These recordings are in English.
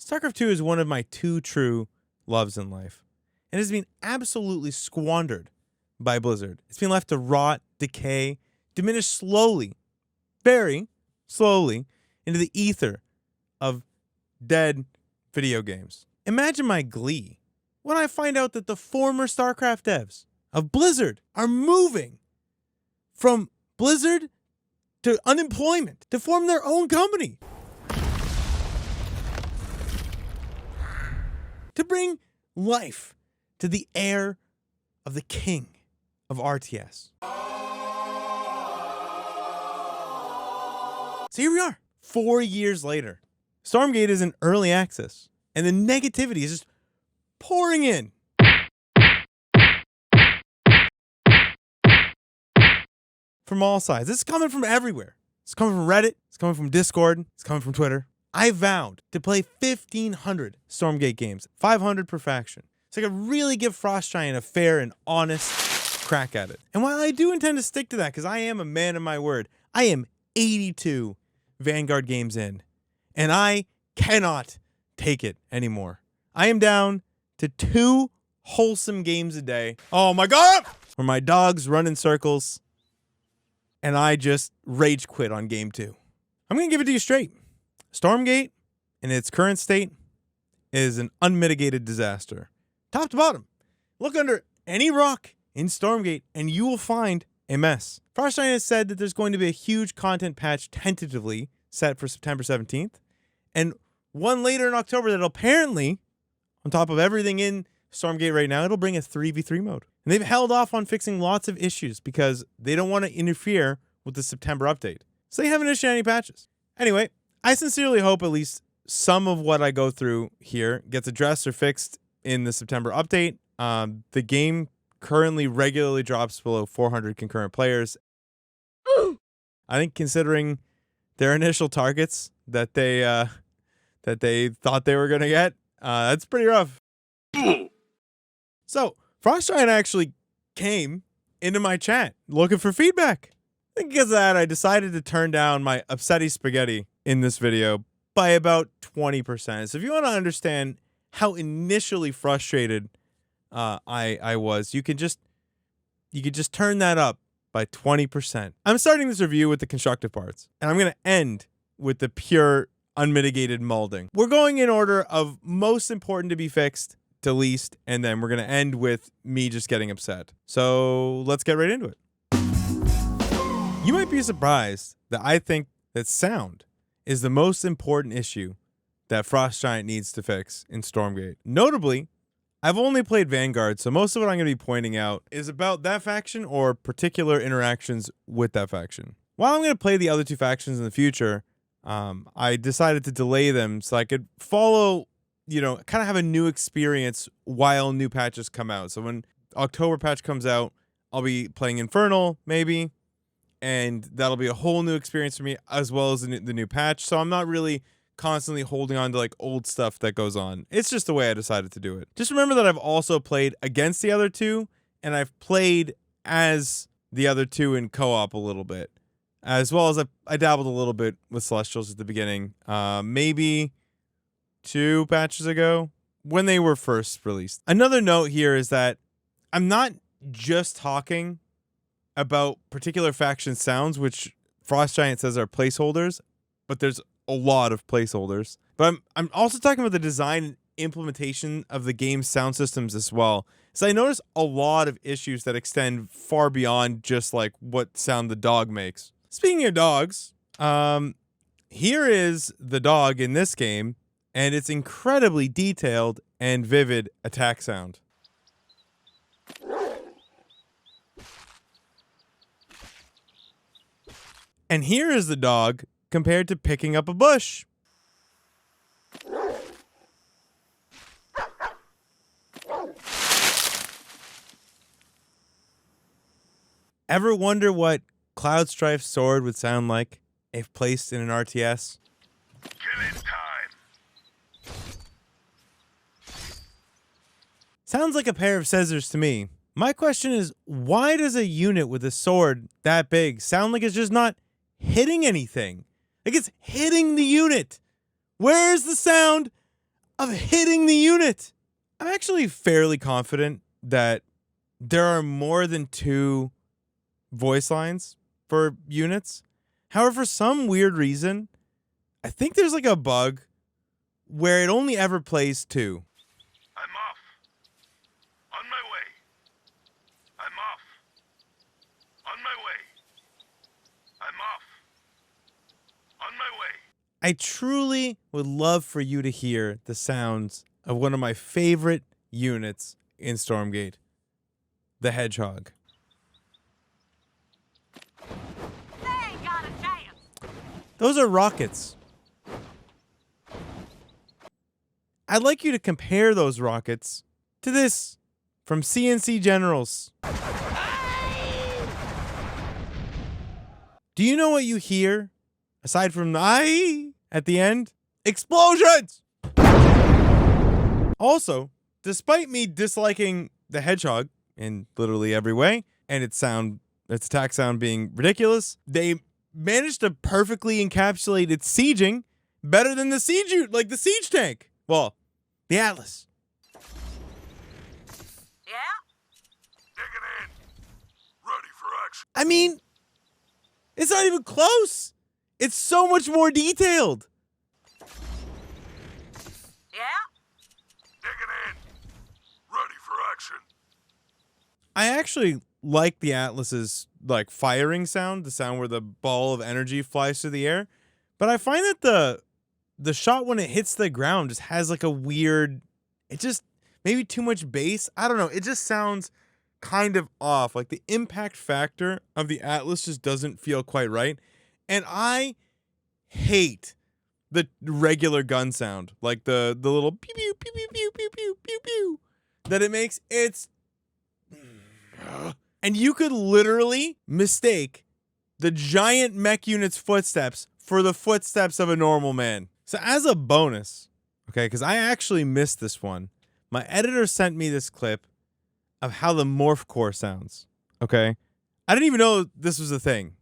StarCraft 2 is one of my two true loves in life, and has been absolutely squandered by Blizzard. It's been left to rot, decay, diminish slowly, very slowly, into the ether of dead video games. Imagine my glee when I find out that the former StarCraft devs of Blizzard are moving from Blizzard to unemployment to form their own company, to bring life to the heir of the king of RTS. So here we are, 4 years later. Stormgate is in early access, and the negativity is just pouring in. From all sides. It's coming from everywhere. It's coming from Reddit. It's coming from Discord. It's coming from Twitter. I vowed to play 1,500 Stormgate games, 500 per faction, so I could really give Frost Giant a fair and honest crack at it. And while I do intend to stick to that, because I am a man of my word, I am 82 Vanguard games in, and I cannot take it anymore. I am down to 2 wholesome games a day. Oh my God! Where my dogs run in circles, and I just rage quit on game 2. I'm going to give it to you straight. Stormgate, in its current state, is an unmitigated disaster. Top to bottom. Look under any rock in Stormgate, and you will find a mess. Frost Giant has said that there's going to be a huge content patch tentatively set for September 17th, and one later in October that'll apparently, on top of everything in Stormgate right now, it'll bring a 3v3 mode. And they've held off on fixing lots of issues because they don't want to interfere with the September update. So they haven't issued any patches. Anyway, I sincerely hope at least some of what I go through here gets addressed or fixed in the September update. The game currently regularly drops below 400 concurrent players. I think considering their initial targets that they thought they were going to get, that's pretty rough. So Frost Giant actually came into my chat looking for feedback. I think because of that, I decided to turn down my upsetty spaghetti in this video by about 20%. So if you want to understand how initially frustrated I was, you could just turn that up by 20%. I'm starting this review with the constructive parts, and I'm going to end with the pure unmitigated molding. We're going in order of most important to be fixed to least, and then we're going to end with me just getting upset. So let's get right into it. You might be surprised that I think that sound is the most important issue that Frost Giant needs to fix in Stormgate. Notably, I've only played Vanguard, so most of what I'm going to be pointing out is about that faction or particular interactions with that faction. While I'm going to play the other 2 factions in the future, I decided to delay them so I could follow, kind of have a new experience while new patches come out. So when October patch comes out, I'll be playing Infernal, maybe, and that'll be a whole new experience for me, as well as the new patch. So I'm not really constantly holding on to like old stuff that goes on. It's just the way I decided to do it. Just remember that I've also played against the other 2, and I've played as the other 2 in co-op a little bit, as well as I dabbled a little bit with Celestials at the beginning, maybe 2 patches ago when they were first released. Another note here is that I'm not just talking about particular faction sounds, which Frost Giant says are placeholders, but there's a lot of placeholders. But I'm also talking about the design and implementation of the game's sound systems as well. So I noticed a lot of issues that extend far beyond just like what sound the dog makes. Speaking of dogs, here is the dog in this game, and its incredibly detailed and vivid attack sound. And here is the dog compared to picking up a bush. Ever wonder what Cloud Strife's sword would sound like if placed in an RTS? Killing time. Sounds like a pair of scissors to me. My question is, why does a unit with a sword that big sound like it's just not hitting anything? Like it's hitting the unit. Where's the sound of hitting the unit. I'm actually fairly confident that there are more than 2 voice lines for units. However, for some weird reason, I think there's like a bug where it only ever plays 2. I'm off. On my way. I'm off. On my way. I'm off. On my way. I truly would love for you to hear the sounds of one of my favorite units in Stormgate, the Hedgehog. They ain't got a chance. Those are rockets. I'd like you to compare those rockets to this from CNC Generals. Do you know what you hear aside from the "aye" at the end? Explosions! Also, despite me disliking the Hedgehog in literally every way, and its attack sound being ridiculous, they managed to perfectly encapsulate its sieging better than the siege tank. Well, the Atlas. Yeah? Digging in. Ready for action. I mean, it's not even close. It's so much more detailed. Yeah? Digging in. Ready for action. I actually like the Atlas's firing sound, the sound where the ball of energy flies through the air. But I find that the shot when it hits the ground just has like a weird, it just maybe too much bass. I don't know. It just sounds kind of off. Like the impact factor of the Atlas just doesn't feel quite right. And I hate the regular gun sound, like the little pew pew pew pew pew pew pew pew pew that it makes. It's and you could literally mistake the giant mech unit's footsteps for the footsteps of a normal man. So as a bonus, okay, because I actually missed this one, my editor sent me this clip of how the morph core sounds, okay? I didn't even know this was a thing.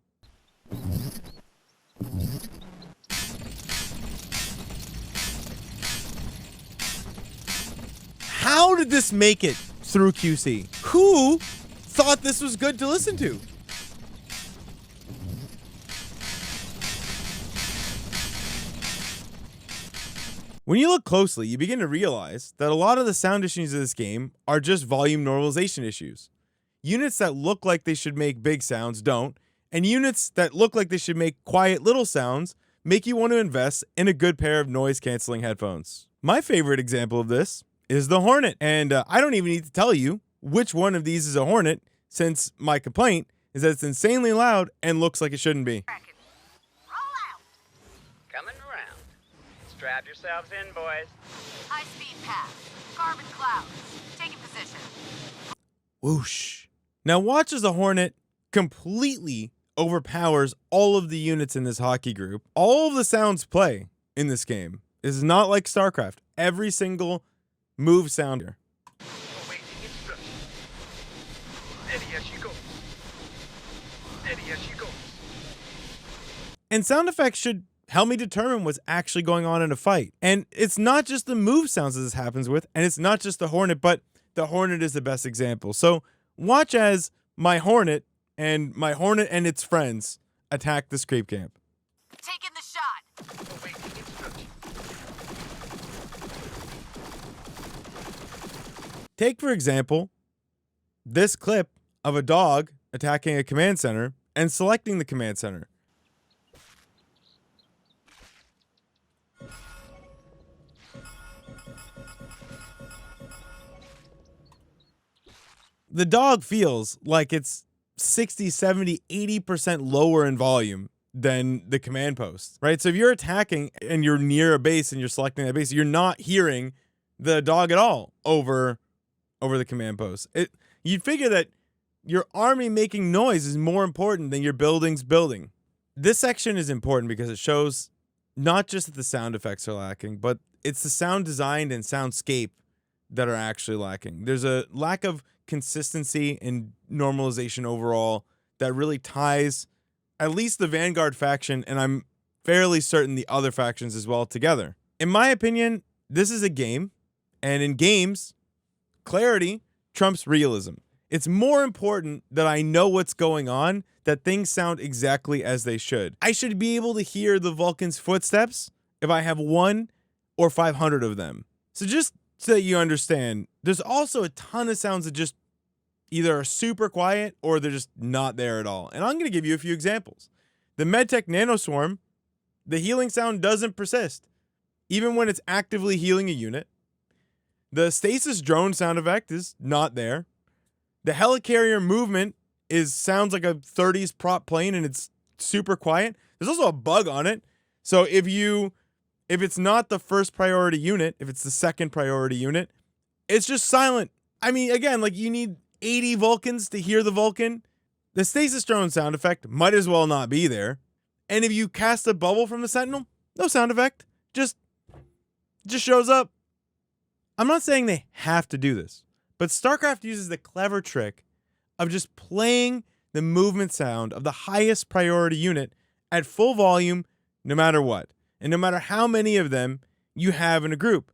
How did this make it through QC? Who thought this was good to listen to? When you look closely, you begin to realize that a lot of the sound issues of this game are just volume normalization issues. Units that look like they should make big sounds don't, and units that look like they should make quiet little sounds make you want to invest in a good pair of noise-canceling headphones. My favorite example of this is the Hornet, and I don't even need to tell you which one of these is a Hornet, since my complaint is that it's insanely loud and looks like it shouldn't be. Roll out. Coming around. Strap yourselves in, boys. High speed path. Carbon clouds. Taking position. Whoosh. Now watch as the Hornet completely overpowers all of the units in this hockey group. All of the sounds play in this game. This is not like StarCraft. Every single move sound here. Awaiting instruction. Steady as she goes. Steady as she goes. And sound effects should help me determine what's actually going on in a fight. And it's not just the move sounds that this happens with, and it's not just the Hornet, but the Hornet is the best example. So watch as my Hornet and its friends attack this creep camp. Taking the shot. Awaiting instruction. Take, for example, this clip of a dog attacking a command center and selecting the command center. The dog feels like it's 60, 70, 80% lower in volume than the command post, right? So if you're attacking and you're near a base and you're selecting that base, you're not hearing the dog at all over the command post. You'd figure that your army making noise is more important than your buildings building. This section is important because it shows not just that the sound effects are lacking, but it's the sound design and soundscape that are actually lacking. There's a lack of consistency and normalization overall that really ties at least the Vanguard faction, and I'm fairly certain the other factions as well, together. In my opinion, this is a game, and in games, clarity trumps realism. It's more important that I know what's going on, that things sound exactly as they should. I should be able to hear the Vulcan's footsteps if I have 1 or 500 of them. So just so that you understand, there's also a ton of sounds that just either are super quiet or they're just not there at all. And I'm going to give you a few examples. The MedTech Nanoswarm, the healing sound doesn't persist, even when it's actively healing a unit. The Stasis Drone sound effect is not there. The Helicarrier movement sounds like a 30s prop plane and it's super quiet. There's also a bug on it. So if it's not the first priority unit, if it's the second priority unit, it's just silent. I mean, again, like you need 80 Vulcans to hear the Vulcan. The Stasis Drone sound effect might as well not be there. And if you cast a bubble from the Sentinel, no sound effect. Just shows up. I'm not saying they have to do this, but StarCraft uses the clever trick of just playing the movement sound of the highest priority unit at full volume no matter what. And no matter how many of them you have in a group.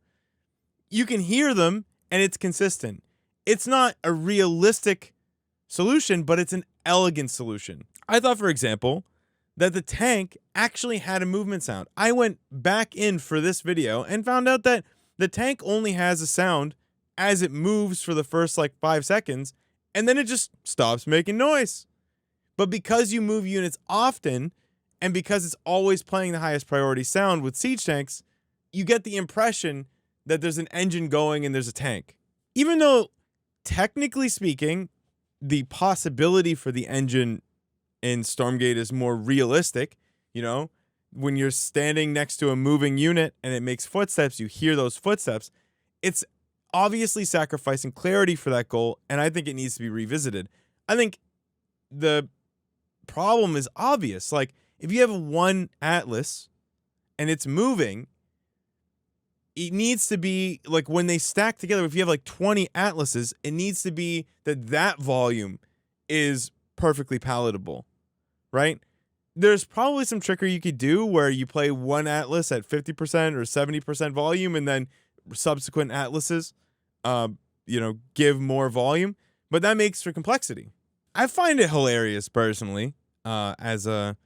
You can hear them and it's consistent. It's not a realistic solution, but it's an elegant solution. I thought, for example, that the tank actually had a movement sound. I went back in for this video and found out that the tank only has a sound as it moves for the first 5 seconds, and then it just stops making noise. But because you move units often, and because it's always playing the highest priority sound with siege tanks, you get the impression that there's an engine going and there's a tank. Even though, technically speaking, the possibility for the engine in Stormgate is more realistic, when you're standing next to a moving unit and it makes footsteps, you hear those footsteps. It's obviously sacrificing clarity for that goal, and I think it needs to be revisited. I think the problem is obvious. If you have one Atlas and it's moving, it needs to be, when they stack together, if you have 20 Atlases, it needs to be that volume is perfectly palatable, right? There's probably some trickery you could do where you play one Atlas at 50% or 70% volume and then subsequent Atlases, give more volume, but that makes for complexity. I find it hilarious personally, as an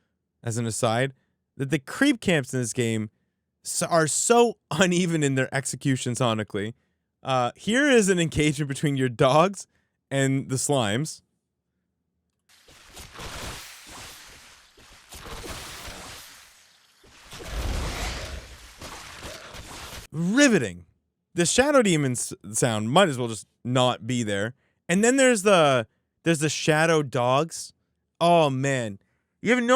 aside, that the creep camps in this game are so uneven in their execution sonically. Here is an engagement between your dogs and the slimes. Riveting. The Shadow Demons sound might as well just not be there. And then there's the Shadow Dogs. Oh man. When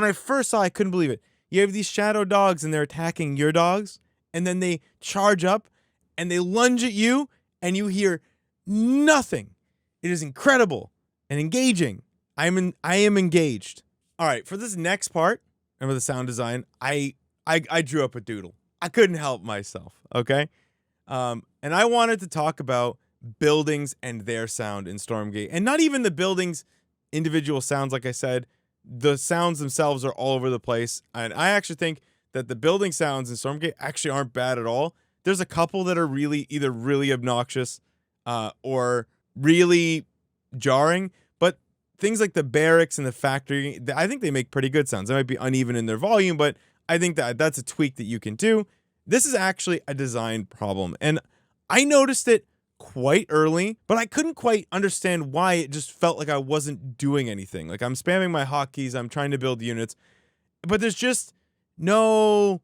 I first saw it, I couldn't believe it. You have these Shadow Dogs and they're attacking your dogs, and then they charge up and they lunge at you and you hear nothing. It is incredible and engaging. I am engaged. All right, for this next part and for the sound design, I drew up a doodle. I couldn't help myself, okay? And I wanted to talk about buildings and their sound in Stormgate. And not even the buildings' individual sounds, like I said. The sounds themselves are all over the place. And I actually think that the building sounds in Stormgate actually aren't bad at all. There's a couple that are either really obnoxious or really jarring. But things like the barracks and the factory, I think they make pretty good sounds. They might be uneven in their volume, but I think that's a tweak that you can do. This is actually a design problem. And I noticed it quite early, but I couldn't quite understand why. It just felt like I wasn't doing anything. I'm spamming my hotkeys, I'm trying to build units, but there's just no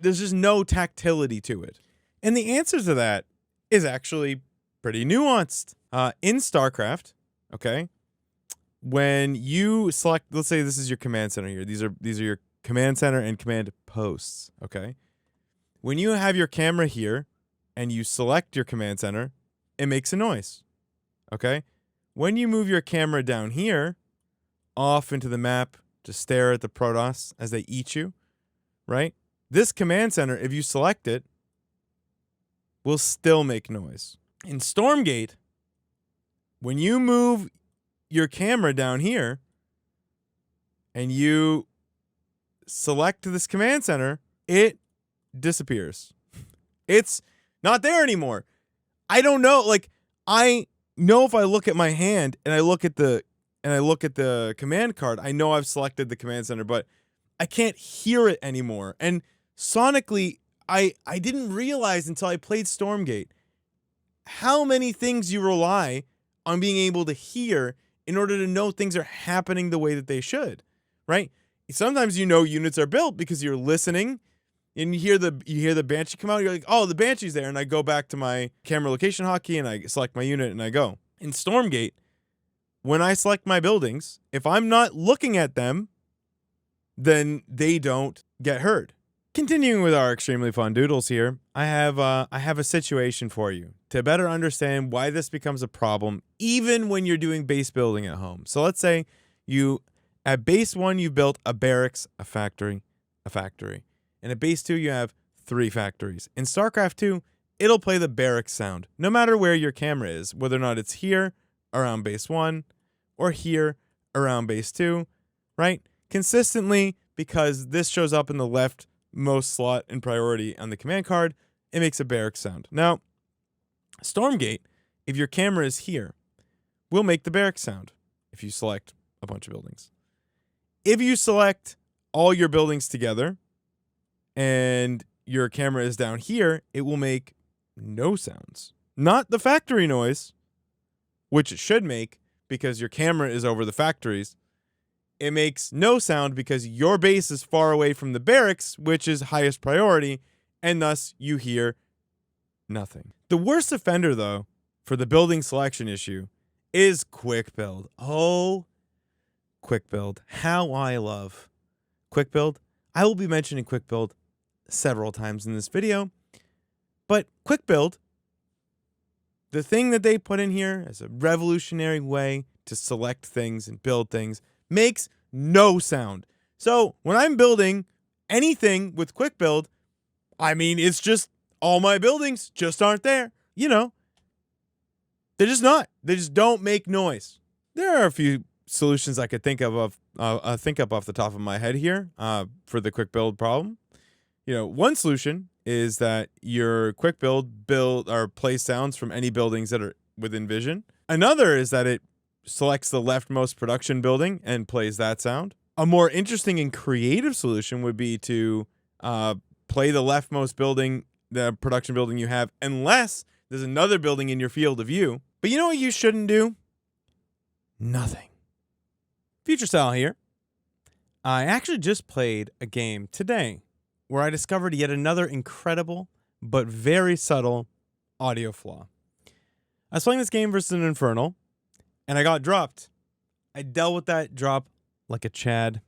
tactility to it. And the answer to that is actually pretty nuanced. In StarCraft, okay, when you select, let's say this is your command center here. These are your command center and command posts, okay? When you have your camera here and you select your command center, it makes a noise, okay? When you move your camera down here, off into the map to stare at the Protoss as they eat you, right? This command center, if you select it, will still make noise. In Stormgate, when you move your camera down here and you select this command center, it disappears. It's not there anymore. I don't know. Like, I know if I look at my hand and I look at the command card, I know I've selected the command center, but I can't hear it anymore. And sonically, I didn't realize until I played Stormgate how many things you rely on being able to hear in order to know things are happening the way that they should, right? Sometimes you know units are built because you're listening and you hear the Banshee come out, you're like, oh, the Banshee's there, and I go back to my camera location hotkey and I select my unit and I go. In Stormgate, when I select my buildings, if I'm not looking at them, then they don't get heard. Continuing with our extremely fun doodles here, I have a situation for you to better understand why this becomes a problem even when you're doing base building at home. So let's say at base 1 you built a barracks, a factory. And at base 2 you have 3 factories. In StarCraft 2, it'll play the barracks sound no matter where your camera is, whether or not it's here around base 1 or here around base 2, right? Consistently, because this shows up in the leftmost slot in priority on the command card, it makes a barracks sound. Now, Stormgate, if your camera is here, will make the barracks sound if you select a bunch of buildings. If you select all your buildings together and your camera is down here, it will make no sounds. Not the factory noise, which it should make because your camera is over the factories. It makes no sound because your base is far away from the barracks, which is highest priority, and thus you hear nothing. The worst offender, though, for the building selection issue is quick build. Oh, quick build. How I love quick build. I will be mentioning quick build several times in this video, but quick build, the thing that they put in here as a revolutionary way to select things and build things, makes no sound. So when I'm building anything with quick build, I mean, it's just all my buildings just aren't there. You know, they're just not. They just don't make noise. There are a few solutions I could think up off the top of my head here for the quick build problem. You know, one solution is that your quick build or play sounds from any buildings that are within vision. Another is that it selects the leftmost production building and plays that sound. A more interesting and creative solution would be to play the leftmost building, the production building you have, unless there's another building in your field of view. But you know what you shouldn't do? Nothing. Future Style here. I actually just played a game today where I discovered yet another incredible but very subtle audio flaw. I was playing this game versus an Infernal, and I got dropped. I dealt with that drop like a Chad.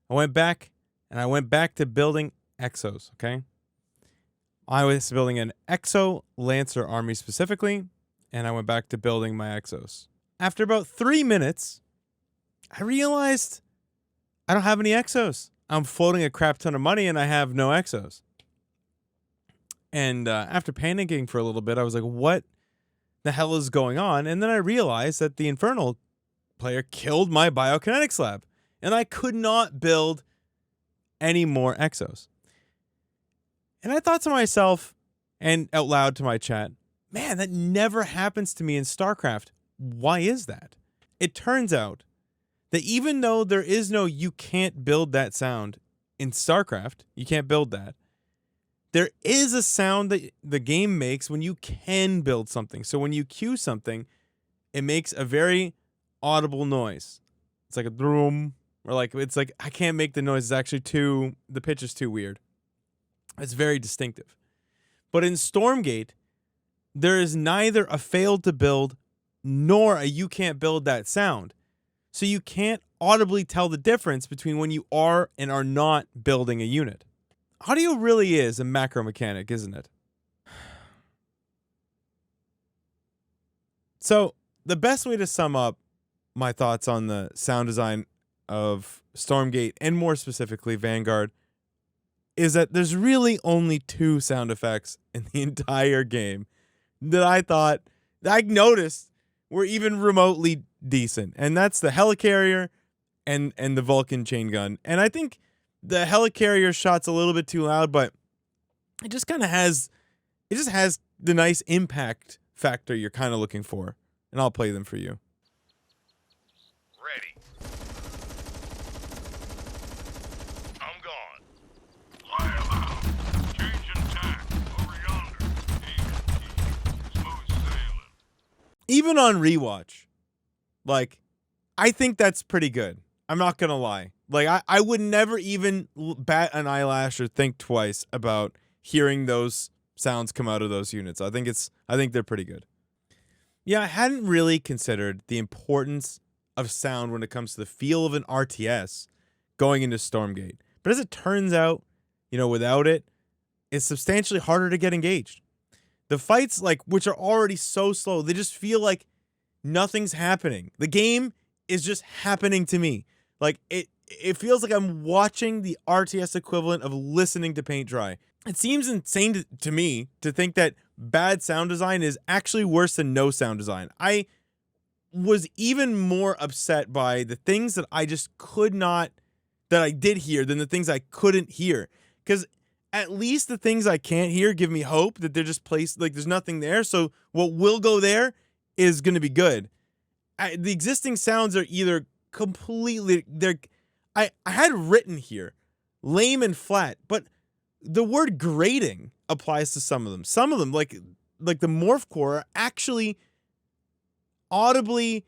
I went back to building Exos, okay? I was building an Exo Lancer army specifically, and I went back to building my Exos. After about 3 minutes, I realized I don't have any Exos. I'm floating a crap ton of money, and I have no Exos. And after panicking for a little bit, I was like, what the hell is going on? And then I realized that the Infernal player killed my biokinetics lab, and I could not build any more Exos. And I thought to myself, and out loud to my chat, man, that never happens to me in StarCraft. Why is that? It turns out that even though there is no you can't build that sound in StarCraft, you can't build that, there is a sound that the game makes when you can build something. So when you cue something, it makes a very audible noise. It's like a drum, or like, it's like, I can't make the noise. It's actually the pitch is too weird. It's very distinctive. But in Stormgate, there is neither a failed to build nor a you can't build that sound. So you can't audibly tell the difference between when you are and are not building a unit. Audio really is a macro mechanic, isn't it? So the best way to sum up my thoughts on the sound design of Stormgate, and more specifically Vanguard, is that there's really only 2 sound effects in the entire game that I noticed were even remotely decent. And that's the helicarrier and the Vulcan chain gun. And I think the helicarrier shot's a little bit too loud, but it just kind of has it just has the nice impact factor you're kind of looking for. And I'll play them for you. Ready. I'm gone. Lay 'em out. Changing tack. Over yonder. Smooth sailing. Even on rewatch, like, I think that's pretty good. I'm not going to lie. Like, I would never even bat an eyelash or think twice about hearing those sounds come out of those units. I think they're pretty good. Yeah, I hadn't really considered the importance of sound when it comes to the feel of an RTS going into Stormgate. But as it turns out, without it, it's substantially harder to get engaged. The fights, like, which are already so slow, they just feel like nothing's happening. The game is just happening to me. Like, it feels like I'm watching the RTS equivalent of listening to paint dry. It seems insane to me to think that bad sound design is actually worse than no sound design. I was even more upset by the things that I just that I did hear than the things I couldn't hear. Because at least the things I can't hear give me hope that they're just placed, like there's nothing there. So what will go there is going to be good. The existing sounds are either completely, I had written here, lame and flat, but the word grating applies to some of them. Some of them, like the morph core, are actually audibly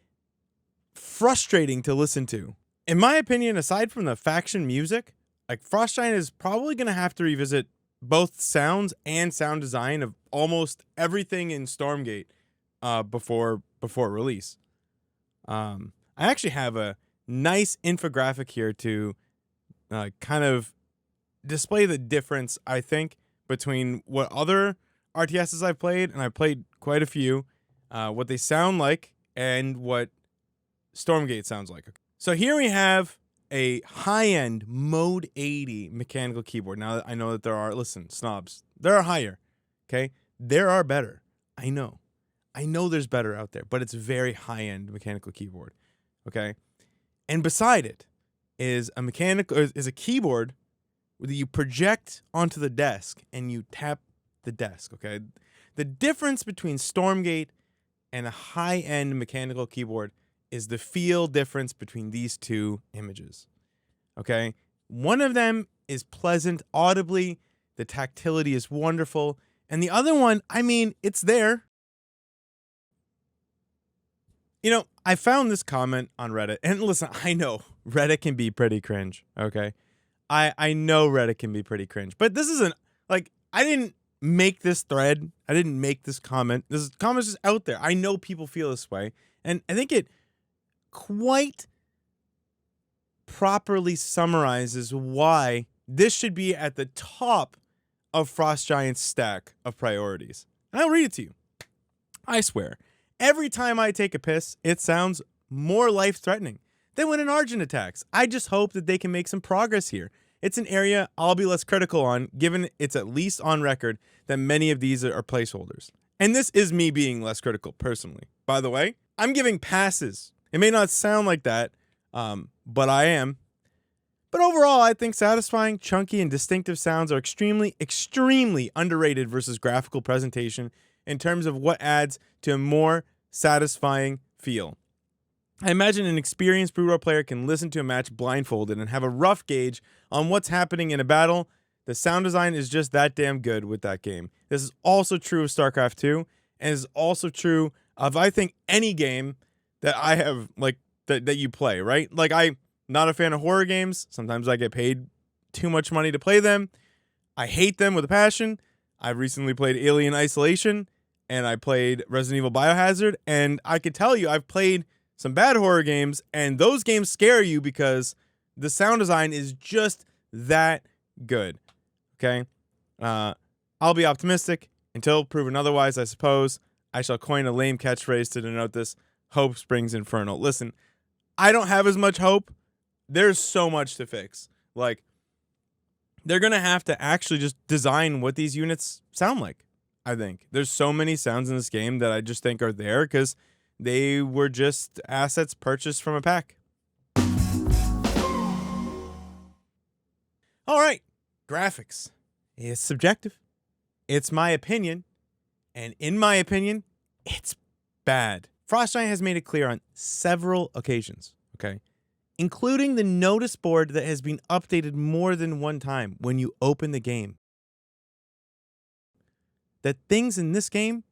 frustrating to listen to. In my opinion, aside from the faction music, like Frost Giant is probably going to have to revisit both sounds and sound design of almost everything in Stormgate before release. I actually have a nice infographic here to kind of display the difference, I think, between what other RTSs I've played, and I've played quite a few, what they sound like and what Stormgate sounds like. So here we have a high-end Mode 80 mechanical keyboard. Now, I know that there are, listen, snobs, there are higher, okay? There are better. I know there's better out there, but it's very high-end mechanical keyboard, okay? And beside it is a keyboard that you project onto the desk and you tap the desk, okay? The difference between Stormgate and a high-end mechanical keyboard is the feel difference between these two images, okay? One of them is pleasant audibly, the tactility is wonderful, and the other one, I mean, it's there. I found this comment on Reddit, and listen, I know Reddit can be pretty cringe, okay? I know Reddit can be pretty cringe, but this isn't, like, I didn't make this thread. I didn't make this comment. This comment is just out there. I know people feel this way, and I think it quite properly summarizes why this should be at the top of Frost Giant's stack of priorities. And I'll read it to you. I swear, every time I take a piss, it sounds more life-threatening than when an Argent attacks. I just hope that they can make some progress here. It's an area I'll be less critical on, given it's at least on record that many of these are placeholders. And this is me being less critical, personally. By the way, I'm giving passes. It may not sound like that, but I am. But overall, I think satisfying, chunky, and distinctive sounds are extremely, extremely underrated versus graphical presentation in terms of what adds to a more satisfying feel. I imagine an experienced Protoss player can listen to a match blindfolded and have a rough gauge on what's happening in a battle. The sound design is just that damn good with that game. This is also true of StarCraft 2, and is also true of, I think, any game that I have, like, that you play, right? Like, I'm not a fan of horror games. Sometimes I get paid too much money to play them. I hate them with a passion. I've recently played Alien Isolation, and I played Resident Evil Biohazard, and I can tell you I've played some bad horror games, and those games scare you because the sound design is just that good, okay? I'll be optimistic until proven otherwise, I suppose. I shall coin a lame catchphrase to denote this: hope springs infernal. Listen, I don't have as much hope. There's so much to fix. Like, they're going to have to actually just design what these units sound like, I think. There's so many sounds in this game that I just think are there because they were just assets purchased from a pack. All right, graphics. It's subjective. It's my opinion. And in my opinion, it's bad. Frost Giant has made it clear on several occasions, okay? Including the notice board that has been updated more than one time when you open the game, that things in this game,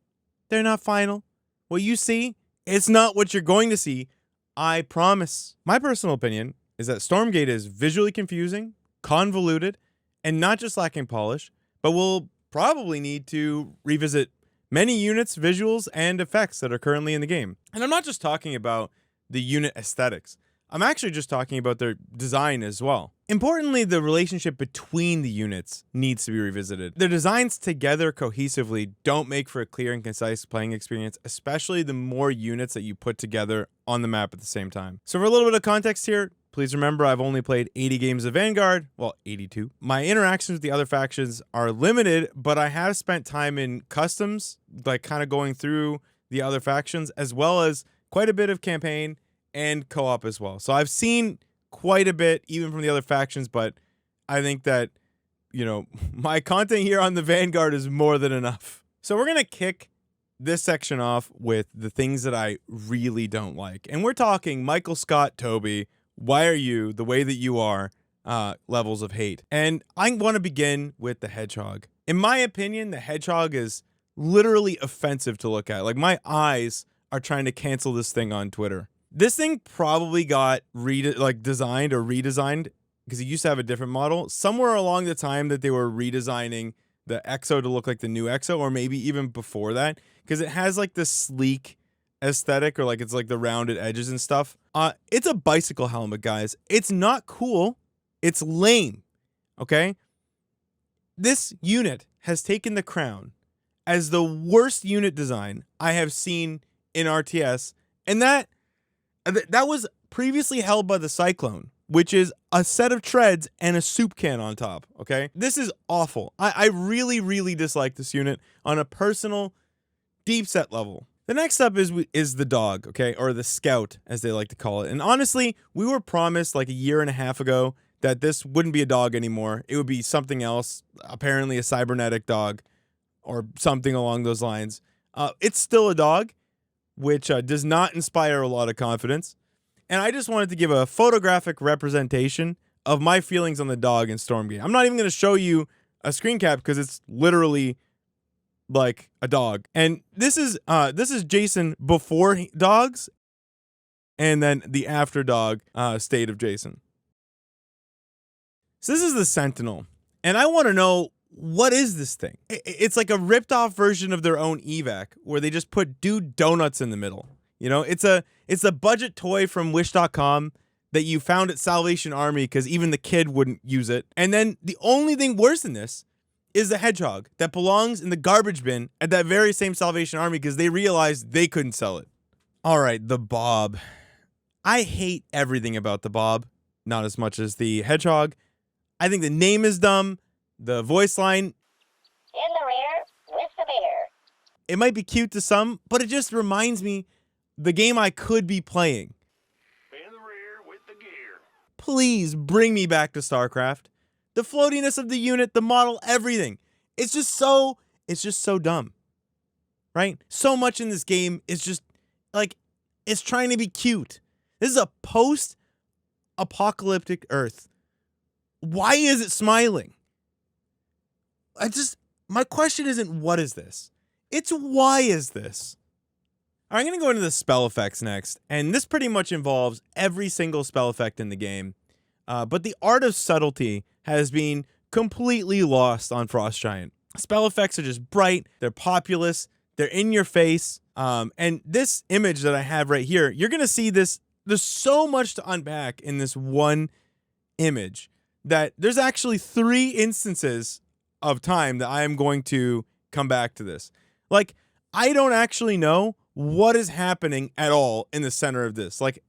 they're not final. What you see, it's not what you're going to see. I promise. My personal opinion is that Stormgate is visually confusing, convoluted, and not just lacking polish, but will probably need to revisit many units, visuals, and effects that are currently in the game. And I'm not just talking about the unit aesthetics. I'm actually just talking about their design as well. Importantly, the relationship between the units needs to be revisited. Their designs together cohesively don't make for a clear and concise playing experience, especially the more units that you put together on the map at the same time. So for a little bit of context here, please remember I've only played 80 games of Vanguard, well, 82. My interactions with the other factions are limited, but I have spent time in customs, like kind of going through the other factions, as well as quite a bit of campaign and co-op as well. So I've seen quite a bit, even from the other factions, but I think that, you know, my content here on the Vanguard is more than enough. So we're going to kick this section off with the things that I really don't like. And we're talking Michael Scott, Toby, why are you the way that you are, levels of hate. And I want to begin with the Hedgehog. In my opinion, the Hedgehog is literally offensive to look at. Like, my eyes are trying to cancel this thing on Twitter. This thing probably got designed or redesigned because it used to have a different model somewhere along the time that they were redesigning the EXO to look like the new EXO, or maybe even before that, because it has like this sleek aesthetic, or like it's like the rounded edges and stuff. It's a bicycle helmet, guys. It's not cool. It's lame. Okay? This unit has taken the crown as the worst unit design I have seen in RTS, and that was previously held by the Cyclone, which is a set of treads and a soup can on top, okay? This is awful. I really, really dislike this unit on a personal, deep set level. The next up is the dog, okay? Or the scout, as they like to call it. And honestly, we were promised like a year and a half ago that this wouldn't be a dog anymore. It would be something else, apparently a cybernetic dog or something along those lines. It's still a dog, which does not inspire a lot of confidence. And I just wanted to give a photographic representation of my feelings on the dog in Stormgate. I'm not even going to show you a screen cap because it's literally like a dog. And this is Jason before dogs, and then the after dog state of Jason. So this is the Sentinel, and I want to know, what is this thing? It's like a ripped off version of their own evac, where they just put dude donuts in the middle. You know, it's a budget toy from Wish.com that you found at Salvation Army because even the kid wouldn't use it. And then the only thing worse than this is the Hedgehog that belongs in the garbage bin at that very same Salvation Army because they realized they couldn't sell it. All right, the Bob. I hate everything about the Bob, not as much as the Hedgehog. I think the name is dumb. The voice line, in the rear with the beer. It might be cute to some, but it just reminds me the game I could be playing. In the rear with the gear. Please bring me back to StarCraft. The floatiness of the unit, the model, everything. It's just so dumb. Right? So much in this game is just like, it's trying to be cute. This is a post-apocalyptic Earth. Why is it smiling? My question isn't what is this? It's why is this? All right, I'm going to go into the spell effects next, and this pretty much involves every single spell effect in the game. But the art of subtlety has been completely lost on Frost Giant. Spell effects are just bright, they're populous, they're in your face. And this image that I have right here, you're going to see this. There's so much to unpack in this one image that there's actually 3 instances of time that I am going to come back to this. Like, I don't actually know what is happening at all in the center of this. Like,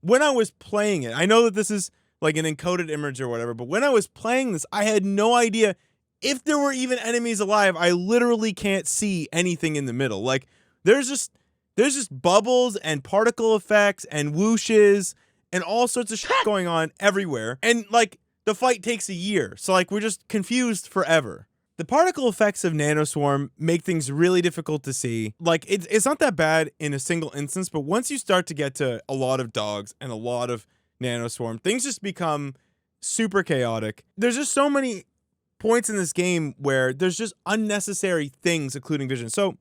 when I was playing it, I know that this is like an encoded image or whatever, but when I was playing this, I had no idea if there were even enemies alive. I literally can't see anything in the middle. Like, there's just bubbles and particle effects and whooshes and all sorts of shit going on everywhere. And like, the fight takes a year. So like, we're just confused forever. The particle effects of Nanoswarm make things really difficult to see. Like, it's not that bad in a single instance, but once you start to get to a lot of dogs and a lot of Nanoswarm, things just become super chaotic. There's just so many points in this game where there's just unnecessary things, including vision. So,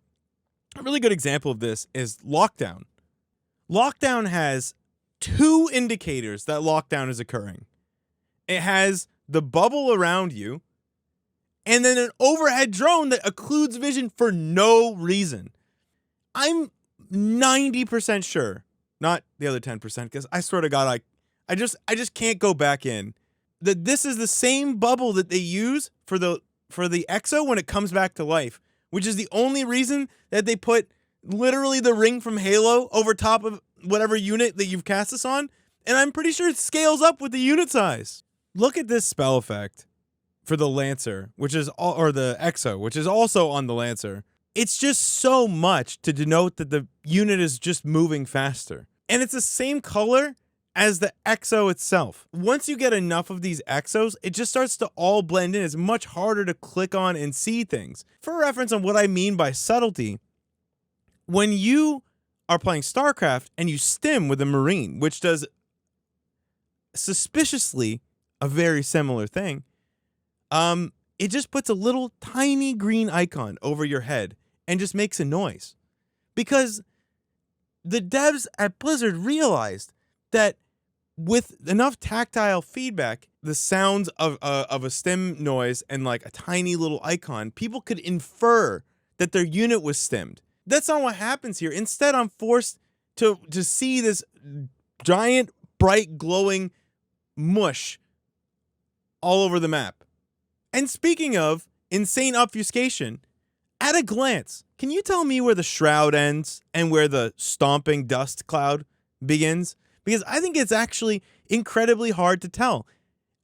a really good example of this is Lockdown. Lockdown has 2 indicators that lockdown is occurring. It has the bubble around you, and then an overhead drone that occludes vision for no reason. I'm 90% sure, not the other 10%, because I swear to God, I just can't go back in, that this is the same bubble that they use for the Exo when it comes back to life, which is the only reason that they put literally the ring from Halo over top of whatever unit that you've cast this on, and I'm pretty sure it scales up with the unit size. Look at this spell effect for the Lancer, or the Exo, which is also on the Lancer. It's just so much to denote that the unit is just moving faster. And it's the same color as the Exo itself. Once you get enough of these Exos, it just starts to all blend in. It's much harder to click on and see things. For reference on what I mean by subtlety, when you are playing StarCraft and you stim with a Marine, which does suspiciously a very similar thing, it just puts a little tiny green icon over your head and just makes a noise. Because the devs at Blizzard realized that with enough tactile feedback, the sounds of a stim noise and like a tiny little icon, people could infer that their unit was stimmed. That's not what happens here. Instead, I'm forced to see this giant, bright, glowing mush all over the map. And speaking of insane obfuscation, at a glance, can you tell me where the shroud ends and where the stomping dust cloud begins? Because I think it's actually incredibly hard to tell.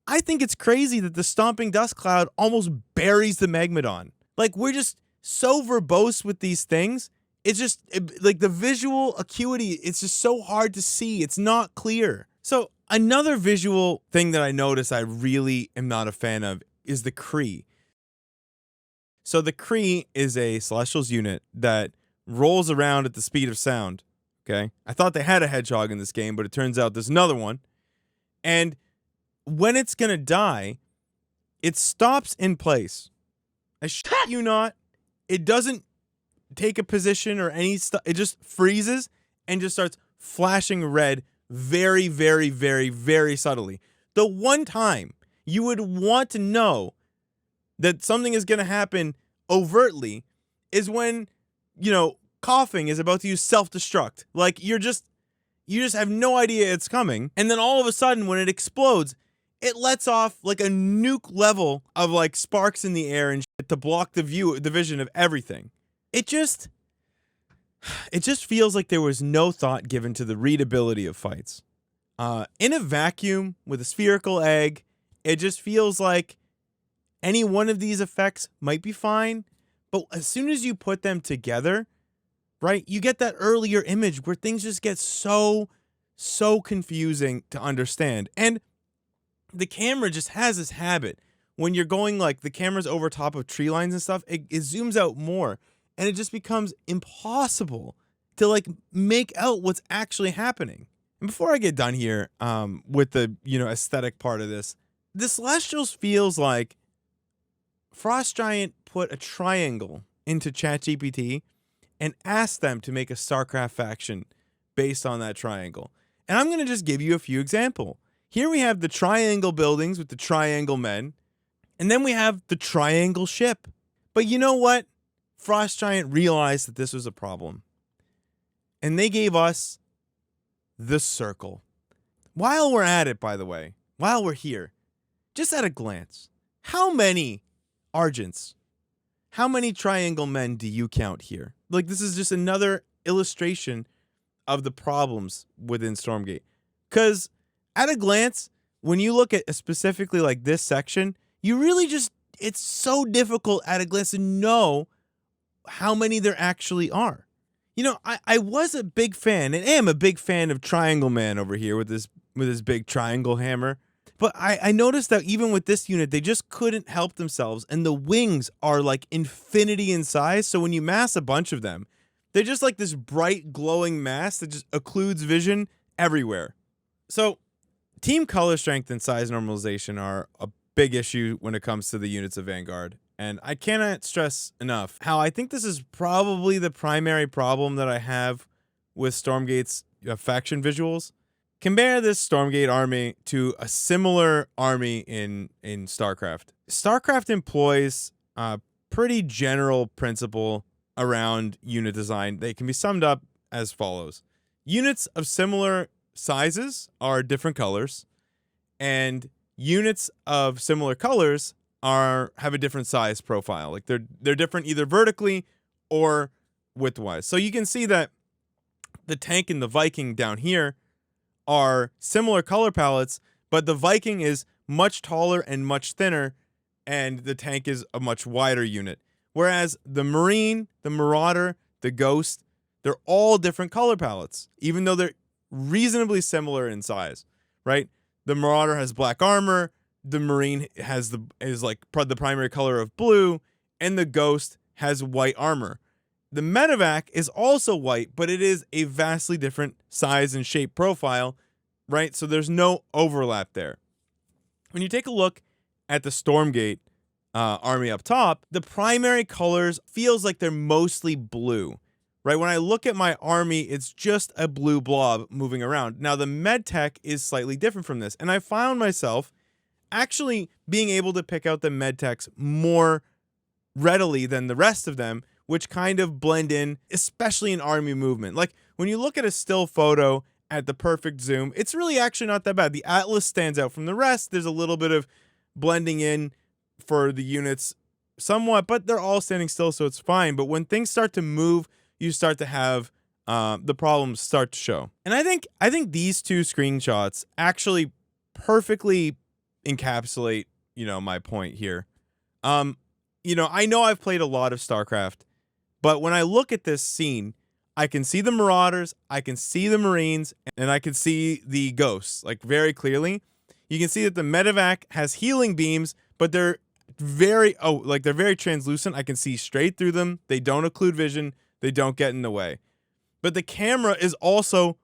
I think it's crazy that the stomping dust cloud almost buries the Magmadon. Like, we're just so verbose with these things. It's just, like, the visual acuity, it's just so hard to see. It's not clear. So, another visual thing that I notice I really am not a fan of is the Kree. So the Kree is a Celestials unit that rolls around at the speed of sound, okay? I thought they had a hedgehog in this game, but it turns out there's another one. And when it's gonna die, it stops in place. I shit you not. It doesn't take a position or any stuff. It just freezes and just starts flashing red very, very, very, very subtly. The one time you would want to know that something is going to happen overtly is when, coughing is about to use self-destruct. Like, you just have no idea it's coming. And then all of a sudden, when it explodes, it lets off like a nuke level of like sparks in the air and shit to block the vision of everything. It just feels like there was no thought given to the readability of fights. In a vacuum with a spherical egg, it just feels like any one of these effects might be fine, but as soon as you put them together, right, you get that earlier image where things just get so confusing to understand. And the camera just has this habit. When you're going, like, the camera's over top of tree lines and stuff, it zooms out more, and it just becomes impossible to, like, make out what's actually happening. And before I get done here with the, aesthetic part of this, the Celestials feels like Frost Giant put a triangle into ChatGPT and asked them to make a StarCraft faction based on that triangle. And I'm going to just give you a few examples. Here we have the triangle buildings with the triangle men, and then we have the triangle ship. But you know what? Frost Giant realized that this was a problem. And they gave us the circle. While we're at it, by the way, while we're here, just at a glance, how many Argents, how many triangle men do you count here? Like, this is just another illustration of the problems within Stormgate. Because at a glance, when you look at specifically like this section, you really just, it's so difficult at a glance to know how many there actually are. I was a big fan and am a big fan of Triangle Man over here with his big triangle hammer. But I noticed that even with this unit, they just couldn't help themselves. And the wings are like infinity in size. So when you mass a bunch of them, they're just like this bright glowing mass that just occludes vision everywhere. So team color strength and size normalization are a big issue when it comes to the units of Vanguard. And I cannot stress enough how I think this is probably the primary problem that I have with Stormgate's faction visuals. Compare this Stormgate army to a similar army in StarCraft. StarCraft employs a pretty general principle around unit design. They can be summed up as follows. Units of similar sizes are different colors, and units of similar colors have a different size profile. Like they're different either vertically or widthwise. So you can see that the tank and the Viking down here are similar color palettes, but the Viking is much taller and much thinner, and the tank is a much wider unit. Whereas the Marine, the Marauder, the Ghost, they're all different color palettes, even though they're reasonably similar in size, right? The Marauder has black armor, the Marine is like the primary color of blue, and the Ghost has white armor. The Medevac is also white, but it is a vastly different size and shape profile, right? So there's no overlap there. When you take a look at the Stormgate army up top, the primary colors feels like they're mostly blue, right? When I look at my army, it's just a blue blob moving around. Now, the MedTech is slightly different from this, and I found myself actually being able to pick out the MedTechs more readily than the rest of them, which kind of blend in, especially in army movement. Like when you look at a still photo at the perfect zoom, it's really actually not that bad. The Atlas stands out from the rest. There's a little bit of blending in for the units somewhat, but they're all standing still, so it's fine. But when things start to move, you start to have the problems start to show. And I think these two screenshots actually perfectly encapsulate, my point here. I know I've played a lot of StarCraft, but when I look at this scene, I can see the Marauders, I can see the Marines, and I can see the Ghosts, like very clearly. You can see that the Medevac has healing beams, but they're very translucent. I can see straight through them. They don't occlude vision. They don't get in the way. But the camera is also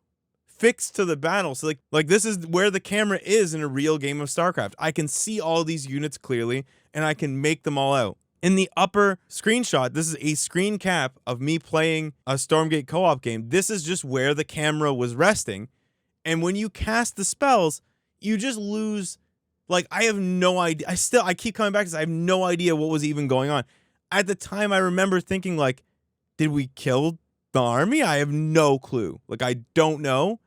fixed to the battle. So like this is where the camera is in a real game of StarCraft. I can see all these units clearly, and I can make them all out. In the upper screenshot, this is a screen cap of me playing a Stormgate co-op game. This is just where the camera was resting. And when you cast the spells, you just lose. Like, I have no idea. I keep coming back because I have no idea what was even going on. At the time, I remember thinking, like, did we kill the army? I have no clue. Like, I don't know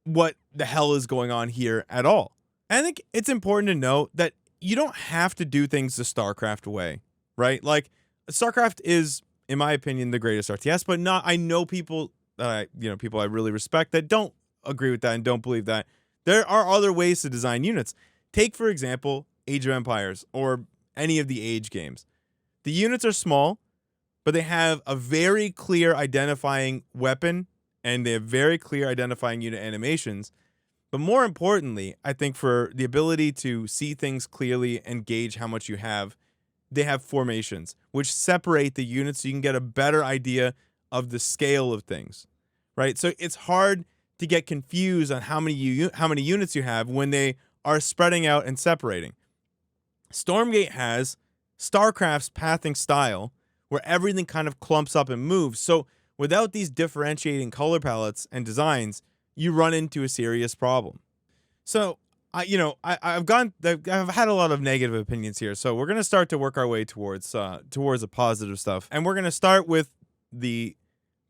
what the hell is going on here at all. I think it's important to note that you don't have to do things the StarCraft way, right? Like, StarCraft is, in my opinion, the greatest RTS, but I know people that people I really respect that don't agree with that and don't believe that. There are other ways to design units. Take, for example, Age of Empires or any of the Age games. The units are small, but they have a very clear identifying weapon, and they have very clear identifying unit animations. But more importantly, I think for the ability to see things clearly and gauge how much you have, they have formations, which separate the units so you can get a better idea of the scale of things, right? So it's hard to get confused on how many units you have when they are spreading out and separating. Stormgate has StarCraft's pathing style, where everything kind of clumps up and moves. So without these differentiating color palettes and designs, you run into a serious problem. So I've had a lot of negative opinions here. So we're gonna start to work our way towards the positive stuff, and we're gonna start with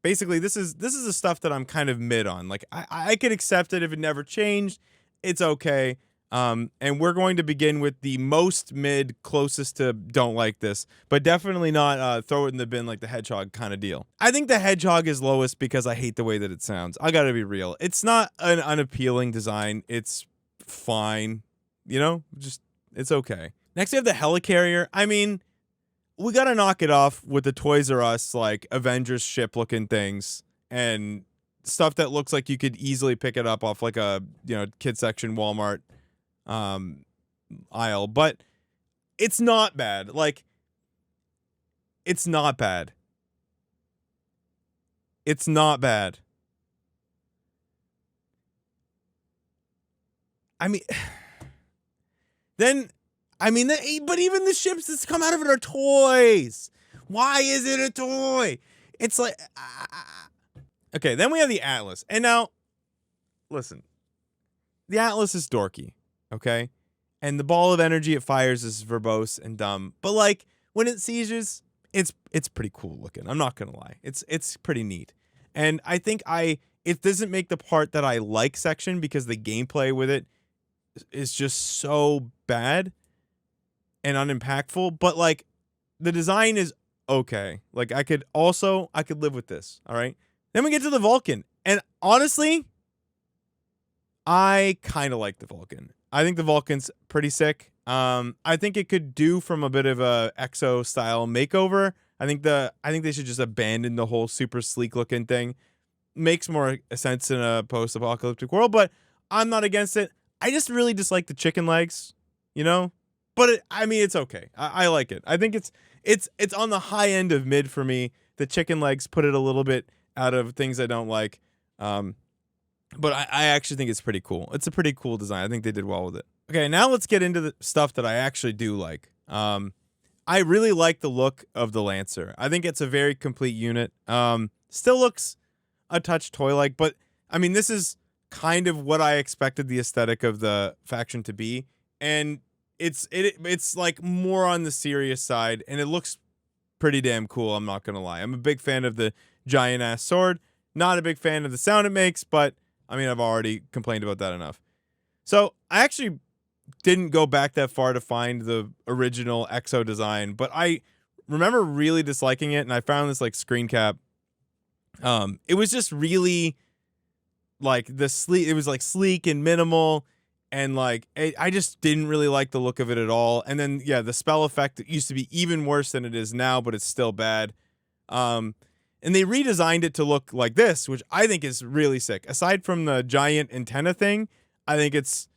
basically this is the stuff that I'm kind of mid on. Like I could accept it if it never changed. It's okay. And we're going to begin with the most mid, closest to don't like this, but definitely not throw it in the bin like the Hedgehog kind of deal. I think the Hedgehog is lowest because I hate the way that it sounds. I gotta be real. It's not an unappealing design. It's fine. It's okay. Next we have the Helicarrier. I mean, we gotta knock it off with the Toys R Us, like, Avengers ship looking things and stuff that looks like you could easily pick it up off like a, kid section Walmart. aisle, but it's not bad. Like, it's not bad. It's not bad. I mean, but even the ships that come out of it are toys. Why is it a toy? It's like, okay, then we have the Atlas. And now, listen, the Atlas is dorky, okay? And the ball of energy it fires is verbose and dumb. But, like, when it seizures, it's pretty cool looking. I'm not going to lie. It's pretty neat. And I think it doesn't make the part that I like section because the gameplay with it is just so bad and unimpactful. But, like, the design is okay. Like, I could live with this, all right? Then we get to the Vulcan. And honestly, I kind of like the Vulcan. I think the Vulcan's pretty sick. I think it could do from a bit of a Exo style makeover. I think they should just abandon the whole super sleek looking thing. Makes more sense in a post-apocalyptic world, but I'm not against it. I just really dislike the chicken legs, you know? But it's okay. I like it. I think it's on the high end of mid for me. The chicken legs put it a little bit out of things I don't like. But I actually think it's pretty cool. It's a pretty cool design. I think they did well with it. Okay, now let's get into the stuff that I actually do like. I really like the look of the Lancer. I think it's a very complete unit. Still looks a touch toy-like, but I mean, this is kind of what I expected the aesthetic of the faction to be, and it's like more on the serious side, and it looks pretty damn cool. I'm not gonna lie. I'm a big fan of the giant ass sword. Not a big fan of the sound it makes, but I mean, I've already complained about that enough. So I actually didn't go back that far to find the original Exo design, but I remember really disliking it, and I found this like screen cap. It was just really like it was like sleek and minimal, and like I just didn't really like the look of it at all. And then yeah, the spell effect used to be even worse than it is now, but it's still bad. And they redesigned it to look like this, which I think is really sick. Aside from the giant antenna thing, I think it's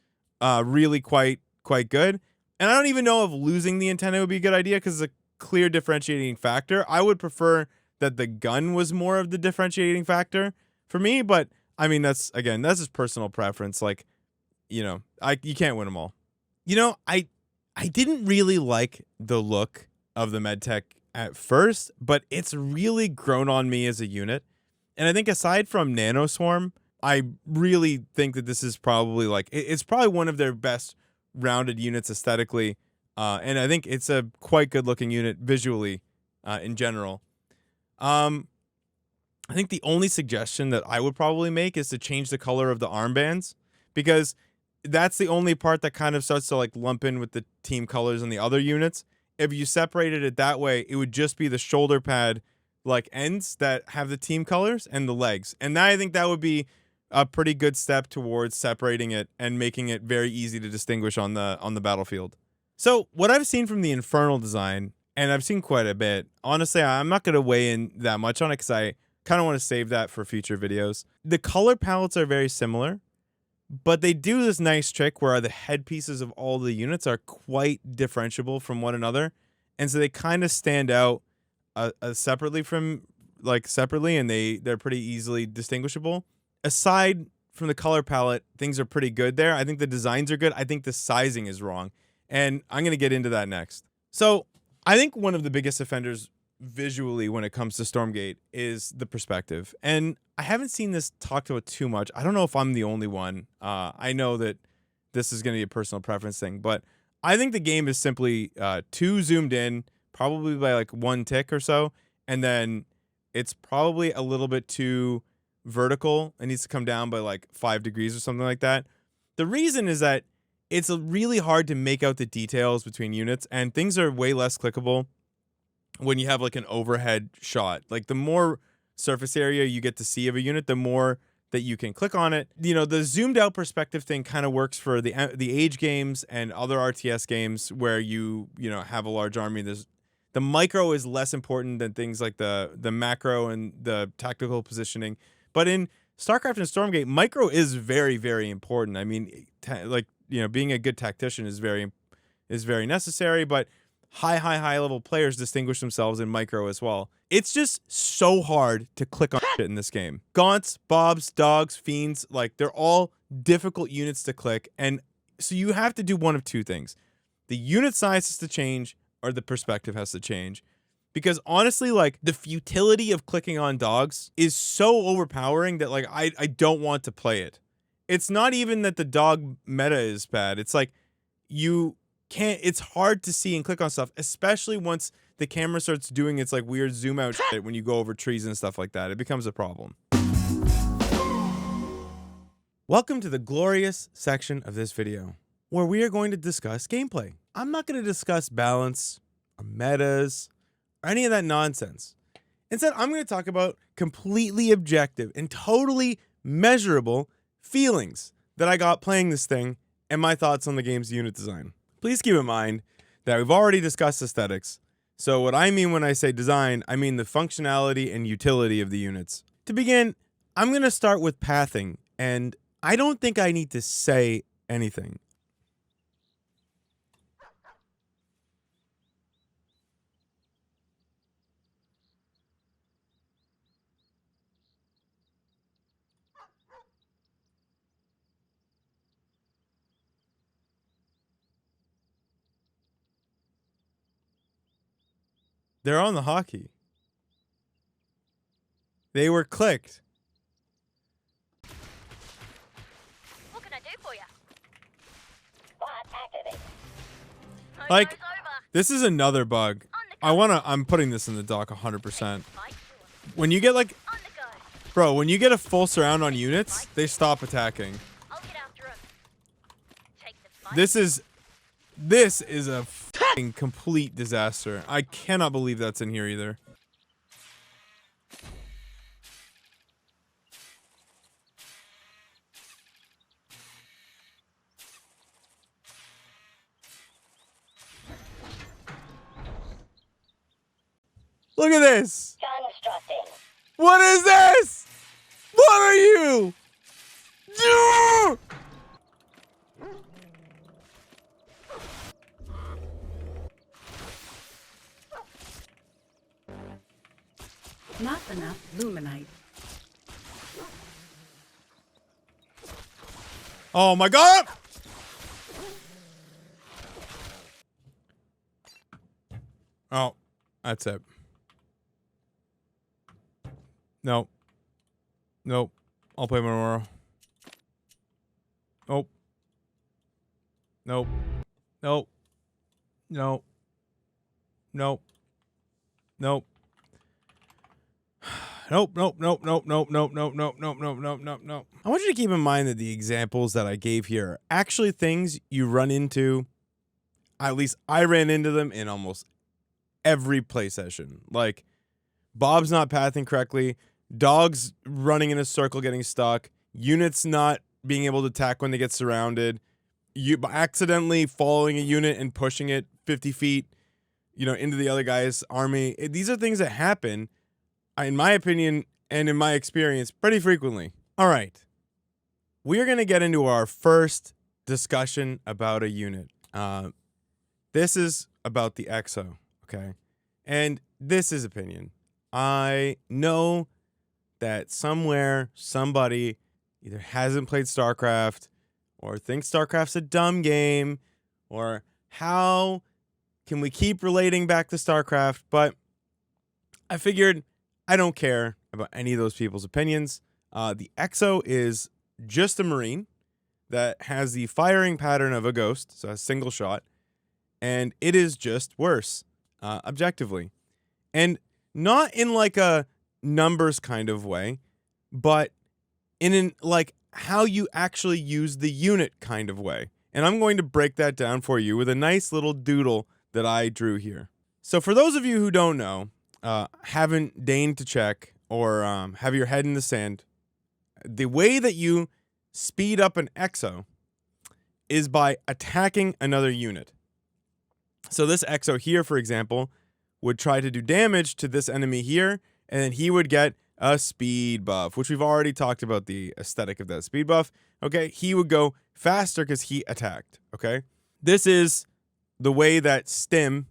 really quite good. And I don't even know if losing the antenna would be a good idea because it's a clear differentiating factor. I would prefer that the gun was more of the differentiating factor for me, but I mean, that's just personal preference. Like, you know, you can't win them all. You know, I didn't really like the look of the MedTech at first, but it's really grown on me as a unit. And I think aside from Nanoswarm, I really think that this is probably like, it's probably one of their best rounded units aesthetically. And I think it's a quite good looking unit visually in general. I think the only suggestion that I would probably make is to change the color of the armbands, because that's the only part that kind of starts to like lump in with the team colors on the other units. If you separated it that way, it would just be the shoulder pad like ends that have the team colors and the legs. And I think that would be a pretty good step towards separating it and making it very easy to distinguish on the battlefield. So what I've seen from the Infernal design, and I've seen quite a bit, honestly, I'm not going to weigh in that much on it because I kind of want to save that for future videos. The color palettes are very similar, but they do this nice trick where the headpieces of all the units are quite differentiable from one another. And so they kind of stand out separately, and they're pretty easily distinguishable. Aside from the color palette, things are pretty good there. I think the designs are good. I think the sizing is wrong. And I'm going to get into that next. So I think one of the biggest offenders visually when it comes to Stormgate is the perspective. And I haven't seen this talked about too much. I don't know if I'm the only one. I know that this is going to be a personal preference thing, but I think the game is simply too zoomed in, probably by like 1 tick or so, and then it's probably a little bit too vertical. It needs to come down by like 5 degrees or something like that. The reason is that it's really hard to make out the details between units, and things are way less clickable when you have like an overhead shot. Like the more surface area you get to see of a unit, the more that you can click on it. You know, the zoomed out perspective thing kind of works for the Age games and other RTS games where you have a large army. The micro is less important than things like the macro and the tactical positioning. But in StarCraft and Stormgate, micro is very, very important. I mean, like being a good tactician is very necessary, but high level players distinguish themselves in micro as well. It's just so hard to click on shit in this game. Gaunts, Bobs, Dogs, Fiends, like they're all difficult units to click, and so you have to do one of two things. The unit size has to change or the perspective has to change. Because honestly, like the futility of clicking on dogs is so overpowering that like I don't want to play it. It's not even that the dog meta is bad. It's like you can't, it's hard to see and click on stuff, especially once the camera starts doing its like weird zoom out shit when you go over trees and stuff like that. It becomes a problem. Welcome to the glorious section of this video where we are going to discuss gameplay. I'm not going to discuss balance or metas or any of that nonsense. Instead, I'm going to talk about completely objective and totally measurable feelings that I got playing this thing and my thoughts on the game's unit design. Please keep in mind that we've already discussed aesthetics. So what I mean when I say design, I mean the functionality and utility of the units. To begin, I'm going to start with pathing, and I don't think I need to say anything. They're on the hotkey. They were clicked. What can I do for you? Bot activated. Like, this is another bug. I'm putting this in the doc 100%. When you get like, On the go. bro, when you get a full surround on units, they stop attacking. I'll get after him. Take the fight. This is a fucking complete disaster. I cannot believe that's in here either. Look at this. Constructing. What is this? What are you? No! Not enough luminite. Oh my god! Oh, that's it. No. Nope. I'll play tomorrow. Nope. Nope. Nope. Nope. Nope. Nope. Nope, nope, nope, nope, nope, nope, nope, nope, nope, nope, nope, nope, nope. I want you to keep in mind that the examples that I gave here are actually things you run into. At least I ran into them in almost every play session. Like, Bob's not pathing correctly, dogs running in a circle getting stuck, units not being able to attack when they get surrounded, you accidentally following a unit and pushing it 50 feet, into the other guy's army. These are things that happen, in my opinion and in my experience, pretty frequently. All right. We're going to get into our first discussion about a unit. This is about the EXO, okay? And this is opinion. I know that somewhere, somebody either hasn't played StarCraft or thinks StarCraft's a dumb game, or how can we keep relating back to StarCraft? But I figured I don't care about any of those people's opinions. The EXO is just a Marine that has the firing pattern of a Ghost, so a single shot, and it is just worse, objectively. And not in like a numbers kind of way, but in like how you actually use the unit kind of way. And I'm going to break that down for you with a nice little doodle that I drew here. So for those of you who don't know, haven't deigned to check, or have your head in the sand, the way that you speed up an EXO is by attacking another unit. So this EXO here, for example, would try to do damage to this enemy here, and then he would get a speed buff, which we've already talked about the aesthetic of that speed buff. Okay, he would go faster because he attacked. Okay, this is the way that stim.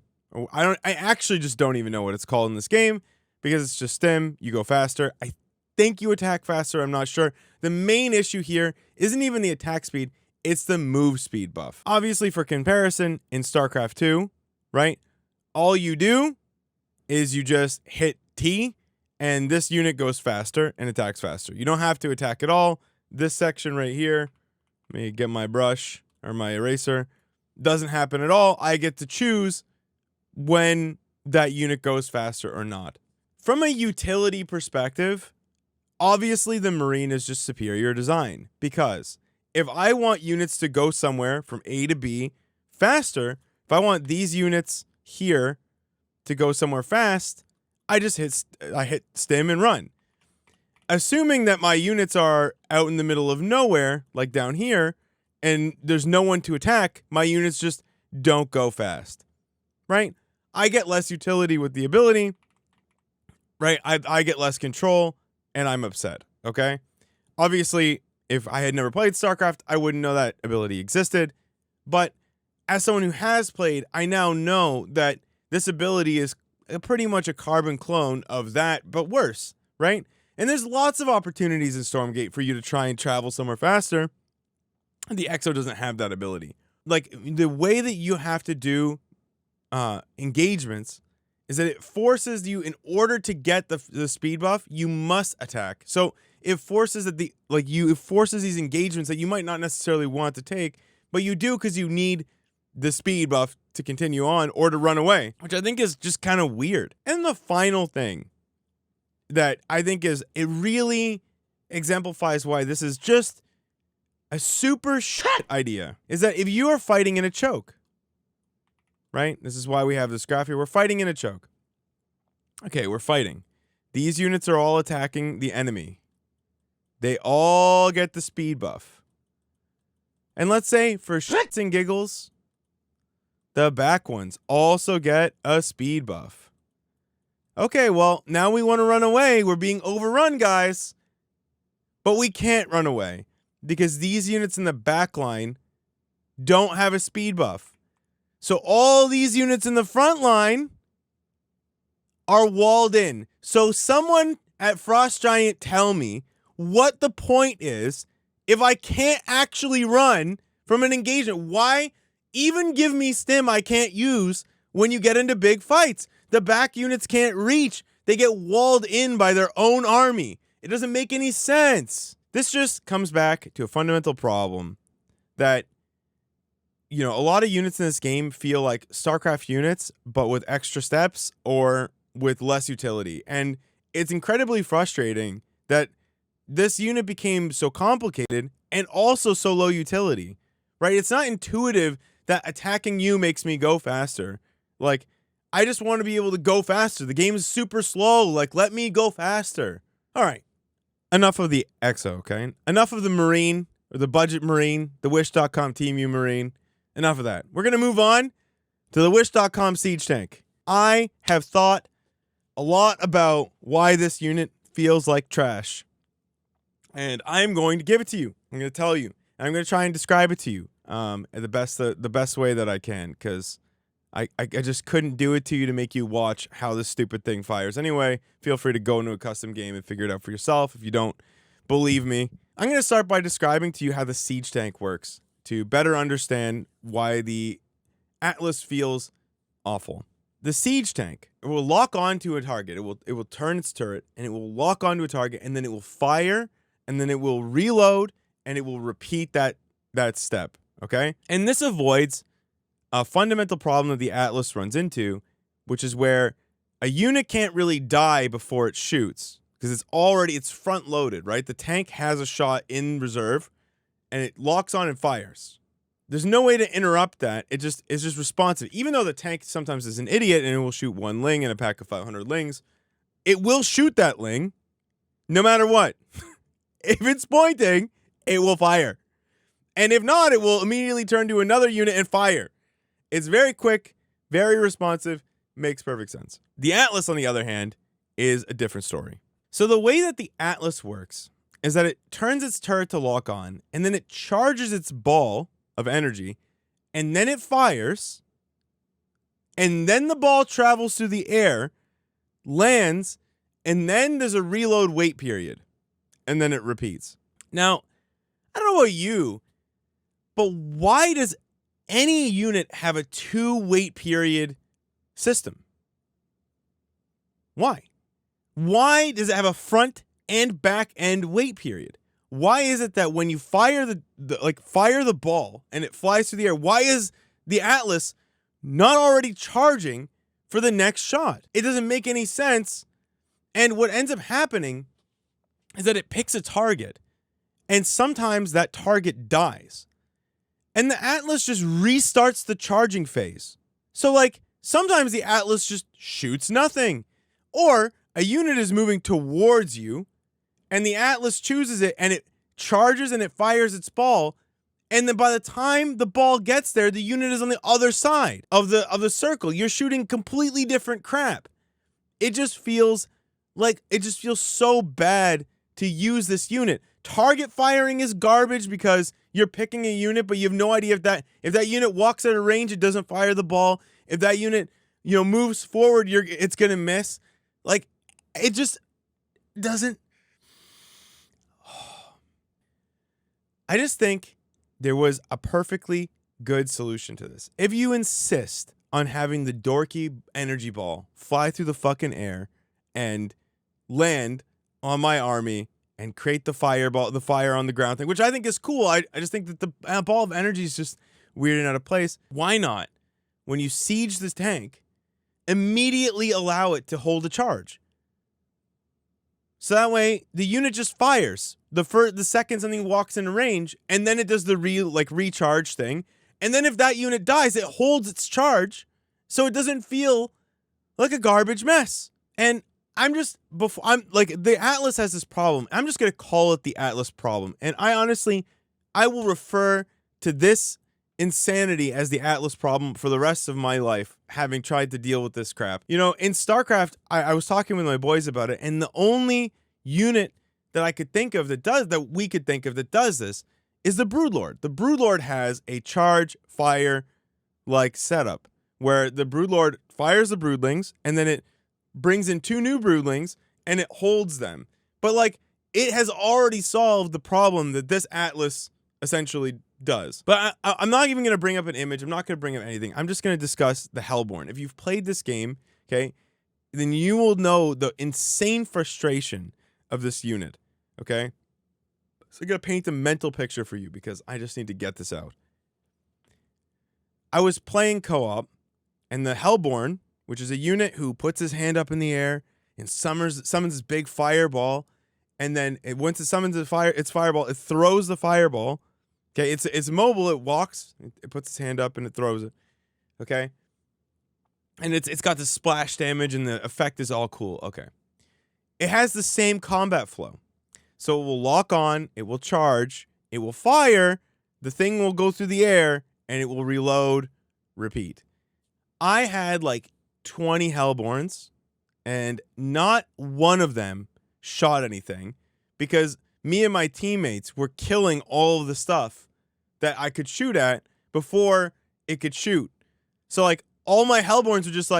I actually just don't even know what it's called in this game because it's just stim. You go faster. I think you attack faster. I'm not sure. The main issue here isn't even the attack speed. It's the move speed buff. Obviously, for comparison, in StarCraft 2, right? All you do is you just hit T, and this unit goes faster and attacks faster. You don't have to attack at all. This section right here, let me get my brush or my eraser, doesn't happen at all. I get to choose when that unit goes faster or not. From a utility perspective, obviously the Marine is just superior design, because if I want units to go somewhere from A to B faster, if I want these units here to go somewhere fast, I just hit stim and run. Assuming that my units are out in the middle of nowhere, like down here, and there's no one to attack, my units just don't go fast, right? I get less utility with the ability, right? I get less control, and I'm upset, okay? Obviously, if I had never played StarCraft, I wouldn't know that ability existed, but as someone who has played, I now know that this ability is pretty much a carbon clone of that, but worse, right? And there's lots of opportunities in Stormgate for you to try and travel somewhere faster. The Exo doesn't have that ability. Like, the way that you have to do engagements is that it forces you, in order to get the speed buff, you must attack. So it forces that it forces these engagements that you might not necessarily want to take, but you do because you need the speed buff to continue on or to run away, which I think is just kind of weird. And the final thing that I think it really exemplifies why this is just a super shit idea is that if you are fighting in a choke, right? This is why we have this graph here. We're fighting in a choke. Okay, we're fighting. These units are all attacking the enemy. They all get the speed buff. And let's say, for shits and giggles, the back ones also get a speed buff. Okay, well, now we want to run away. We're being overrun, guys. But we can't run away because these units in the back line don't have a speed buff. So all these units in the front line are walled in. So someone at Frost Giant tell me what the point is if I can't actually run from an engagement. Why even give me stim I can't use when you get into big fights? The back units can't reach. They get walled in by their own army. It doesn't make any sense. This just comes back to a fundamental problem that, you know, a lot of units in this game feel like StarCraft units, but with extra steps or with less utility. And it's incredibly frustrating that this unit became so complicated and also so low utility, right? It's not intuitive that attacking you makes me go faster. Like, I just want to be able to go faster. The game is super slow. Like, let me go faster. All right. Enough of the Exo, okay? Enough of the Marine, or the budget Marine, the Wish.com Team U Marine. Enough of that. We're going to move on to the Wish.com Siege Tank. I have thought a lot about why this unit feels like trash. And I'm going to give it to you. I'm going to tell you. And I'm going to try and describe it to you the best way that I can, because I just couldn't do it to you to make you watch how this stupid thing fires. Anyway, feel free to go into a custom game and figure it out for yourself if you don't believe me. I'm going to start by describing to you how the Siege Tank works to better understand why the Atlas feels awful. The Siege Tank, it will lock onto a target. It will turn its turret, and it will lock onto a target, and then it will fire, and then it will reload, and it will repeat that step, okay? And this avoids a fundamental problem that the Atlas runs into, which is where a unit can't really die before it shoots because it's front loaded, right? The tank has a shot in reserve and it locks on and fires. There's no way to interrupt that. It's just responsive. Even though the tank sometimes is an idiot and it will shoot one ling in a pack of 500 lings, it will shoot that ling no matter what. If it's pointing, it will fire. And if not, it will immediately turn to another unit and fire. It's very quick, very responsive, makes perfect sense. The Atlas, on the other hand, is a different story. So the way that the Atlas works is that it turns its turret to lock on, and then it charges its ball of energy, and then it fires, and then the ball travels through the air, lands, and then there's a reload wait period, and then it repeats. Now, I don't know about you, but why does any unit have a 2 wait period system? Why? Why does it have a front and back end wait period? Why is it that when you fire the ball and it flies through the air, why is the Atlas not already charging for the next shot? It doesn't make any sense. And what ends up happening is that it picks a target, and sometimes that target dies. And the Atlas just restarts the charging phase. So like sometimes the Atlas just shoots nothing. Or a unit is moving towards you, and the Atlas chooses it, and it charges and it fires its ball. And then by the time the ball gets there, the unit is on the other side of the circle. You're shooting completely different crap. It just feels so bad to use this unit. Target firing is garbage because you're picking a unit, but you have no idea if that unit walks at a range, it doesn't fire the ball. If that unit, moves forward, it's gonna miss. Like, it just doesn't. I just think there was a perfectly good solution to this. If you insist on having the dorky energy ball fly through the fucking air and land on my army and create the fire on the ground thing, which I think is cool. I just think that the ball of energy is just weird and out of place. Why not, when you siege this tank, immediately allow it to hold a charge? So that way the unit just fires the second something walks into range, and then it does the recharge thing. And then if that unit dies, it holds its charge so it doesn't feel like a garbage mess. And the Atlas has this problem. I'm just going to call it the Atlas problem. And I will refer to this insanity as the Atlas problem for the rest of my life, having tried to deal with this crap. In StarCraft, I was talking with my boys about it, and the only unit that I could think of that we could think of that does this is the Broodlord. The Broodlord has a charge fire setup where the Broodlord fires the broodlings, and then it brings in 2 new broodlings and it holds them. But it has already solved the problem that this Atlas essentially does. But I'm not even going to bring up an image. I'm not going to bring up anything. I'm just going to discuss the Hellborn. If you've played this game, okay, then you will know the insane frustration of this unit, okay? So I'm going to paint a mental picture for you because I just need to get this out. I was playing co-op, and the Hellborn, which is a unit who puts his hand up in the air and summons this big fireball, and then once it summons its fireball, it throws the fireball. Okay, it's mobile. It walks. It puts its hand up and it throws it. Okay, and it's got the splash damage and the effect is all cool. Okay, it has the same combat flow, so it will lock on. It will charge. It will fire. The thing will go through the air and it will reload. Repeat. I had 20 Hellborns, and not one of them shot anything because me and my teammates were killing all of the stuff that I could shoot at before it could shoot. So all my Hellborns were just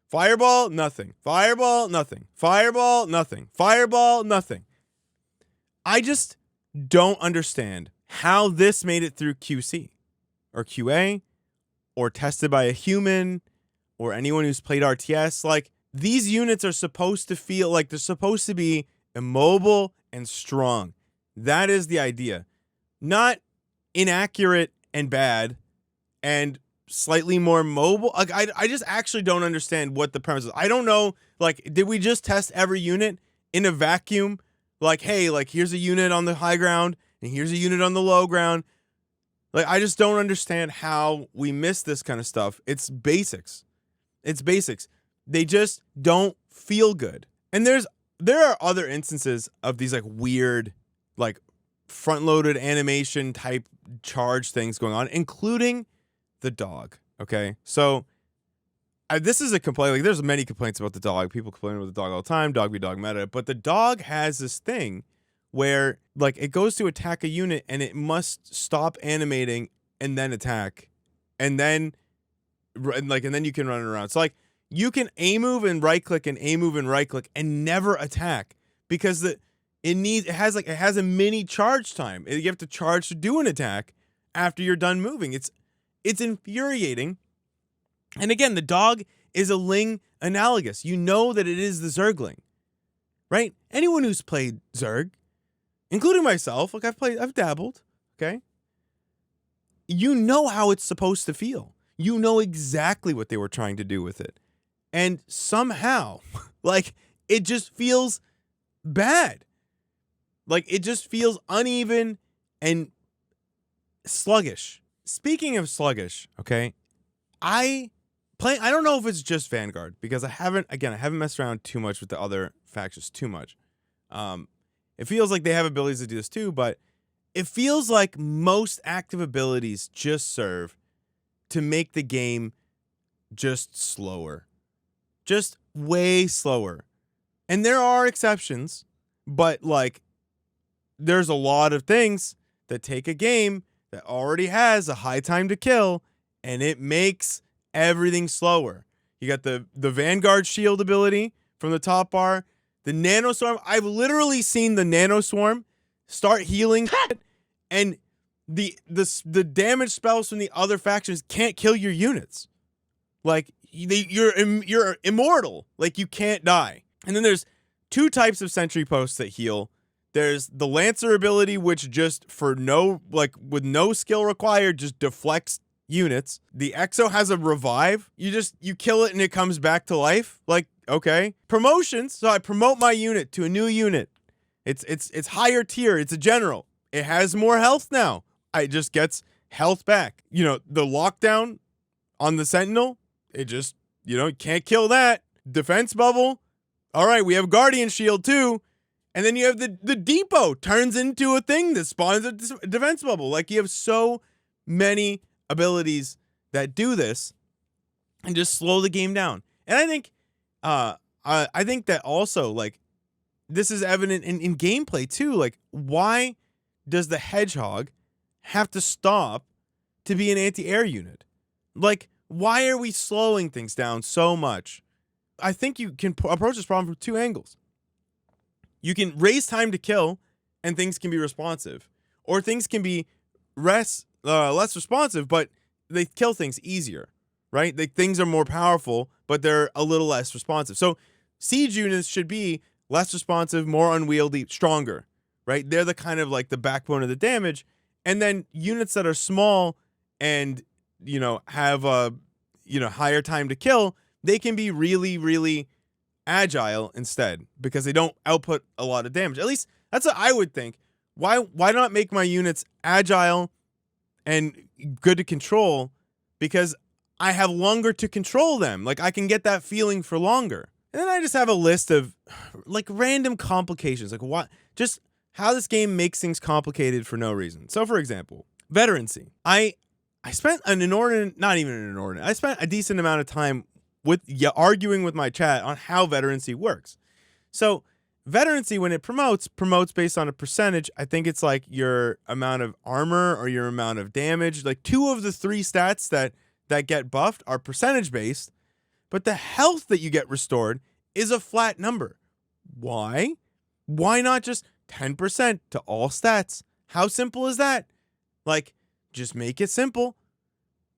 fireball, nothing, fireball, nothing, fireball, nothing, fireball, nothing. I just don't understand how this made it through QC or QA or tested by a human or anyone who's played RTS. These units are supposed to feel like they're supposed to be immobile and strong. That is the idea. Not inaccurate and bad and slightly more mobile. I just actually don't understand what the premise is. I don't know, did we just test every unit in a vacuum? Hey, here's a unit on the high ground and here's a unit on the low ground. I just don't understand how we miss this kind of stuff. It's basics. It's basics. They just don't feel good. And there are other instances of these weird front-loaded animation type charge things going on, including the dog. Okay, so this is a complaint. Like, there's many complaints about the dog. People complain about the dog all the time. Dog be dog meta. But the dog has this thing where, like, it goes to attack a unit and it must stop animating and then attack, and then you can run it around. So, like, you can A move and right click and A move and right click and never attack because it has a mini charge time. You have to charge to do an attack after you're done moving. It's infuriating. And again, the dog is a Ling analogous. You know that it is the Zergling, right? Anyone who's played Zerg, including myself, like I've dabbled, okay? You know how it's supposed to feel. You know exactly what they were trying to do with it. And somehow, like, it just feels bad. Like, it just feels uneven and sluggish. Speaking of sluggish, okay, I don't know if it's just Vanguard, because I haven't messed around too much with the other factions too much. It feels like they have abilities to do this too, but it feels like most active abilities just serve to make the game just slower. Just way slower. And there are exceptions, but, like, there's a lot of things that take a game that already has a high time to kill, and it makes everything slower. You got the Vanguard shield ability from the top bar, the Nanoswarm. I've literally seen the Nanoswarm start healing, and the damage spells from the other factions can't kill your units. Like, you're immortal. Like, you can't die. And then there's two types of sentry posts that heal. There's the Lancer ability, which just with no skill required, just deflects units. The Exo has a revive. You kill it and it comes back to life. Like, okay. Promotions. So I promote my unit to a new unit. It's higher tier. It's a general. It has more health now. It just gets health back. You know, the lockdown on the Sentinel, it just, you can't kill that. Defense bubble. All right, we have Guardian Shield too. And then you have the depot turns into a thing that spawns a defense bubble. Like, you have so many abilities that do this and just slow the game down. And I think that also, like, this is evident in gameplay too. Like, why does the Hedgehog have to stop to be an anti-air unit? Like, why are we slowing things down so much? I think you can approach this problem from two angles. You can raise time to kill, and things can be responsive. Or things can be less responsive, but they kill things easier, right? Things are more powerful, but they're a little less responsive. So siege units should be less responsive, more unwieldy, stronger, right? They're the kind of like the backbone of the damage. And then units that are small and, have a, higher time to kill, they can be really, really agile instead, because they don't output a lot of damage. At least that's what I would think. Why not make my units agile and good to control? Because I have longer to control them. Like, I can get that feeling for longer. And then I just have a list of, like, random complications. Like, just how this game makes things complicated for no reason. So, for example, veterancy. I spent I spent a decent amount of time arguing with my chat on how veterancy works. So veterancy, when it promotes based on a percentage. I think it's like your amount of armor or your amount of damage. Like, two of the three stats that get buffed are percentage based, but the health that you get restored is a flat number. Why? Why not just 10% to all stats? How simple is that? Like, just make it simple.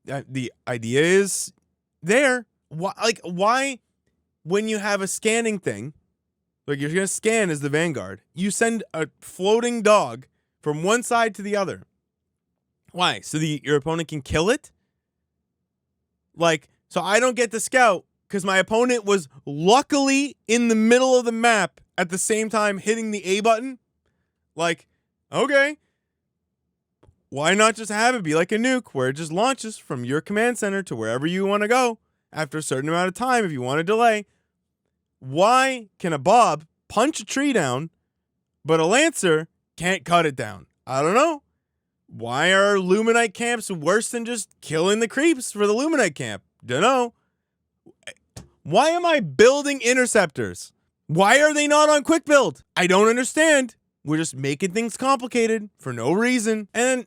The idea is there. Why, when you have a scanning thing, like, you're going to scan as the Vanguard, you send a floating dog from one side to the other. Why? So your opponent can kill it? Like, so I don't get to scout because my opponent was luckily in the middle of the map at the same time hitting the A button? Like, okay. Why not just have it be like a nuke where it just launches from your command center to wherever you want to go after a certain amount of time if you want to delay? Why can a Bob punch a tree down, but a Lancer can't cut it down? I don't know. Why are Luminite camps worse than just killing the creeps for the Luminite camp? Dunno. Why am I building interceptors? Why are they not on quick build? I don't understand. We're just making things complicated for no reason. And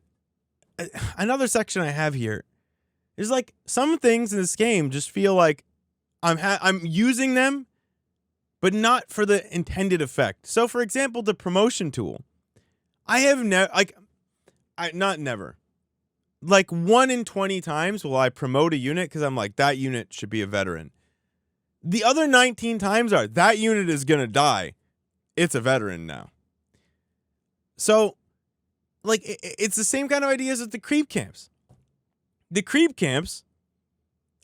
another section I have here is like some things in this game just feel like I'm using them, but not for the intended effect. So, for example, the promotion tool. I have not never. Like 1 in 20 times will I promote a unit because I'm like, that unit should be a veteran. The other 19 times are, that unit is going to die. It's a veteran now. So, like, it's the same kind of ideas as the creep camps. The creep camps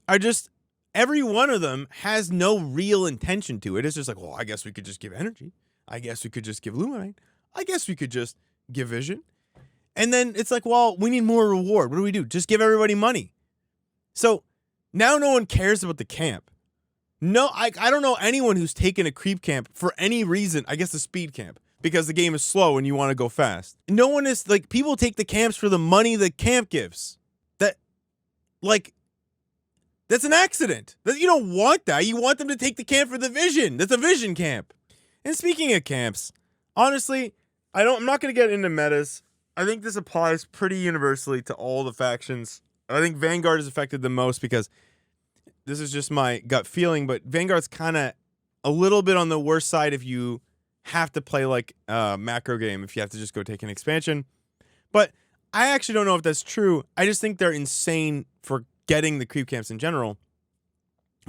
are just, every one of them has no real intention to it. It's just like, well, I guess we could just give energy. I guess we could just give luminite. I guess we could just give vision. And then it's like, well, we need more reward. What do? Just give everybody money. So now no one cares about the camp. No, I don't know anyone who's taken a creep camp for any reason. I guess the speed camp, because the game is slow and you want to go fast. No one is like, people take the camps for the money the camp gives. That's an accident. You don't want that. You want them to take the camp for the vision. That's a vision camp. And speaking of camps, honestly, I'm not going to get into metas. I think this applies pretty universally to all the factions. I think Vanguard is affected the most because this is just my gut feeling, but Vanguard's kind of a little bit on the worst side if you have to play like a macro game, if you have to just go take an expansion. But I actually don't know if that's true. I just think they're insane for getting the creep camps in general.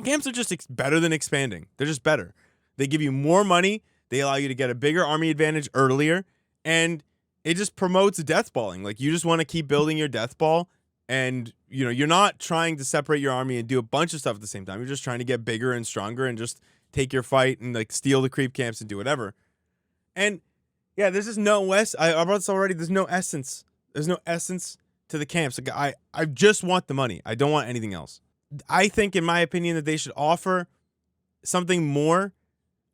Camps are just better than expanding. They're just better. They give you more money. They allow you to get a bigger army advantage earlier. And it just promotes death balling. Like, you just want to keep building your death ball. And, you know, you're not trying to separate your army and do a bunch of stuff at the same time. You're just trying to get bigger and stronger and just take your fight and, like, steal the creep camps and do whatever. And, yeah, there's just no I brought this already. There's no essence. There's no essence to the camps. Like, I just want the money. I don't want anything else. I think, in my opinion, that they should offer something more,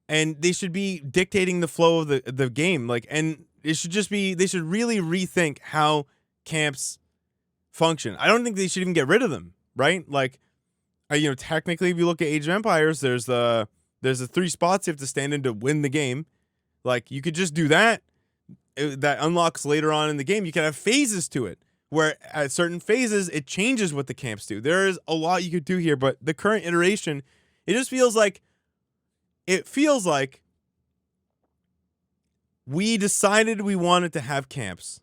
and they should be dictating the flow of the game. Like, and it should just be, they should really rethink how camps function. I don't think they should even get rid of them, right? Like, you know, technically, if you look at Age of Empires, there's the 3 spots you have to stand in to win the game. Like, you could just do that. That unlocks later on in the game. You can have phases to it, where at certain phases, it changes what the camps do. There is a lot you could do here, but the current iteration, it feels like we decided we wanted to have camps,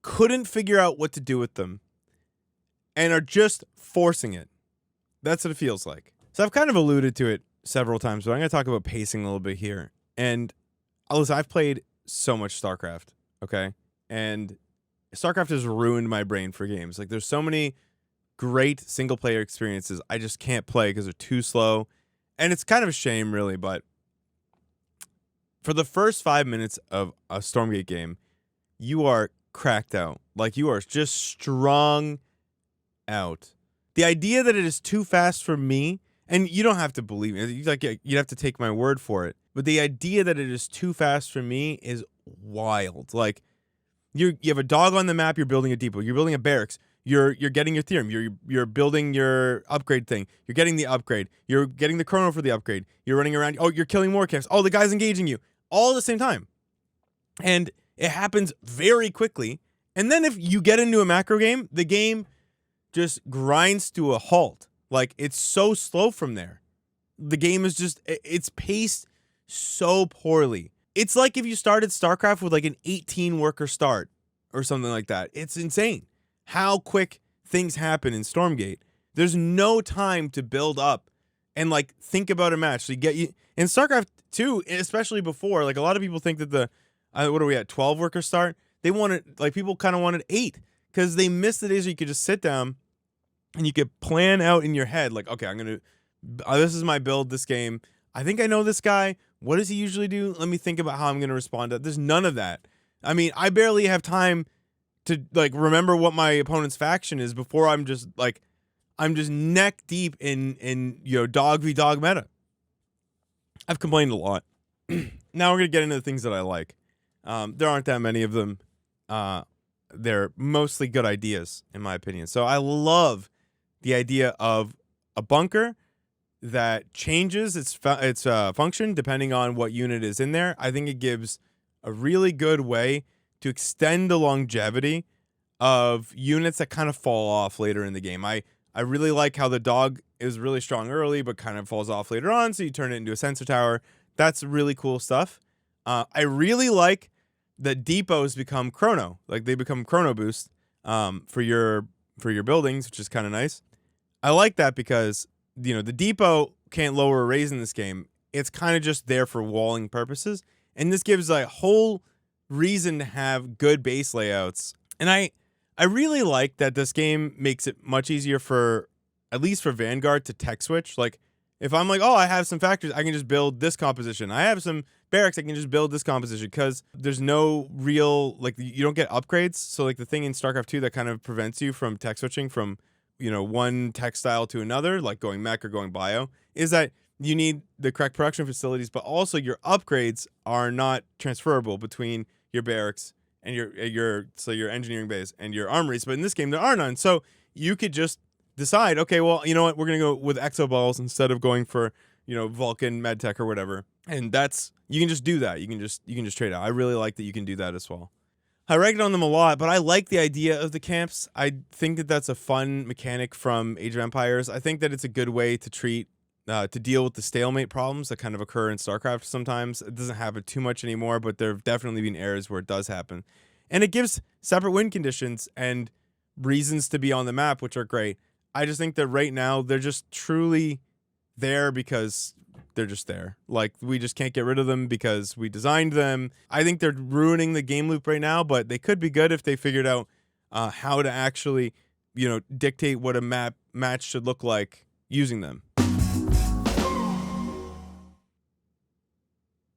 couldn't figure out what to do with them, and are just forcing it. That's what it feels like. So I've kind of alluded to it several times, but I'm going to talk about pacing a little bit here. And listen, I've played so much StarCraft, okay? And StarCraft has ruined my brain for games. Like, there's so many great single-player experiences I just can't play because they're too slow. And it's kind of a shame, really, but for the first 5 minutes of a Stormgate game, you are cracked out. Like, you are just strung out. The idea that it is too fast for me, and you don't have to believe me, like, you'd have to take my word for it, but the idea that it is too fast for me is wild. Like, you have a dog on the map, you're building a depot, you're building a barracks, you're getting your theorem, you're building your upgrade thing, you're getting the upgrade, you're getting the chrono for the upgrade, you're running around, oh, you're killing more camps, oh, the guy's engaging you, all at the same time. And it happens very quickly. And then if you get into a macro game, the game just grinds to a halt. Like, it's so slow from there. The game is just, it's paced so poorly. It's like if you started StarCraft with like an 18 worker start or something like that. It's insane how quick things happen in Stormgate. There's no time to build up and like think about a match. So you get you in StarCraft 2, especially before, like a lot of people think that the what are we at, 12 worker start? They wanted, like, people kind of wanted 8 because they missed the days where you could just sit down and you could plan out in your head, like, okay, this is my build this game. I think I know this guy. What does he usually do? Let me think about how I'm going to respond to it. There's none of that. I mean, I barely have time to like remember what my opponent's faction is before I'm just neck deep in you know, dog v dog meta. I've complained a lot. Now we're going to get into the things that I like. There aren't that many of them. They're mostly good ideas, in my opinion. So I love the idea of a bunker that changes its function depending on what unit is in there. I think it gives a really good way to extend the longevity of units that kind of fall off later in the game. I really like how the dog is really strong early, but kind of falls off later on, so you turn it into a sensor tower. That's really cool stuff. I really like that depots become chrono, like they become chrono boost for your buildings, which is kind of nice. I like that because the depot can't lower or raise in this game. It's kind of just there for walling purposes, and this gives a whole reason to have good base layouts. And I really like that this game makes it much easier for, at least for Vanguard, to tech switch. Like, if I'm like, oh, I have some factories, I can just build this composition. I have some barracks, I can just build this composition, because there's no real, like, you don't get upgrades. So, like, the thing in StarCraft 2 that kind of prevents you from tech switching from, one tech style to another, like going mech or going bio, is that you need the correct production facilities, but also your upgrades are not transferable between your barracks and your engineering base and your armories. But in this game, there are none. So you could just decide, okay, well, you know what, we're gonna go with exo balls instead of going for Vulcan medtech or whatever. And you can just do that. You can just trade out. I really like that you can do that as well. I ragged on them a lot, but I like the idea of the camps. I think that that's a fun mechanic from Age of Empires. I think that it's a good way to deal with the stalemate problems that kind of occur in StarCraft sometimes. It doesn't happen too much anymore, but there have definitely been eras where it does happen. And it gives separate win conditions and reasons to be on the map, which are great. I just think that right now they're just truly there because they're just there. Like, we just can't get rid of them because we designed them. I think they're ruining the game loop right now, but they could be good if they figured out how to actually, dictate what a match should look like using them.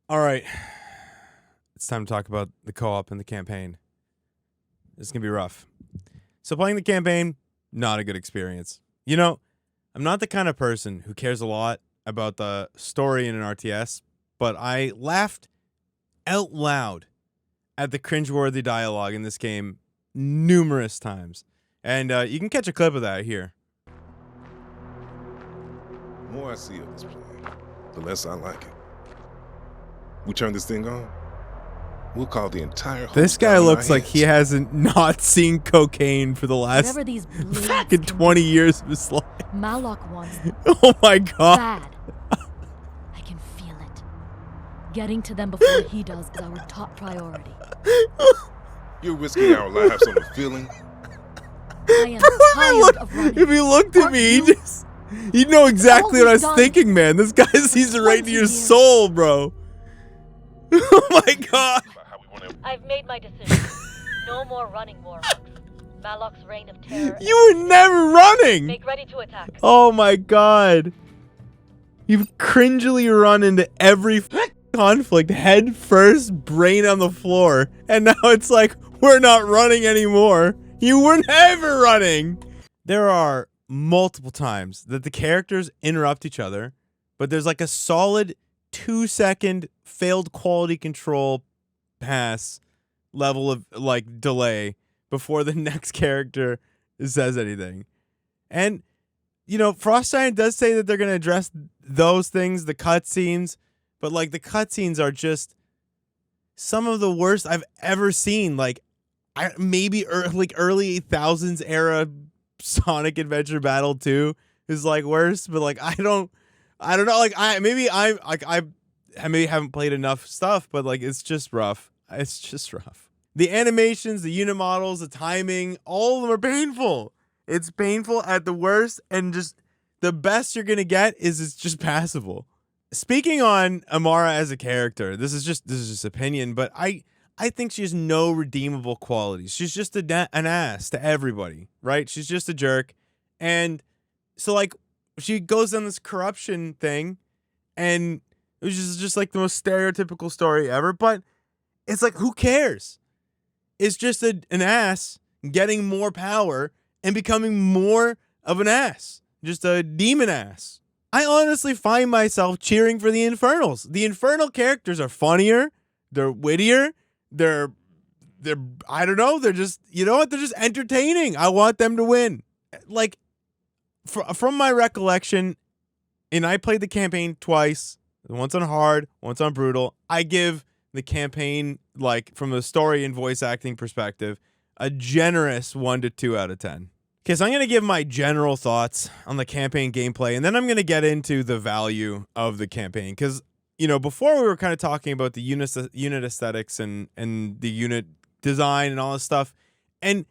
All right. It's time to talk about the co-op and the campaign. This is going to be rough. So playing the campaign, not a good experience. I'm not the kind of person who cares a lot about the story in an RTS, but I laughed out loud at the cringeworthy dialogue in this game numerous times. And you can catch a clip of that here. The more I see of this plan, the less I like it. We turn this thing on, we'll call the entire This guy looks like he hasn't not seen cocaine for the last fucking 20 years of his life. Malok wants Oh my god. bad. I can feel it. Getting to them before he does is our top priority. You're risking our lives on the feeling. I am tired of running. If he looked at me, he'd know exactly what I was thinking, man. This guy sees it right into your soul, bro. Oh my god. I've made my decision. No more running, Warhawks. Malok's reign of terror. You were never running. Make ready to attack. Oh my god. You've cringily run into every conflict head first, brain on the floor, and now it's like, we're not running anymore. You were never running. There are multiple times that the characters interrupt each other, but there's like a solid 2-second failed quality control pass level of like delay before the next character says anything. And Frost Giant does say that they're going to address those things, the cutscenes, but like the cutscenes are just some of the worst I've ever seen. Like maybe early 8000s era Sonic Adventure Battle 2 is like worse, but like I don't know, like I maybe haven't played enough stuff, but like it's just rough. It's just rough. The animations, the unit models, the timing, all of them are painful. It's painful at the worst, and just the best you're gonna get is it's just passable. Speaking on Amara as a character, this is just opinion, but I think she has no redeemable qualities. She's just an ass to everybody, right? She's just a jerk, and so like she goes on this corruption thing, and it was just like the most stereotypical story ever. But it's like, who cares? It's just an ass getting more power and becoming more of an ass, just a demon ass. I honestly find myself cheering for the Infernals. The Infernal characters are funnier, they're wittier, they're I don't know, they're just, they're just entertaining. I want them to win. Like, from my recollection, and I played the campaign twice, once on hard, once on brutal. I give the campaign, like from a story and voice acting perspective, a generous 1 to 2 out of 10. Okay, so I'm going to give my general thoughts on the campaign gameplay, and then I'm going to get into the value of the campaign. Because, you know, before we were kind of talking about the unit aesthetics and the unit design and all this stuff. And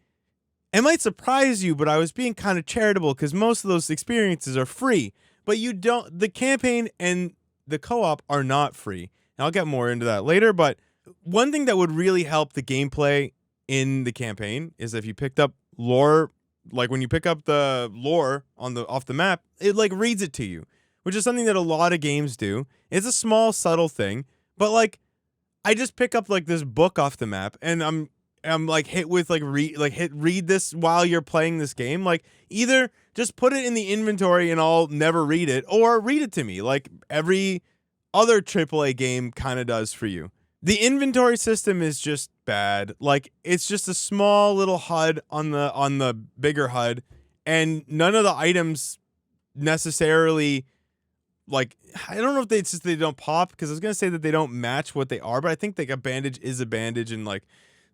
it might surprise you, but I was being kind of charitable because most of those experiences are free. But you don't, the campaign and the co-op are not free. And I'll get more into that later, but one thing that would really help the gameplay in the campaign is if you picked up lore, like when you pick up the lore off the map, it like reads it to you, which is something that a lot of games do. It's a small, subtle thing, but like I just pick up like this book off the map and I'm like hit with like read this while you're playing this game. Like either just put it in the inventory and I'll never read it, or read it to me like every other AAA game kind of does for you. The inventory system is just bad. Like it's just a small little HUD on the bigger HUD, and none of the items necessarily, like, I don't know if it's just they don't pop, because I was gonna say that they don't match what they are, but I think like a bandage is a bandage, and like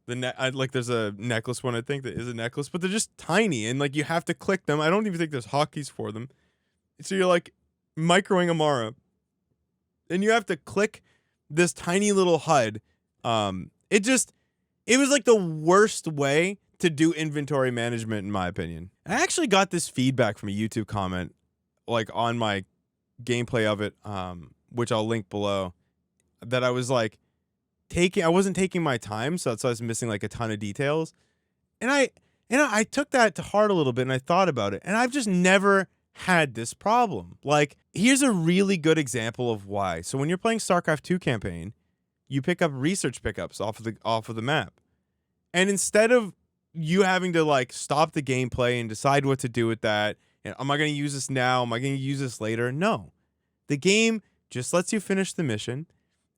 like there's a necklace one I think that is a necklace, but they're just tiny and like you have to click them. I don't even think there's hotkeys for them. So you're like microing Amara, and you have to click this tiny little HUD. It was like the worst way to do inventory management in my opinion. I actually got this feedback from a YouTube comment, like on my gameplay of it, which I'll link below, that I was like I wasn't taking my time, so I was missing like a ton of details. And I took that to heart a little bit and I thought about it, and I've just never had this problem. Like, here's a really good example of why. So when you're playing StarCraft 2 campaign, you pick up research pickups off of the map. And instead of you having to like stop the gameplay and decide what to do with that, and am I going to use this now? Am I going to use this later? No. The game just lets you finish the mission,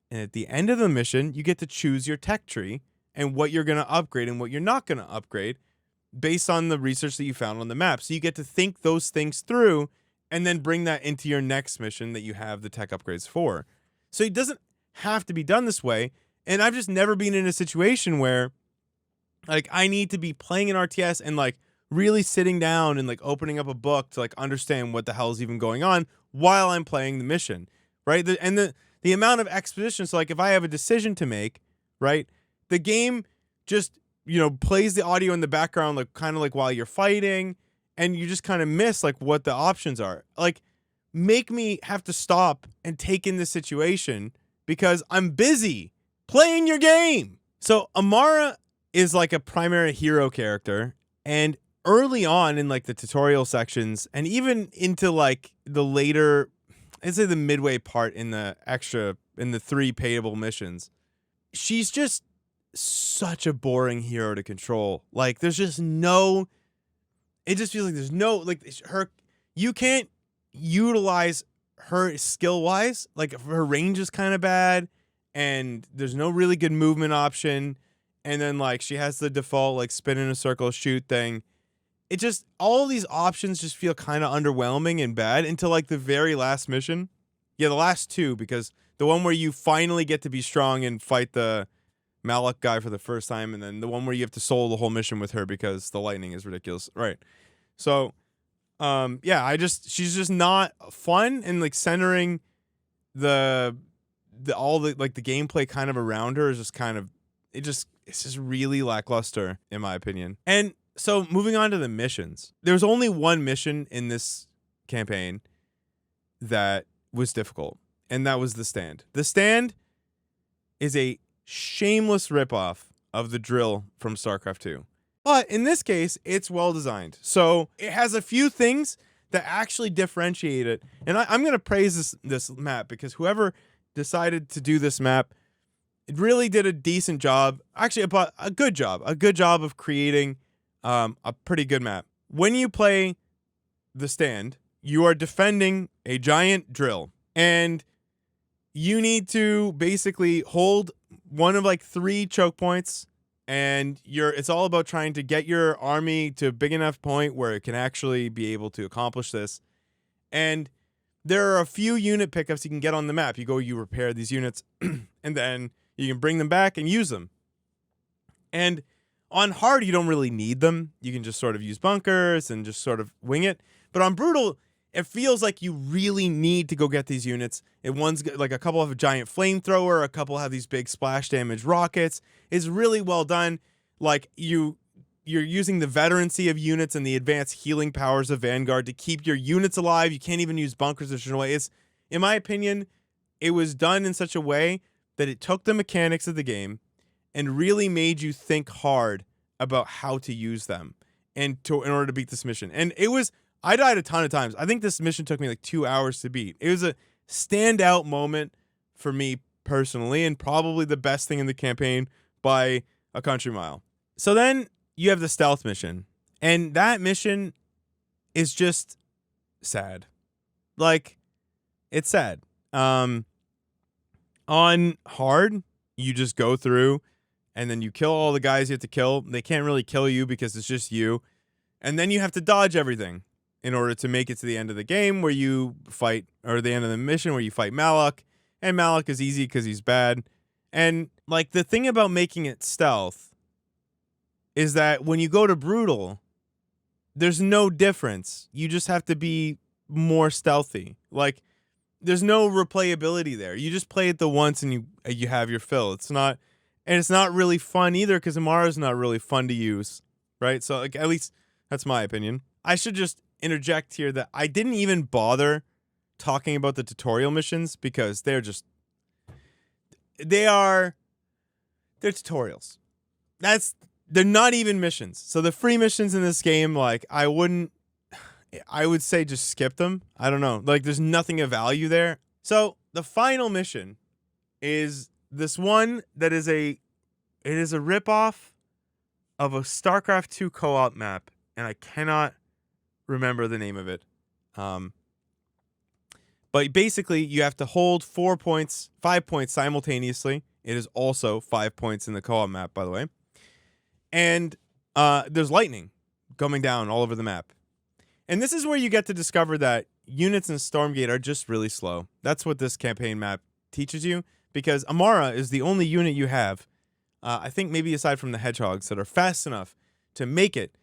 and at the end of the mission, you get to choose your tech tree and what you're going to upgrade and what you're not going to upgrade based on the research that you found on the map. So you get to think those things through and then bring that into your next mission that you have the tech upgrades for. So it doesn't have to be done this way. And I've just never been in a situation where like I need to be playing an RTS and like really sitting down and like opening up a book to like understand what the hell is even going on while I'm playing the mission, right? The amount of exposition. So like if I have a decision to make, right, the game just, you know, plays the audio in the background, like kind of like while you're fighting, and you just kind of miss like what the options are. Like, make me have to stop and take in the situation because I'm busy playing your game. So Amara is like a primary hero character, and early on in like the tutorial sections and even into like the later, I'd say the midway part in the 3 payable missions, she's just such a boring hero to control. Like there's just no, it just feels like there's no, like you can't utilize her skill wise. Like her range is kind of bad, and there's no really good movement option. And then like she has the default like spin in a circle shoot thing. It just, all these options just feel kind of underwhelming and bad until like the very last mission. Yeah, the last 2, because the one where you finally get to be strong and fight the Malak guy for the first time, and then the one where you have to solo the whole mission with her because the lightning is ridiculous. Right. So, yeah, she's just not fun, and like centering the gameplay kind of around her is just kind of, it's just really lackluster in my opinion. And so moving on to the missions, there's only one mission in this campaign that was difficult, and that was the stand. The stand is a shameless ripoff of the drill from StarCraft 2. But in this case, it's well designed. So it has a few things that actually differentiate it. And I'm going to praise this map, because whoever decided to do this map, it really did a decent job. Actually, a good job of creating a pretty good map. When you play the stand, you are defending a giant drill, and you need to basically hold one of like 3 choke points, and it's all about trying to get your army to a big enough point where it can actually be able to accomplish this. And there are a few unit pickups you can get on the map. You repair these units, and then you can bring them back and use them. And on hard, you don't really need them. You can just sort of use bunkers and just sort of wing it. But on brutal, it feels like you really need to go get these units. And one's like a couple have a giant flamethrower, a couple have these big splash damage rockets. It's really well done. Like you're using the veterancy of units and the advanced healing powers of Vanguard to keep your units alive. You can't even use bunkers in a way. It's, in my opinion, it was done in such a way that it took the mechanics of the game and really made you think hard about how to use them in order to beat this mission. And I died a ton of times. I think this mission took me like 2 hours to beat. It was a standout moment for me personally, and probably the best thing in the campaign by a country mile. So then you have the stealth mission, and that mission is just sad. Like, it's sad. On hard, you just go through and then you kill all the guys you have to kill. They can't really kill you because it's just you. And then you have to dodge everything in order to make it to the end of the game where you fight, or the end of the mission where you fight Malak. And Malak is easy because he's bad. And like the thing about making it stealth is that when you go to brutal, there's no difference. You just have to be more stealthy. Like, there's no replayability there. You just play it the once and you have your fill. It's not really fun either because Amara's not really fun to use, right? So like, at least that's my opinion. I should just interject here that I didn't even bother talking about the tutorial missions because they're tutorials. They're not even missions. So the free missions in this game, like I would say just skip them. I don't know. Like there's nothing of value there. So the final mission is this one that is a ripoff of a StarCraft 2 co-op map, and I cannot remember the name of it. But basically you have to hold 5 points simultaneously. It is also 5 points in the co-op map, by the way. And there's lightning coming down all over the map. And this is where you get to discover that units in Stormgate are just really slow. That's what this campaign map teaches you, because Amara is the only unit you have, I think maybe aside from the hedgehogs, that are fast enough to make it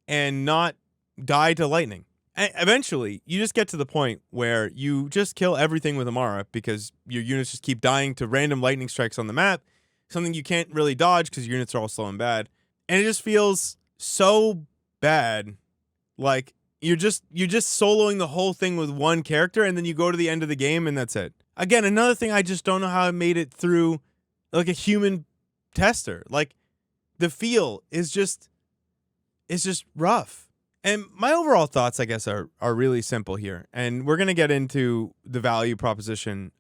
and not die to lightning. And eventually, you just get to the point where you just kill everything with Amara because your units just keep dying to random lightning strikes on the map, something you can't really dodge because your units are all slow and bad. And it just feels so bad. Like you're just soloing the whole thing with one character, and then you go to the end of the game and that's it. Again, another thing, I just don't know how I made it through like a human tester. Like the feel is just rough. And my overall thoughts, I guess, are really simple here. And we're going to get into the value proposition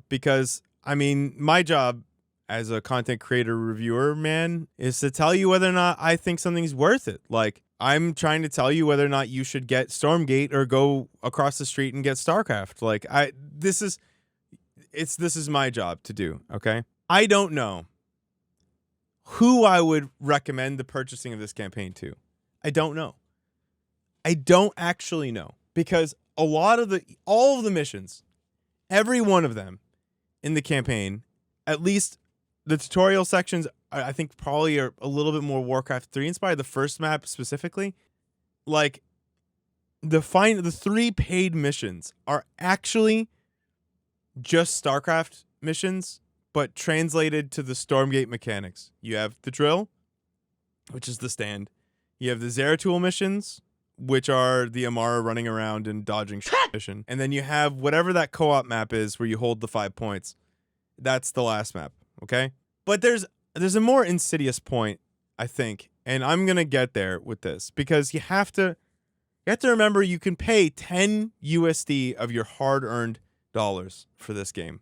because, I mean, my job as a content creator reviewer, man, is to tell you whether or not I think something's worth it. Like, I'm trying to tell you whether or not you should get Stormgate or go across the street and get StarCraft. Like, this is my job to do, okay? I don't know who I would recommend the purchasing of this campaign to. I don't know. I don't actually know, because all of the missions, every one of them in the campaign, at least the tutorial sections, I think probably are a little bit more Warcraft 3 inspired. The first map specifically, like the 3 paid missions are actually just StarCraft missions, but translated to the Stormgate mechanics. You have the drill, which is the stand. You have the Zeratul missions, which are the Amara running around and dodging mission. And then you have whatever that co-op map is where you hold the 5 points. That's the last map, okay? But there's a more insidious point, I think, and I'm going to get there with this, because you have to remember you can pay 10 USD of your hard-earned dollars for this game.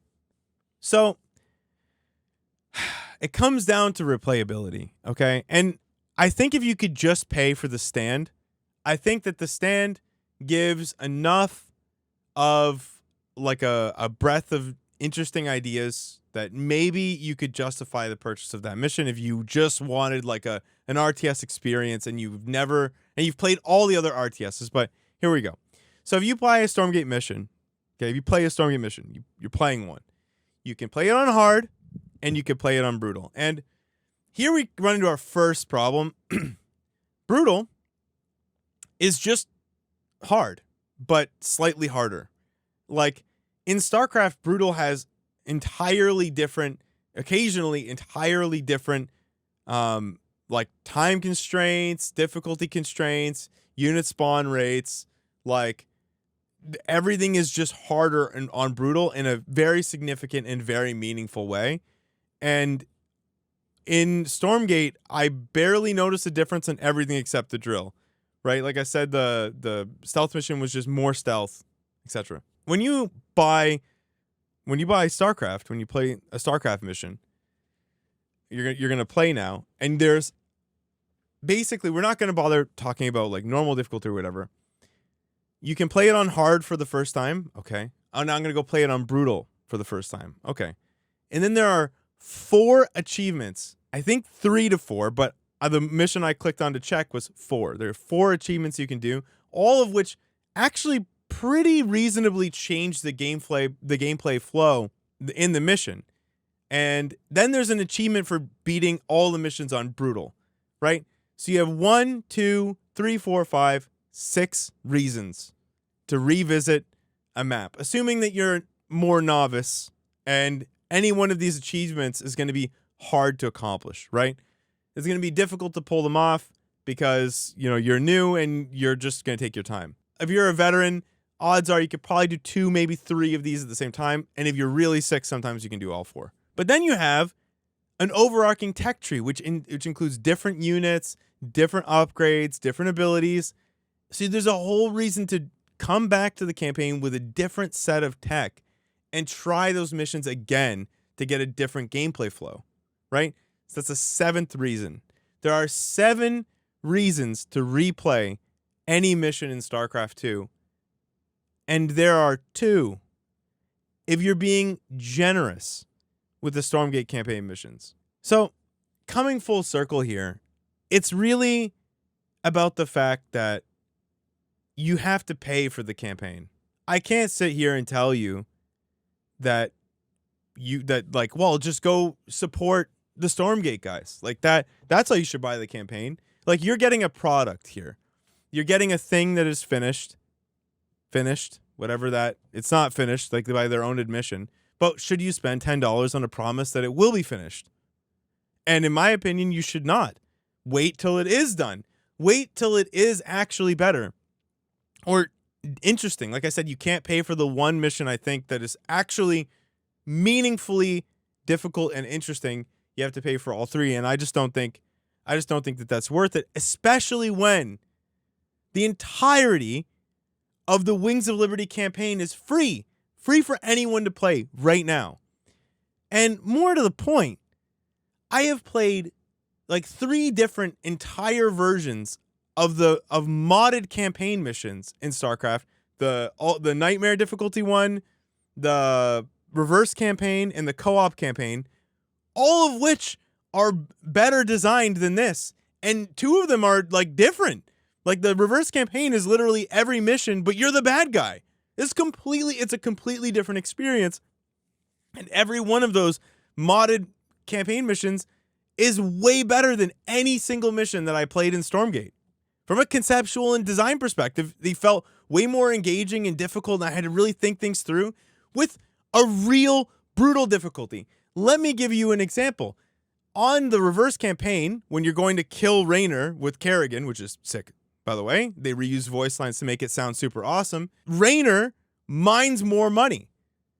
So it comes down to replayability, okay? And I think if you could just pay for the stand, I think that the stand gives enough of like a breadth of interesting ideas that maybe you could justify the purchase of that mission if you just wanted like an RTS experience and you've played all the other RTSs. But here we go. So if you buy a Stormgate mission Okay, if you play a Stormgate mission, you're playing one. You can play it on hard, and you can play it on brutal. And here we run into our first problem. Brutal is just hard, but slightly harder. Like, in StarCraft, brutal has occasionally entirely different, like, time constraints, difficulty constraints, unit spawn rates. Like, everything is just harder on brutal in a very significant and very meaningful way. And in Stormgate, I barely noticed a difference in everything except the drill, right? Like I said, the stealth mission was just more stealth, etc. When you buy StarCraft, when you play a StarCraft mission, you're gonna play now, and there's basically, we're not gonna bother talking about like normal difficulty or whatever. You can play it on hard for the first time, okay. Oh, now I'm gonna go play it on brutal for the first time, okay. And then there are 4 achievements. I think 3 to 4, but the mission I clicked on to check was 4. There are 4 achievements you can do, all of which actually pretty reasonably change the gameplay flow in the mission. And then there's an achievement for beating all the missions on brutal, right? So you have 1, 2, 3, 4, 5, 6 reasons to revisit a map, assuming that you're more novice, and any one of these achievements is going to be hard to accomplish, right? It's going to be difficult to pull them off because, you're new and you're just going to take your time. If you're a veteran, odds are you could probably do 2, maybe 3 of these at the same time. And if you're really sick, sometimes you can do all 4. But then you have an overarching tech tree, which includes different units, different upgrades, different abilities. So there's a whole reason to come back to the campaign with a different set of tech and try those missions again to get a different gameplay flow, right? So that's a 7th reason. There are 7 reasons to replay any mission in StarCraft 2. And there are 2 if you're being generous with the Stormgate campaign missions. So, coming full circle here, it's really about the fact that you have to pay for the campaign. I can't sit here and tell you that just go support the Stormgate guys. Like that's how you should buy the campaign. Like, you're getting a product here. You're getting a thing that is finished, whatever that, it's not finished, like by their own admission. But should you spend $10 on a promise that it will be finished? And in my opinion, you should not. Wait till it is done. Wait till it is actually better. Or interesting. Like I said, you can't pay for the one mission, I think, that is actually meaningfully difficult and interesting. You have to pay for all 3. And I just don't think that that's worth it, especially when the entirety of the Wings of Liberty campaign is free for anyone to play right now. And more to the point, I have played like 3 different entire versions of modded campaign missions in StarCraft. The Nightmare difficulty one, the reverse campaign, and the co-op campaign, all of which are better designed than this. And 2 of them are like different. Like, the reverse campaign is literally every mission, but you're the bad guy. It's a completely different experience. And every one of those modded campaign missions is way better than any single mission that I played in Stormgate. From a conceptual and design perspective, they felt way more engaging and difficult, and I had to really think things through with a real brutal difficulty. Let me give you an example. On the reverse campaign, when you're going to kill Raynor with Kerrigan, which is sick, by the way, they reuse voice lines to make it sound super awesome. Raynor mines more money.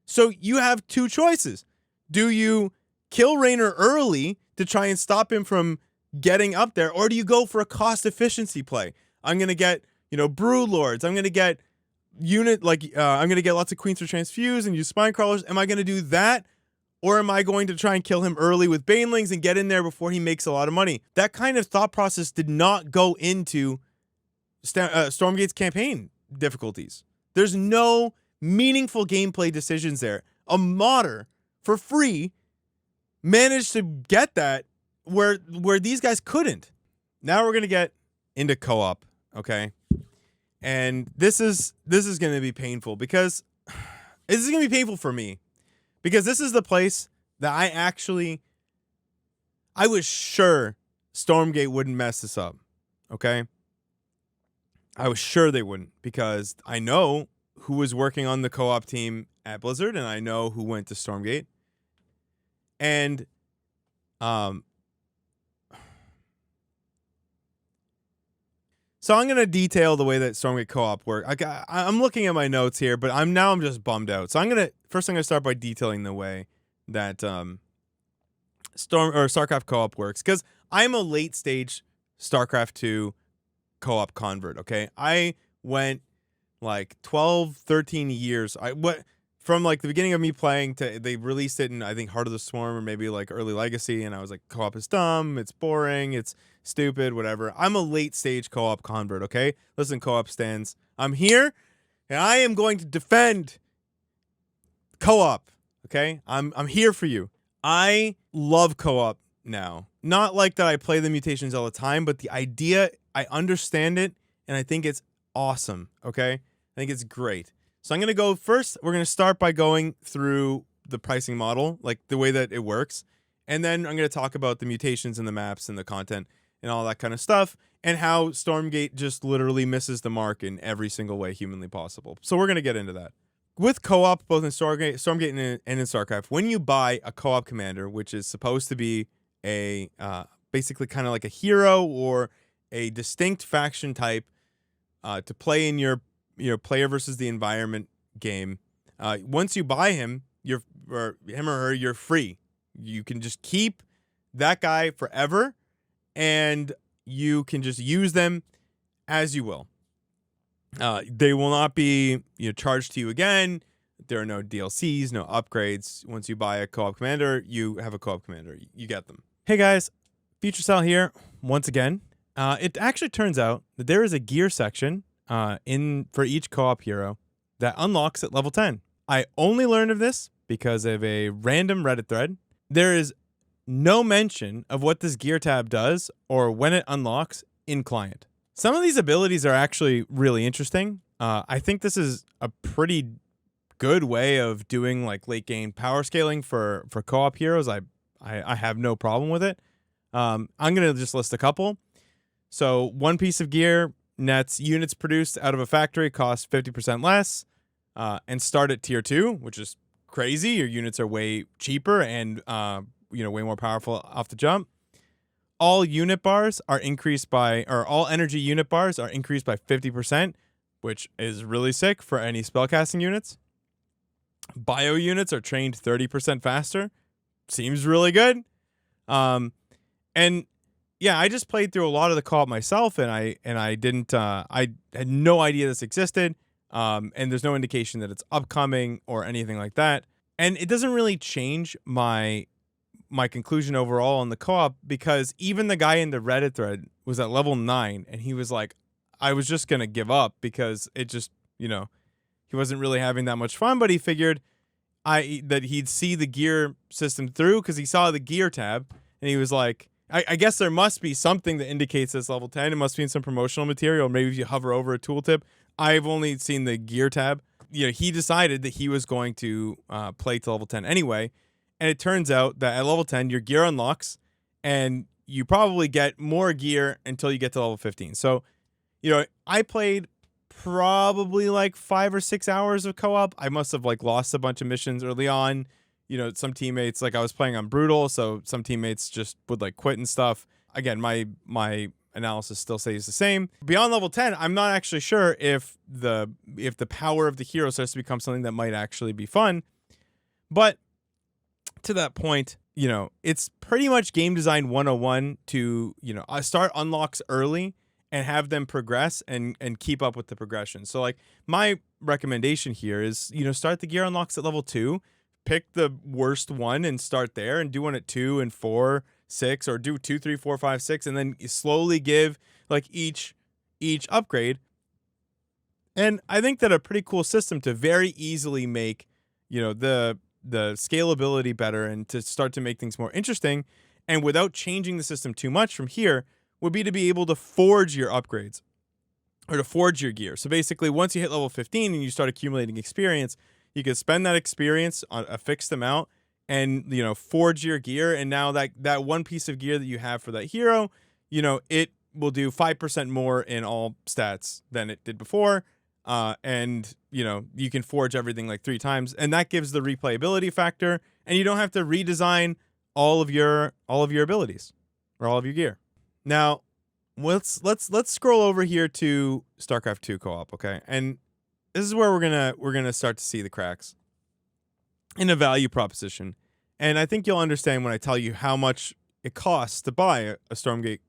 So you have 2 choices. Do you kill Raynor early to try and stop him from getting up there, or do you go for a cost efficiency play? I'm going to get, Brood Lords. I'm going to get I'm going to get lots of Queens for Transfuse and use Spine Crawlers. Am I going to do that? Or am I going to try and kill him early with Banelings and get in there before he makes a lot of money? That kind of thought process did not go into Stormgate's campaign difficulties. There's no meaningful gameplay decisions there. A modder, for free, managed to get that where these guys couldn't. Now we're going to get into co-op, okay? And this is going to be painful because This is going to be painful for me because this is the place that I was sure Stormgate wouldn't mess this up. Okay. I was sure they wouldn't because I know who was working on the co-op team at Blizzard and I know who went to Stormgate. And, so I'm going to detail the way that Stormgate co-op worked. I'm looking at my notes here, but I'm just bummed out. So I'm going to start by detailing the way that StarCraft co-op works cuz I'm a late stage StarCraft 2 co-op convert, okay? I went like 12, 13 years. From like the beginning of me playing to they released it in I think Heart of the Swarm or maybe like early Legacy and I was like co-op is dumb, it's boring, it's stupid, whatever. I'm a late stage co-op convert, okay? Listen, co-op stands. I'm here and I am going to defend co-op, okay? I'm here for you. I love co-op now. Not like that I play the mutations all the time, but the idea, I understand it and I think it's awesome, okay? I think it's great. So I'm going to go first. We're going to start by going through the pricing model, like the way that it works. And then I'm going to talk about the mutations and the maps and the content and all that kind of stuff and how Stormgate just literally misses the mark in every single way humanly possible. So we're going to get into that. With co-op, both in Stormgate and in StarCraft, when you buy a co-op commander, which is supposed to be a basically kind of like a hero or a distinct faction type to play in your player versus the environment game. Once you buy him, him or her, you're free. You can just keep that guy forever, and you can just use them as you will. They will not be charged to you again. There are no DLCs, no upgrades. Once you buy a co-op commander, you have a co-op commander. You get them. Hey guys, Future Cell here once again. It actually turns out that there is a gear section for each co-op hero that unlocks at level 10. I only learned of this because of a random Reddit thread. There is no mention of what this gear tab does or when it unlocks in client. Some of these abilities are actually really interesting. I think this is a pretty good way of doing like late game power scaling for co-op heroes. I have no problem with it. I'm going to just list a couple. So one piece of gear nets units produced out of a factory cost 50% less and start at tier 2, which is crazy. Your units are way cheaper and way more powerful off the jump. All unit bars are increased by, or all energy unit bars are increased by 50%, which is really sick for any spellcasting units. Bio units are trained 30% faster. Seems really good. And yeah, I just played through a lot of the co-op myself, and I had no idea this existed. And there's no indication that it's upcoming or anything like that. And it doesn't really change my conclusion overall on the co-op because even the guy in the Reddit thread was at level 9 and he was like, I was just going to give up because it just, he wasn't really having that much fun, but he figured that he'd see the gear system through because he saw the gear tab and he was like, I guess there must be something that indicates it's level 10. It must be in some promotional material. Maybe if you hover over a tooltip. I've only seen the gear tab. He decided that he was going to play to level 10 anyway. And it turns out that at level 10, your gear unlocks and you probably get more gear until you get to level 15. So, I played probably like 5 or 6 hours of co-op. I must have like lost a bunch of missions early on. Some teammates, like I was playing on brutal, so some teammates just would like quit and stuff. Again, my analysis still stays the same. Beyond level 10, I'm not actually sure if the power of the hero starts to become something that might actually be fun. But to that point, it's pretty much game design 101 to, start unlocks early and have them progress and keep up with the progression. So like my recommendation here is, start the gear unlocks at level 2. Pick the worst one and start there and do one at 2 and 4, 6, or do 2, 3, 4, 5, 6, and then slowly give like each upgrade. And I think that a pretty cool system to very easily make, the scalability better and to start to make things more interesting and without changing the system too much from here would be to be able to forge your upgrades or to forge your gear. So basically once you hit level 15 and you start accumulating experience, You could spend that experience on a fixed amount and, you know, forge your gear. And now that one piece of gear that you have for that hero, you know, it will do 5% more in all stats than it did before. And, you know, you can forge everything like 3 times. And that gives the replayability factor. And you don't have to redesign all of your abilities or all of your gear. Now, let's scroll over here to StarCraft 2 co-op, okay? And this is where we're gonna start to see the cracks in a value proposition. And I think you'll understand when I tell you how much it costs to buy a Stormgate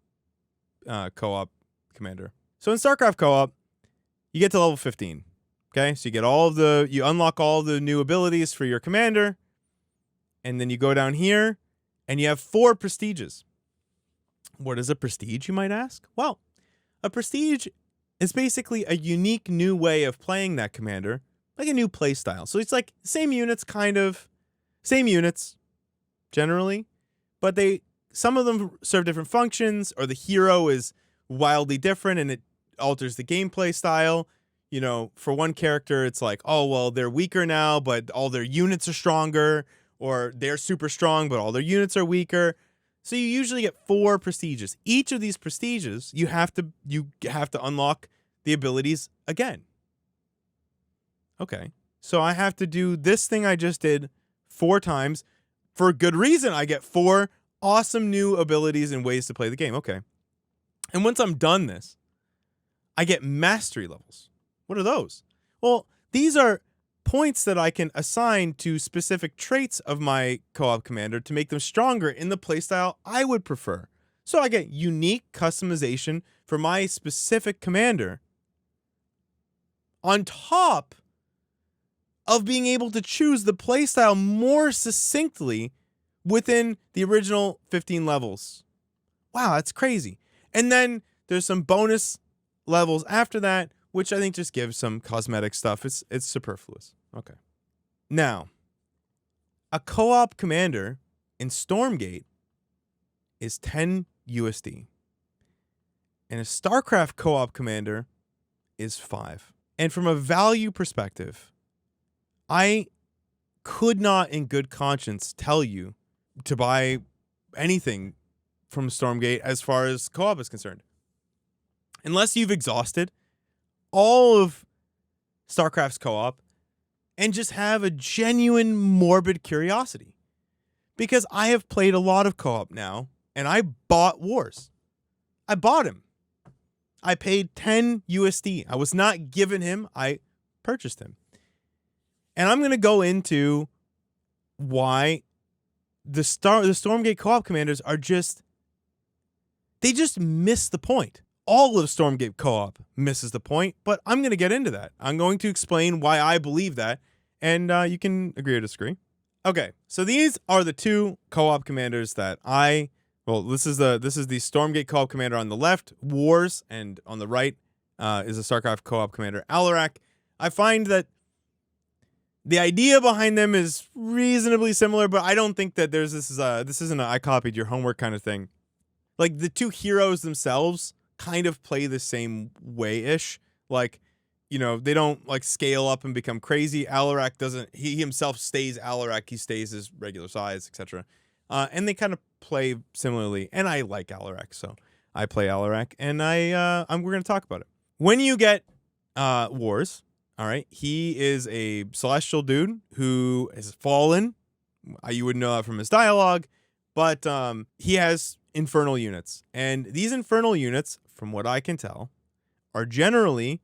co-op commander. So in StarCraft co-op, you get to level 15. Okay, so you get you unlock all the new abilities for your commander, and then you go down here, and you have 4 prestiges. What is a prestige, you might ask? Well, a prestige is basically a unique new way of playing that commander, like a new play style. So it's like same units, generally, but some of them serve different functions, or the hero is wildly different and it alters the gameplay style. You know, for one character, it's like, oh, well, they're weaker now, but all their units are stronger, or they're super strong, but all their units are weaker. So you usually get 4 prestiges. Each of these prestiges, you have to unlock the abilities again. Okay, so I have to do this thing I just did 4 times. For good reason, I get 4 awesome new abilities and ways to play the game. Okay. And once I'm done this, I get mastery levels. What are those? Well, these are points that I can assign to specific traits of my co-op commander to make them stronger in the playstyle I would prefer. So I get unique customization for my specific commander on top of being able to choose the playstyle more succinctly within the original 15 levels. Wow, that's crazy. And then there's some bonus levels after that, which I think just gives some cosmetic stuff. It's superfluous. Okay. Now, a co-op commander in Stormgate is 10 USD. And a StarCraft co-op commander is 5. And from a value perspective, I could not in good conscience tell you to buy anything from Stormgate as far as co-op is concerned. Unless you've exhausted all of StarCraft's co-op and just have a genuine morbid curiosity. Because I have played a lot of co-op now, and I bought Wars. I bought him. I paid 10 USD. I was not given him, I purchased him. And I'm going to go into why the Stormgate co-op commanders are they just miss the point. All of Stormgate co-op misses the point, but I'm going to get into that. I'm going to explain why I believe that, and you can agree or disagree. Okay, so these are the 2 co-op commanders that this is the Stormgate co-op commander on the left, Wars, and on the right is a StarCraft co-op commander, Alarak. I find that the idea behind them is reasonably similar, but I don't think that this isn't a I copied your homework kind of thing. Like, the 2 heroes themselves kind of play the same way-ish. Like, you know, they don't like scale up and become crazy. Alarak doesn't. He himself stays Alarak. He stays his regular size, etc. And they kind of play similarly. And I like Alarak, so I play Alarak, and we're gonna talk about it. When you get Wars, all right, he is a celestial dude who has fallen. You wouldn't know that from his dialogue, but he has infernal units, and these infernal units, from what I can tell, are generally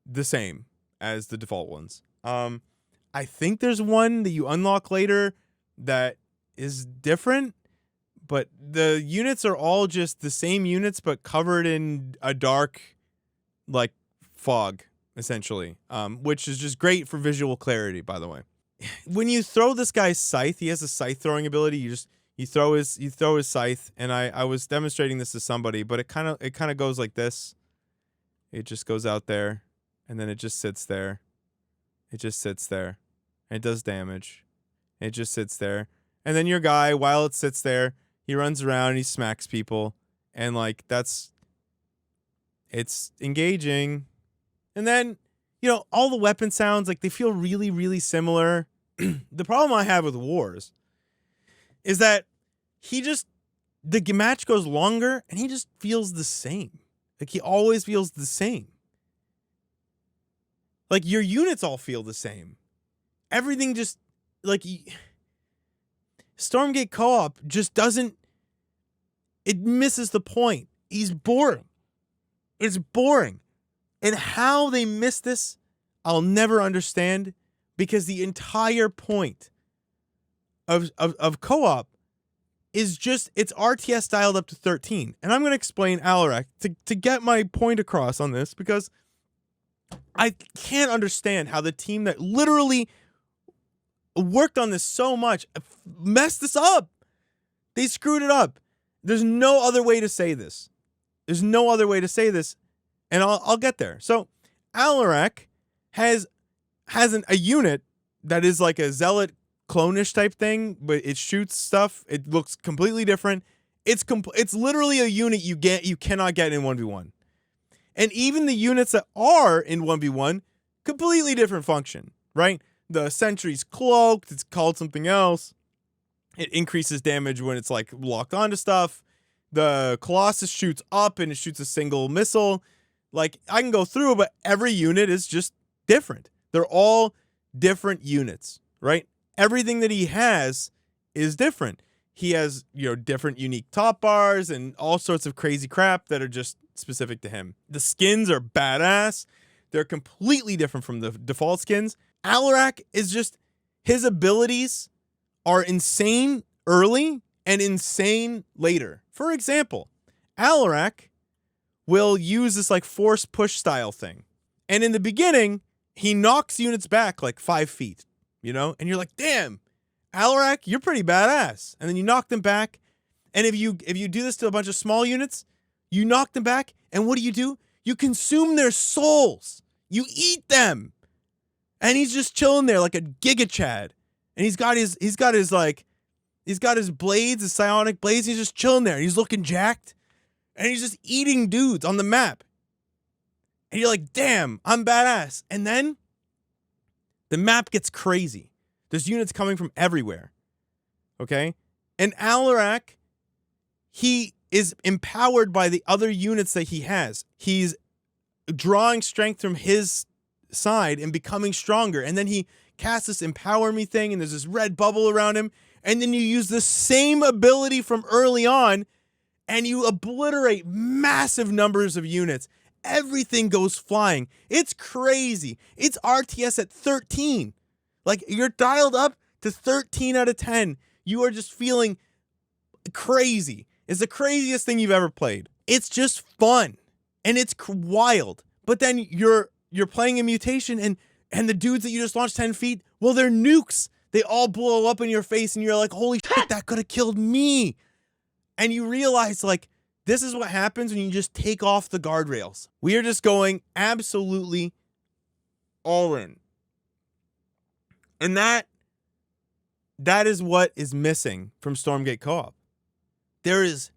the same as the default ones. I think there's one that you unlock later that is different, but the units are all just the same units but covered in a dark like fog, essentially, which is just great for visual clarity, by the way. When you throw this guy's scythe, he has a scythe throwing ability. You throw his scythe, and I was demonstrating this to somebody, but it kind of goes like this. It just goes out there, and then it just sits there. It just sits there, and it does damage. It just sits there, and then your guy, while it sits there, he runs around and he smacks people, and like it's engaging, and then you know, all the weapon sounds, like, they feel really, really similar. The problem I have with Wars is that the match goes longer and he just feels the same. Like, he always feels the same. Like, your units all feel the same. Everything just, like, Stormgate co-op just doesn't, it misses the point. He's boring. It's boring. And how they miss this, I'll never understand, because the entire point of co-op is just, it's RTS dialed up to 13. And I'm going to explain Alarak to get my point across on this, because I can't understand how the team that literally worked on this so much messed this up. They screwed it up. There's no other way to say this. There's no other way to say this, and I'll get there. So Alarak has a unit that is like a zealot clone-ish type thing, but it shoots stuff. It looks completely different. It's literally a unit you cannot get in 1v1. And even the units that are in 1v1, completely different function, right? The sentry's cloaked, it's called something else. It increases damage when it's like locked onto stuff. The Colossus shoots up and it shoots a single missile. Like, I can go through, but every unit is just different. They're all different units, right? Everything that he has is different. He has, you know, different unique top bars and all sorts of crazy crap that are just specific to him. The skins are badass. They're completely different from the default skins. Alarak is just, his abilities are insane early and insane later. For example, Alarak will use this like force push style thing. And in the beginning, he knocks units back like 5 feet, you know? And you're like, damn, Alarak, you're pretty badass. And then you knock them back. And if you do this to a bunch of small units, you knock them back, and what do? You consume their souls. You eat them. And he's just chilling there like a Giga Chad. And he's got his blades, his psionic blades. He's just chilling there. He's looking jacked. And he's just eating dudes on the map. And you're like, damn, I'm badass. And then the map gets crazy. There's units coming from everywhere. Okay? And Alarak, he is empowered by the other units that he has. He's drawing strength from his side and becoming stronger. And then he casts this empower me thing, and there's this red bubble around him. And then you use the same ability from early on, and you obliterate massive numbers of units. Everything goes flying. It's crazy. It's RTS at 13. Like, you're dialed up to 13 out of 10. You are just feeling crazy. It's the craziest thing you've ever played. It's just fun. And it's wild. But then you're playing a mutation, and the dudes that you just launched 10 feet, well, they're nukes. They all blow up in your face, and you're like, holy shit, that could have killed me. And you realize, like, this is what happens when you just take off the guardrails. We are just going absolutely all in. And that is what is missing from Stormgate Co-op. There is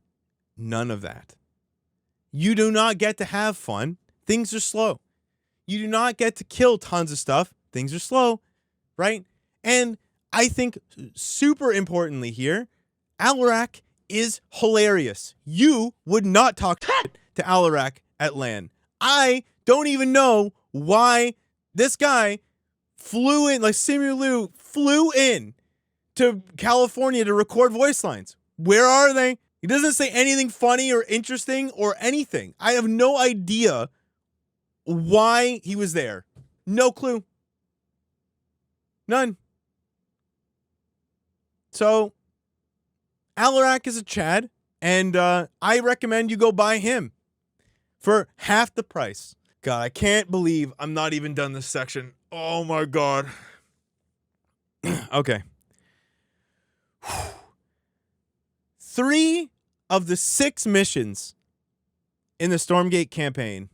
none of that. You do not get to have fun. Things are slow. You do not get to kill tons of stuff. Things are slow, right? And I think super importantly here, Alarak is hilarious. You would not talk to Alarak at LAN. I don't even know why this guy flew in, like Simu flew in to California to record voice lines. Where are they? He doesn't say anything funny or interesting or anything. I have no idea why he was there. No clue. None. So, Alarak is a Chad, and I recommend you go buy him for half the price. God, I can't believe I'm not even done this section. Oh my God. Okay. 3 of the 6 missions in the Stormgate campaign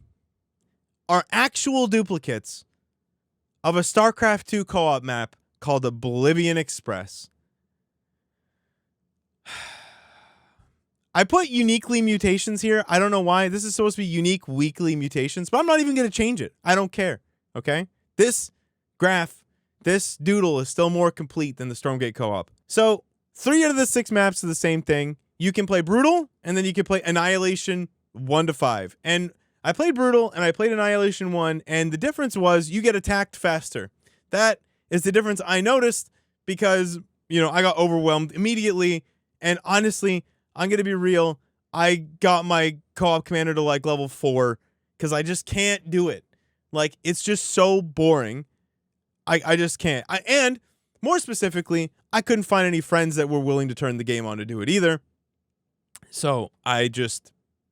are actual duplicates of a StarCraft 2 co-op map called Oblivion Express. I put uniquely mutations here. I don't know why. This is supposed to be unique weekly mutations, but I'm not even going to change it. I don't care. Okay? This graph, this doodle is still more complete than the Stormgate co-op. So 3 out of the 6 maps are the same thing. You can play Brutal, and then you can play Annihilation 1 to 5. And I played Brutal, and I played Annihilation 1, and the difference was you get attacked faster. That is the difference I noticed because, I got overwhelmed immediately. And honestly, I'm going to be real. I got my co-op commander to like level 4 because I just can't do it. Like, it's just so boring. I just can't. And more specifically, I couldn't find any friends that were willing to turn the game on to do it either. So I just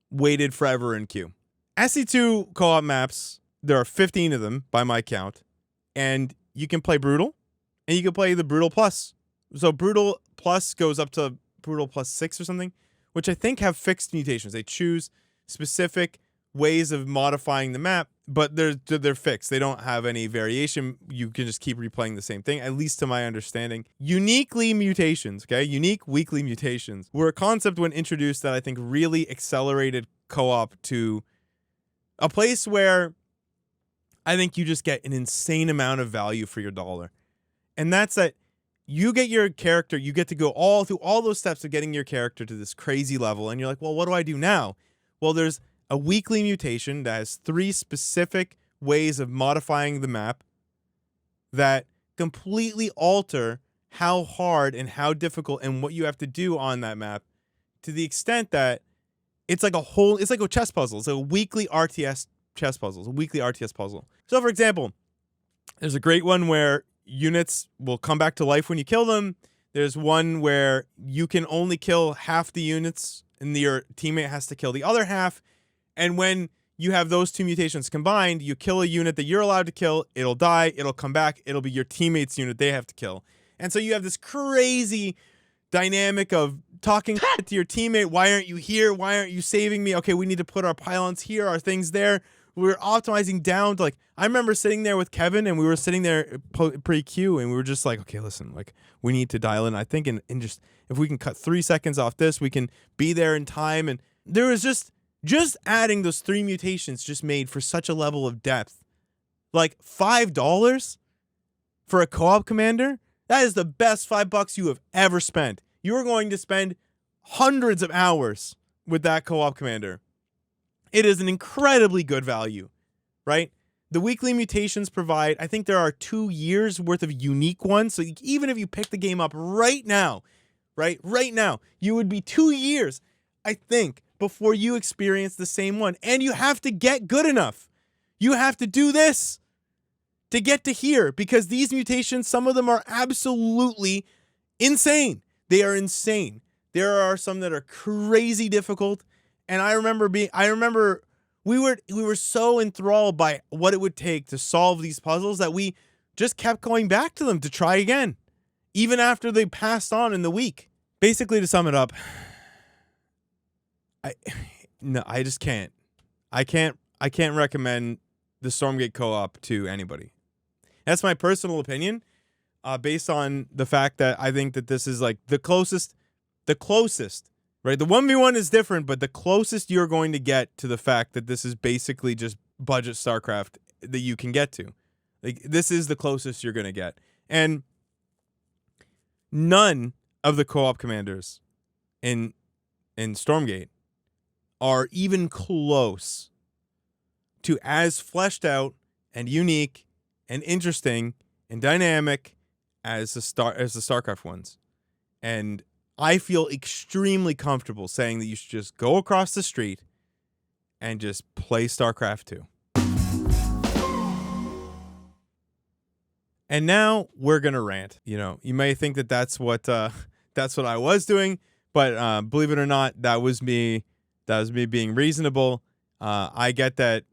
waited forever in queue. SC2 co-op maps, there are 15 of them by my count. And you can play Brutal, and you can play the Brutal Plus. So Brutal Plus goes up to Brutal Plus 6 or something, which I think have fixed mutations. They choose specific ways of modifying the map, but they're fixed. They don't have any variation. You can just keep replaying the same thing, at least to my understanding. Uniquely mutations, okay? Unique weekly mutations were a concept when introduced that I think really accelerated co-op to a place where I think you just get an insane amount of value for your dollar. And that's that you get your character, you get to go all through all those steps of getting your character to this crazy level, and you're like, well, what do I do now? Well, there's a weekly mutation that has 3 specific ways of modifying the map that completely alter how hard and how difficult and what you have to do on that map, to the extent that it's like a chess puzzle. It's a weekly RTS chess puzzle. It's a weekly RTS puzzle. So, for example, there's a great one where units will come back to life when you kill them. There's one where you can only kill half the units and your teammate has to kill the other half. And when you have those 2 mutations combined, you kill a unit that you're allowed to kill, it'll die, it'll come back, it'll be your teammate's unit they have to kill. And so you have this crazy dynamic of talking to your teammate. Why aren't you here? Why aren't you saving me? Okay, we need to put our pylons here, our things there. We're optimizing down to I remember sitting there with Kevin, and we were sitting there pre-queue, and we were just like, okay, listen, we need to dial in. I think in just, if we can cut 3 seconds off this, we can be there in time. And there was just adding those 3 mutations just made for such a level of depth. Like $5 for a co-op commander? That is the best $5 you have ever spent. You are going to spend hundreds of hours with that co-op commander. It is an incredibly good value, right? The weekly mutations provide, I think there are 2 years worth of unique ones. So even if you pick the game up right now, right now, you would be 2 years, I think, before you experience the same one. And you have to get good enough. You have to do this to get to here, because these mutations, some of them are absolutely insane. They are insane. There are some that are crazy difficult. And I remember we were so enthralled by what it would take to solve these puzzles that we just kept going back to them to try again, even after they passed on in the week. Basically, to sum it up, I just can't. I can't recommend the Stormgate co-op to anybody. That's my personal opinion, based on the fact that I think that this is like the closest, right? The 1v1 is different, but the closest you're going to get to the fact that this is basically just budget StarCraft that you can get to. Like, this is the closest you're going to get. And none of the co-op commanders in Stormgate are even close to as fleshed out and unique and interesting and dynamic as the StarCraft ones. And I feel extremely comfortable saying that you should just go across the street and just play StarCraft 2. And now we're going to rant. You may think that that's what I was doing, but believe it or not, that was me being reasonable. I get that,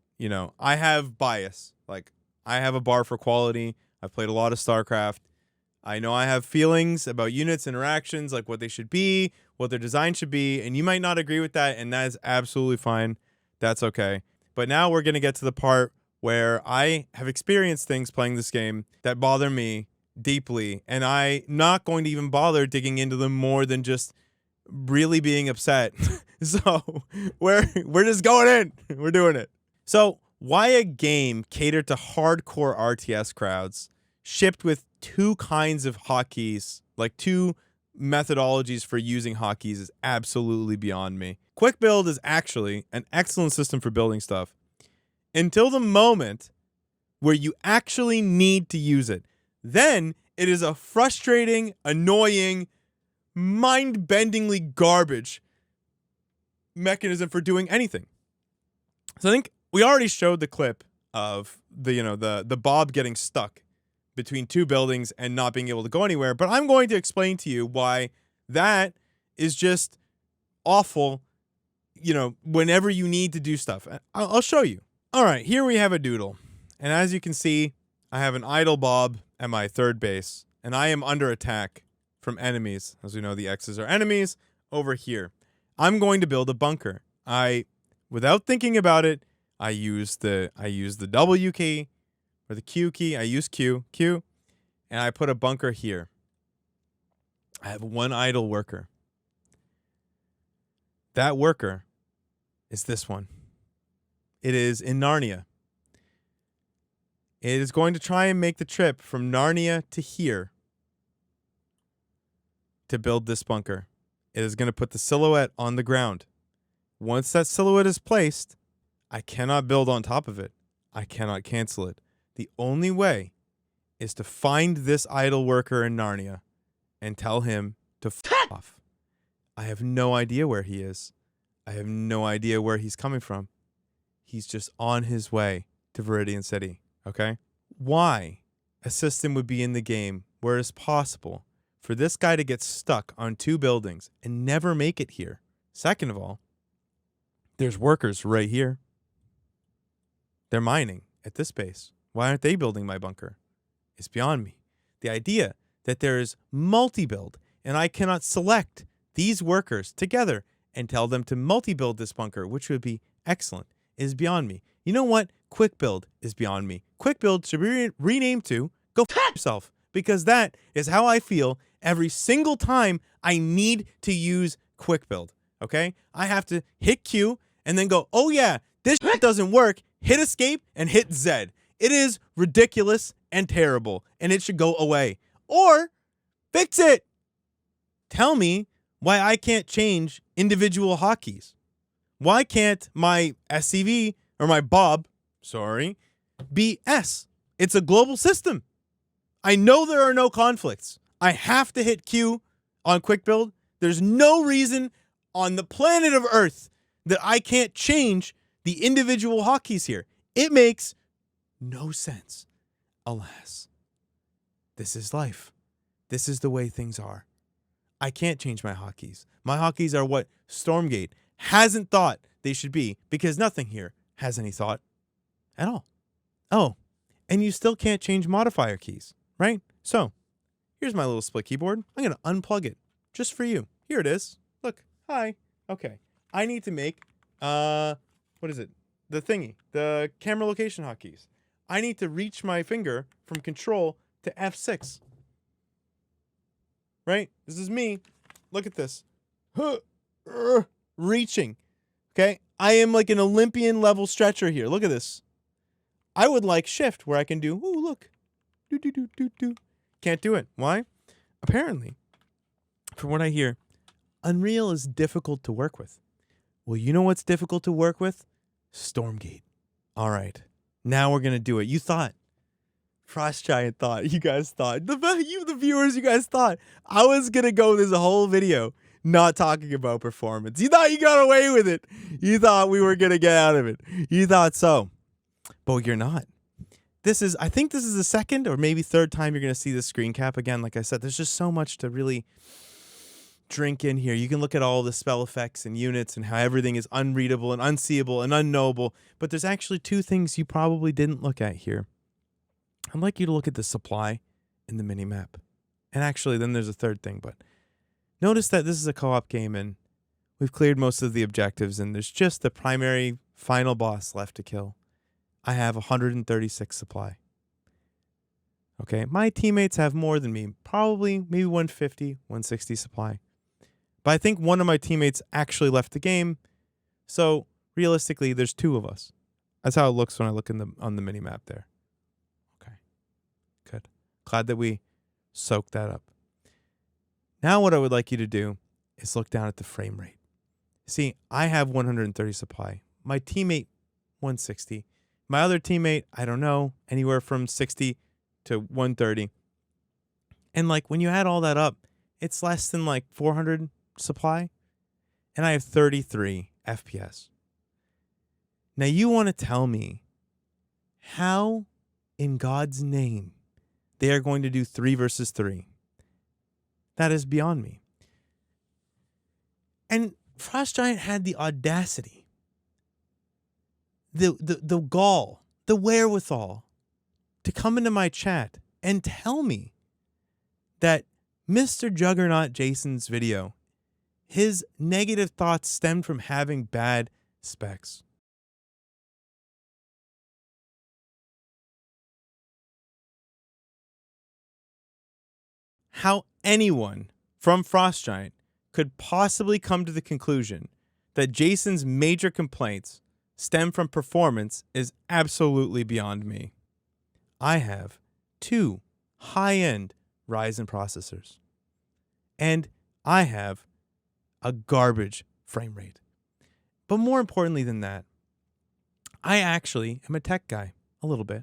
I have bias. Like, I have a bar for quality. I've played a lot of StarCraft. I know I have feelings about units, interactions, like what they should be, what their design should be, and you might not agree with that, and that is absolutely fine. That's okay. But now we're going to get to the part where I have experienced things playing this game that bother me deeply, and I'm not going to even bother digging into them more than just really being upset. So we're just going in. We're doing it. So why a game catered to hardcore RTS crowds, shipped with two kinds of hotkeys, like two methodologies for using hotkeys, is absolutely beyond me. Quick Build is actually an excellent system for building stuff until the moment where you actually need to use it. Then it is a frustrating, annoying, mind-bendingly garbage mechanism for doing anything. So I think we already showed the clip of the Bob getting stuck between two buildings and not being able to go anywhere, but I'm going to explain to you why that is just awful, whenever you need to do stuff. I'll show you. All right, here we have a doodle. And as you can see, I have an idle Bob at my third base, and I am under attack from enemies. As we know, the X's are enemies over here. I'm going to build a bunker. Without thinking about it, I use the W key or the Q key. I use Q, and I put a bunker here. I have one idle worker. That worker is this one. It is in Narnia. It is going to try and make the trip from Narnia to here to build this bunker. It is going to put the silhouette on the ground. Once that silhouette is placed, I cannot build on top of it. I cannot cancel it. The only way is to find this idle worker in Narnia and tell him to f off. I have no idea where he is. I have no idea where he's coming from. He's just on his way to Viridian City, okay? Why a system would be in the game where it's possible for this guy to get stuck on two buildings and never make it here? Second of all, there's workers right here. They're mining at this base. Why aren't they building my bunker? It's beyond me. The idea that there is multi-build and I cannot select these workers together and tell them to multi-build this bunker, which would be excellent, is beyond me. You know what? Quick Build is beyond me. Quick Build should be renamed to Go F Yourself, because that is how I feel every single time I need to use Quick Build, okay? I have to hit Q and then go, oh yeah, this shit doesn't work, hit escape and hit Z. It is ridiculous and terrible, and it should go away. Or fix it. Tell me why I can't change individual hotkeys. Why can't my SCV or my Bob, be S? It's a global system. I know there are no conflicts. I have to hit Q on Quick Build. There's no reason on the planet of Earth that I can't change the individual hotkeys here. It makes no sense. Alas, this is life. This is the way things are. I can't change my hotkeys. My hotkeys are what Stormgate hasn't thought they should be, because nothing here has any thought at all. Oh, and you still can't change modifier keys, right? So here's my little split keyboard. I'm going to unplug it just for you. Here it is. Look. Hi. Okay. I need to make, what is it? The thingy. The camera location hotkeys. I need to reach my finger from control to F6. Right? This is me. Look at this. Reaching. Okay? I am like an Olympian level stretcher here. Look at this. I would like shift where I can do, ooh, look. Do. Can't do it. Why? Apparently, from what I hear, Unreal is difficult to work with. Well, you know what's difficult to work with? Stormgate. All right. Now we're going to do it. You thought. Frost Giant thought. You guys thought. The viewers, you guys thought. I was going to go this whole video not talking about performance. You thought you got away with it. You thought we were going to get out of it. You thought so. But you're not. I think this is the second or maybe third time you're going to see this screen cap again. Like I said, there's just so much to really drink in here. You can look at all the spell effects and units and how everything is unreadable and unseeable and unknowable. But there's actually two things you probably didn't look at here. I'd like you to look at the supply in the minimap. And actually, then there's a third thing. But notice that this is a co-op game and we've cleared most of the objectives and there's just the primary final boss left to kill. I have 136 supply. Okay, my teammates have more than me. Probably maybe 150, 160 supply. But I think one of my teammates actually left the game. So realistically, there's two of us. That's how it looks when I look on the mini map there. Okay. Good. Glad that we soaked that up. Now what I would like you to do is look down at the frame rate. See, I have 130 supply. My teammate, 160. My other teammate, I don't know, anywhere from 60 to 130. And like when you add all that up, it's less than like 400 supply. And I have 33 FPS. Now you want to tell me how in God's name they are going to do 3 versus 3. That is beyond me. And Frost Giant had the audacity, the gall, the wherewithal to come into my chat and tell me that Mr. Juggernaut Jason's video, his negative thoughts stemmed from having bad specs. How anyone from Frost Giant could possibly come to the conclusion that Jason's major complaints stem from performance is absolutely beyond me. I have 2 high-end Ryzen processors, and I have a garbage frame rate. But more importantly than that, I actually am a tech guy a little bit,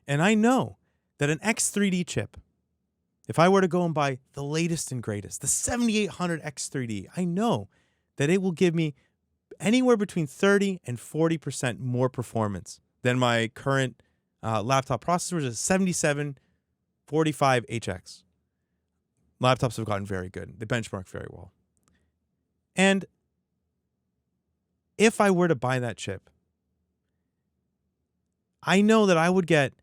and I know that an X3D chip, if I were to go and buy the latest and greatest, the 7800 X3D, I know that it will give me anywhere between 30 and 40% more performance than my current laptop processor, which is 7745HX. Laptops have gotten very good. They benchmark very well. And if I were to buy that chip, I know that I would get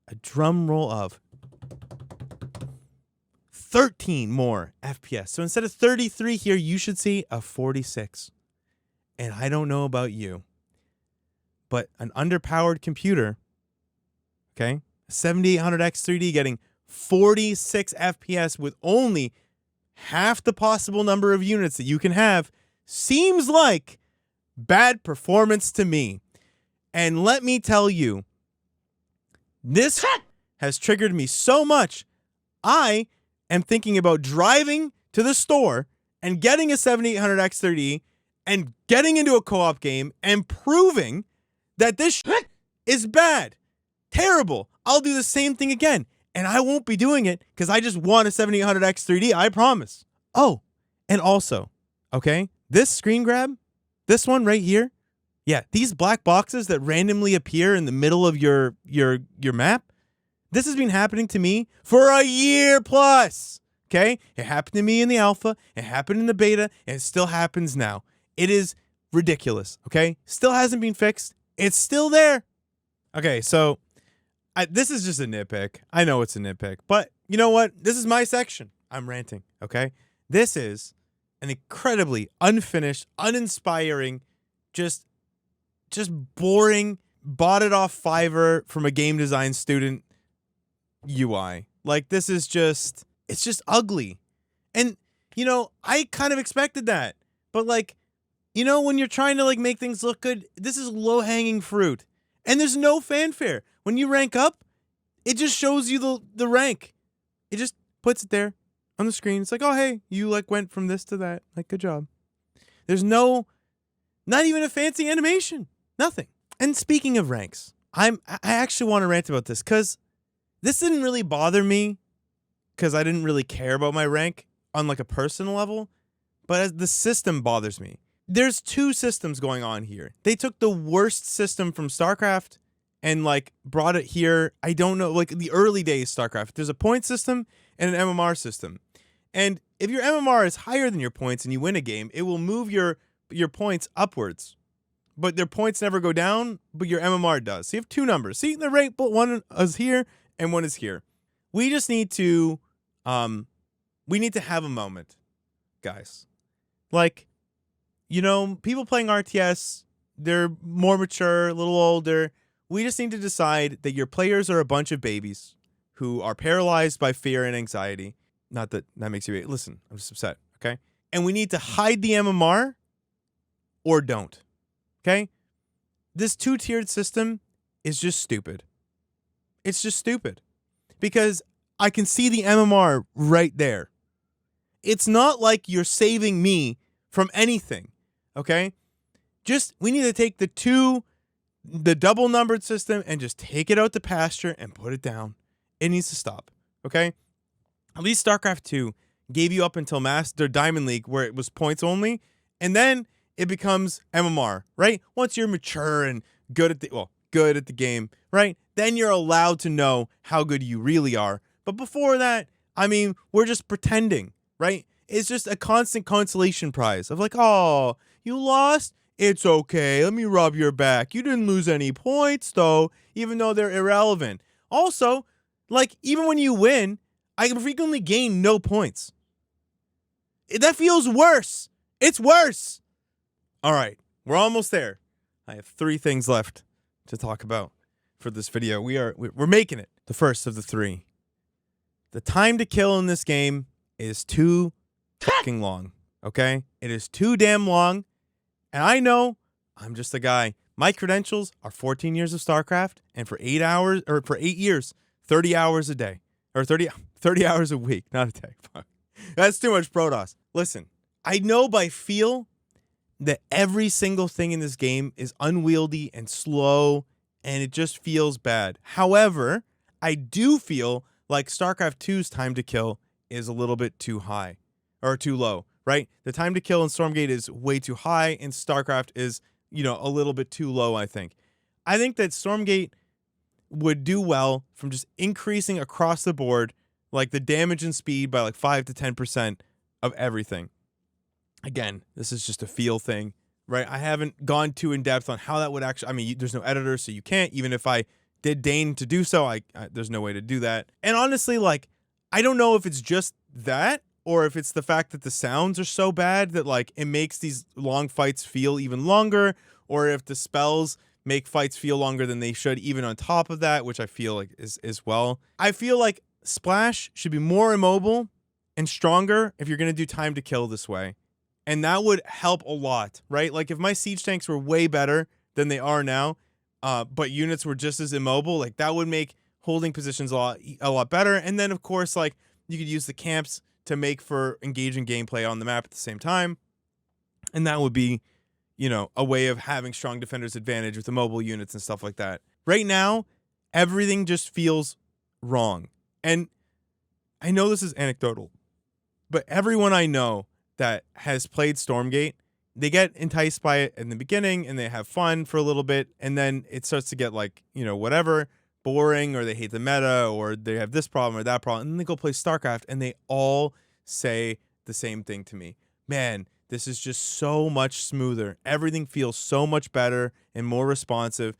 a drum roll of 13 more FPS. So instead of 33 here, you should see a 46. And I don't know about you, but an underpowered computer, okay, 7800 X3D getting 46 FPS with only half the possible number of units that you can have seems like bad performance to me. And let me tell you, this has triggered me so much. I am thinking about driving to the store and getting a 7800 X3D and getting into a co-op game and proving that this shit is bad, terrible. I'll do the same thing again. And I won't be doing it because I just want a 7800 X3D, I promise. Oh, and also, okay, this screen grab, this one right here, yeah, these black boxes that randomly appear in the middle of your map, this has been happening to me for a year plus, okay? It happened to me in the alpha, it happened in the beta, and it still happens now. It is ridiculous, okay? Still hasn't been fixed. It's still there. Okay, so this is just a nitpick. I know it's a nitpick, but you know what? This is my section. I'm ranting, okay? This is an incredibly unfinished, uninspiring, just boring, bought it off Fiverr from a game design student UI. Like, this is just, it's just ugly. And, you know, I kind of expected that. But, like, you know, when you're trying to, like, make things look good, this is low-hanging fruit. And there's no fanfare. When you rank up, it just shows you the rank. It just puts it there on the screen. It's like, oh, hey, you, like, went from this to that. Like, good job. There's not even a fancy animation. Nothing. And speaking of ranks, I actually want to rant about this because this didn't really bother me because I didn't really care about my rank on like a personal level, but as the system bothers me. There's 2 systems going on here. They took the worst system from StarCraft and like brought it here. I don't know, like the early days StarCraft. There's a point system and an MMR system. And if your MMR is higher than your points and you win a game, it will move your points upwards. But their points never go down, but your MMR does. So you have 2 numbers. See, they're right, but one is here and one is here. We just need to, we need to have a moment, guys. Like, you know, people playing RTS, they're more mature, a little older. We just need to decide that your players are a bunch of babies who are paralyzed by fear and anxiety. Not that that makes you, listen, I'm just upset, okay? And we need to hide the MMR or don't. Okay? this two-tiered system is just stupid. It's just stupid. Because I can see the MMR right there. It's not like you're saving me from anything, okay? We need to take the double numbered system and just take it out to pasture and put it down. It needs to stop, okay? At least StarCraft 2 gave you up until Master Diamond League where it was points only, and then it becomes MMR, right? Once you're mature and good at the game, right? Then you're allowed to know how good you really are. But before that, I mean, we're just pretending, right? It's just a constant consolation prize of like, oh, you lost? It's okay. Let me rub your back. You didn't lose any points, though, even though they're irrelevant. Also, like, even when you win, I can frequently gain no points. That feels worse. It's worse. All right, we're almost there. I have 3 things left to talk about for this video. We're making it. The first of the 3. The time to kill in this game is too fucking long, okay? It is too damn long, and I know I'm just a guy. My credentials are 14 years of StarCraft, and for 8 years, 30 hours a day. Or 30 hours a week, not a day. Fuck. That's too much Protoss. Listen, I know by feel that every single thing in this game is unwieldy and slow, and it just feels bad. However, I do feel like StarCraft 2's time to kill is a little bit too high, or too low, right? The time to kill in Stormgate is way too high, and StarCraft is, a little bit too low, I think. I think that Stormgate would do well from just increasing across the board, like the damage and speed by like 5 to 10% of everything. Again, this is just a feel thing, right? I haven't gone too in depth on how that would actually, there's no editor, so you can't. Even if I did deign to do so, there's no way to do that. And honestly, like, I don't know if it's just that or if it's the fact that the sounds are so bad that like it makes these long fights feel even longer, or if the spells make fights feel longer than they should, even on top of that, which I feel like is well. I feel like Splash should be more immobile and stronger if you're going to do time to kill this way. And that would help a lot, right? Like if my siege tanks were way better than they are now, but units were just as immobile, like that would make holding positions a lot better. And then of course, like you could use the camps to make for engaging gameplay on the map at the same time. And that would be, a way of having strong defenders advantage with the mobile units and stuff like that. Right now, everything just feels wrong. And I know this is anecdotal, but everyone I know that has played Stormgate, they get enticed by it in the beginning and they have fun for a little bit, and then it starts to get like, whatever, boring, or they hate the meta, or they have this problem or that problem, and then they go play StarCraft and they all say the same thing to me. Man, this is just so much smoother. Everything feels so much better and more responsive.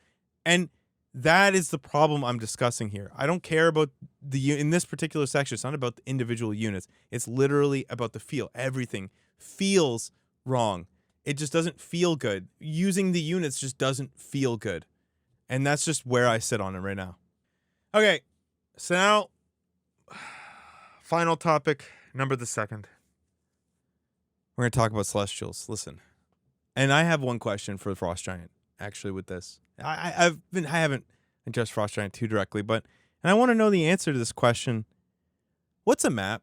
And that is the problem I'm discussing here. I don't care about in this particular section, it's not about the individual units. It's literally about the feel. Everything feels wrong. It just doesn't feel good. Using the units just doesn't feel good. And that's just where I sit on it right now. Okay, so now, final topic, number the 2nd. We're going to talk about Celestials. Listen, and I have one question for the Frost Giant, actually, with this. I haven't addressed Frost Giant too directly, and I want to know the answer to this question. What's a map?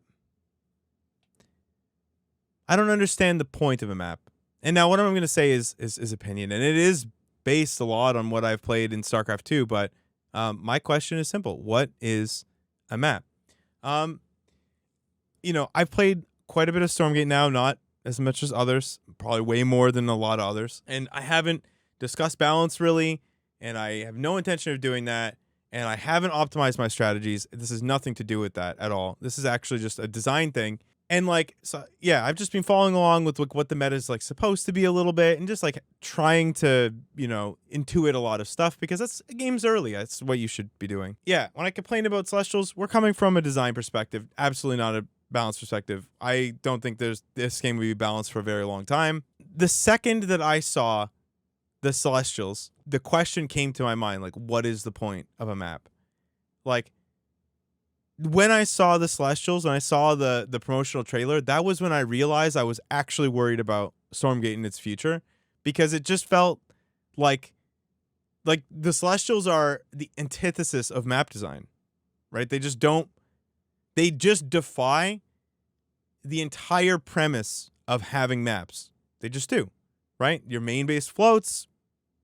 I don't understand the point of a map. And now what I'm going to say is opinion, and it is based a lot on what I've played in StarCraft 2, but my question is simple. What is a map? I've played quite a bit of Stormgate now, not as much as others, probably way more than a lot of others, and I haven't discussed balance really, and I have no intention of doing that, and I haven't optimized my strategies. This has nothing to do with that at all. This is actually just a design thing. And I've just been following along with what the meta is like supposed to be a little bit, and just like trying to, intuit a lot of stuff, because that's game's early. That's what you should be doing. Yeah, when I complain about Celestials, we're coming from a design perspective, absolutely not a balanced perspective. I don't think this game will be balanced for a very long time. The second that I saw the Celestials, the question came to my mind, like, what is the point of a map? Like, when I saw the Celestials, when I saw the promotional trailer, that was when I realized I was actually worried about Stormgate in its future, because it just felt like like the Celestials are the antithesis of map design, right? They just defy the entire premise of having maps. They just do, right? Your main base floats,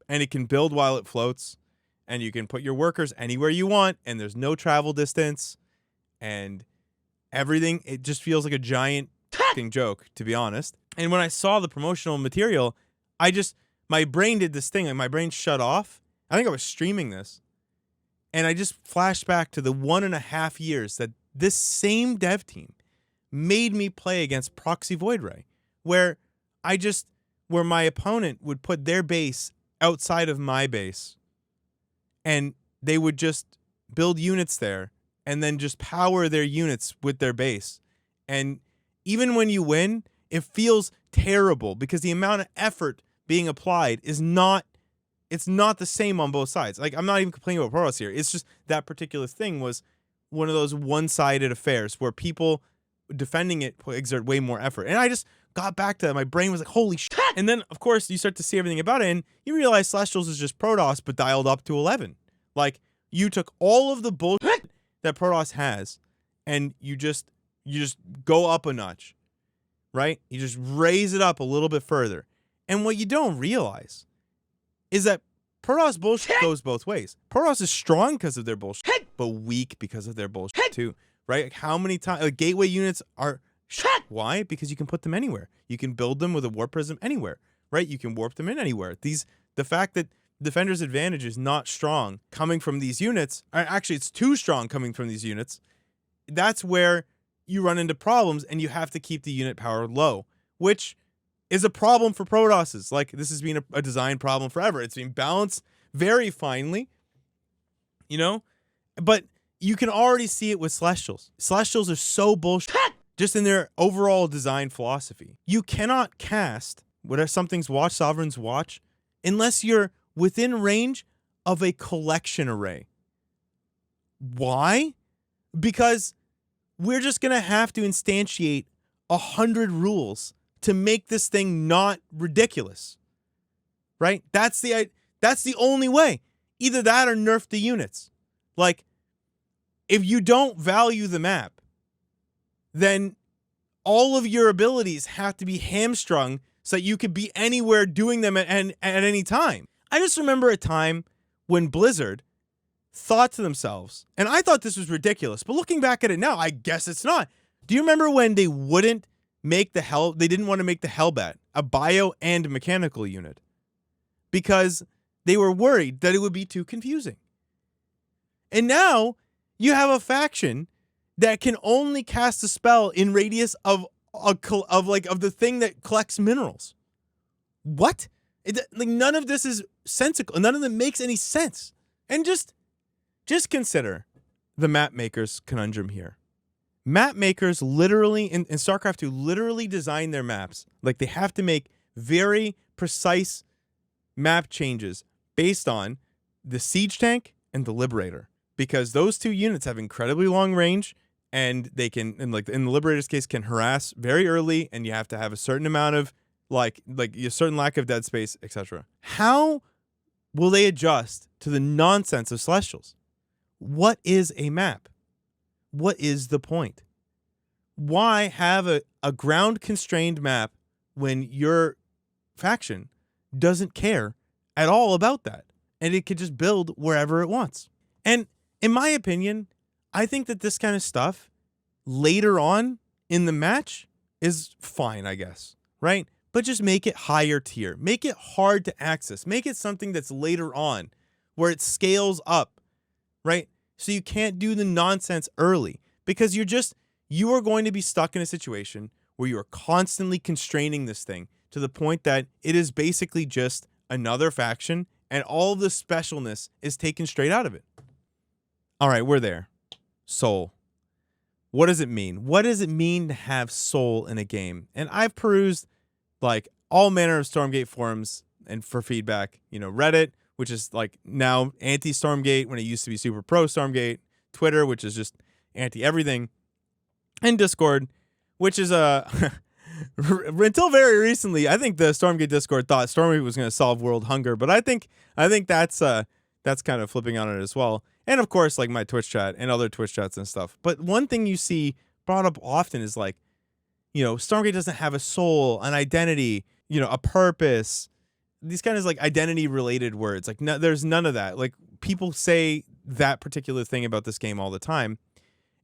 and it can build while it floats, and you can put your workers anywhere you want, and there's no travel distance, and everything, it just feels like a giant fucking joke, to be honest. And when I saw the promotional material, my brain did this thing, like my brain shut off. I think I was streaming this, and I just flashed back to the 1.5 years that this same dev team made me play against Proxy Void Ray, where my opponent would put their base outside of my base, and they would just build units there and then just power their units with their base. And even when you win, it feels terrible because the amount of effort being applied is not the same on both sides. Like, I'm not even complaining about Protoss here. It's just that particular thing was one of those one-sided affairs where people defending it exert way more effort. And I just got back to that. My brain was like, holy shit. And then, of course, you start to see everything about it, and you realize Celestials is just Protoss, but dialed up to 11. Like, you took all of the bullshit that Protoss has, and you just go up a notch, right? You just raise it up a little bit further. And what you don't realize is that Protoss bullshit goes both ways. Protoss is strong because of their bullshit, but weak because of their bullshit too, right? Like, how many times gateway units are shit? Why? Because you can put them anywhere. You can build them with a warp prism anywhere, right? You can warp them in anywhere. The fact that Defender's advantage is not strong coming from these units, or actually it's too strong coming from these units, that's where you run into problems, and you have to keep the unit power low, which is a problem for Protosses. Like, this has been a design problem forever. It's been balanced very finely, you know? But you can already see it with Celestials. Celestials are so bullshit just in their overall design philosophy. You cannot cast whatever something's watch, Sovereign's Watch, unless you're within range of a collection array. Why? Because we're just going to have to instantiate 100 rules to make this thing not ridiculous, right? That's the only way. Either that or nerf the units. Like, if you don't value the map, then all of your abilities have to be hamstrung so that you could be anywhere doing them at any time. I just remember a time when Blizzard thought to themselves, and I thought this was ridiculous, but looking back at it now, I guess it's not. Do you remember when they didn't want to make the Hellbat a bio and mechanical unit because they were worried that it would be too confusing? And now you have a faction that can only cast a spell in radius of the thing that collects minerals. What? None of this is sensical. None of it makes any sense. And just consider the map maker's conundrum here. Map makers literally, in StarCraft 2, literally design their maps. Like, they have to make very precise map changes based on the Siege Tank and the Liberator. Because those two units have incredibly long range, and they can, in the Liberator's case, can harass very early, and you have to have a certain amount of, like a certain lack of dead space, etc. How will they adjust to the nonsense of Celestials? What is a map? What is the point? Why have a ground-constrained map when your faction doesn't care at all about that, and it could just build wherever it wants? And in my opinion, I think that this kind of stuff later on in the match is fine, I guess, right? But just make it higher tier. Make it hard to access. Make it something that's later on where it scales up, right? So you can't do the nonsense early because you are going to be stuck in a situation where you are constantly constraining this thing to the point that it is basically just another faction and all the specialness is taken straight out of it. All right, we're there. Soul. What does it mean? What does it mean to have soul in a game? And I've perused like all manner of Stormgate forums and for feedback, Reddit, which is like now anti-Stormgate when it used to be super pro Stormgate, Twitter, which is just anti-everything, and Discord, which is until very recently, I think the Stormgate Discord thought Stormgate was going to solve world hunger, but I think that's kind of flipping on it as well. And of course, like my Twitch chat and other Twitch chats and stuff. But one thing you see brought up often is like, Stormgate doesn't have a soul, an identity, a purpose. These kind of like identity related words. Like no, there's none of that. Like people say that particular thing about this game all the time.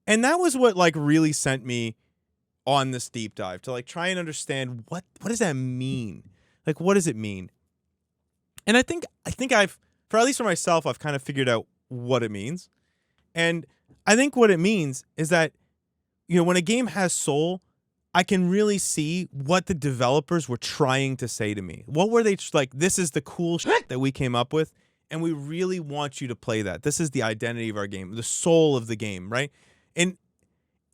And that was what like really sent me on this deep dive to like try and understand what does that mean? Like what does it mean? And I think I've, for at least for myself, I've kind of figured out what it means. And I think what it means is that when a game has soul, I can really see what the developers were trying to say to me. What were they like, this is the cool shit that we came up with, and we really want you to play that. This is the identity of our game, the soul of the game, right? And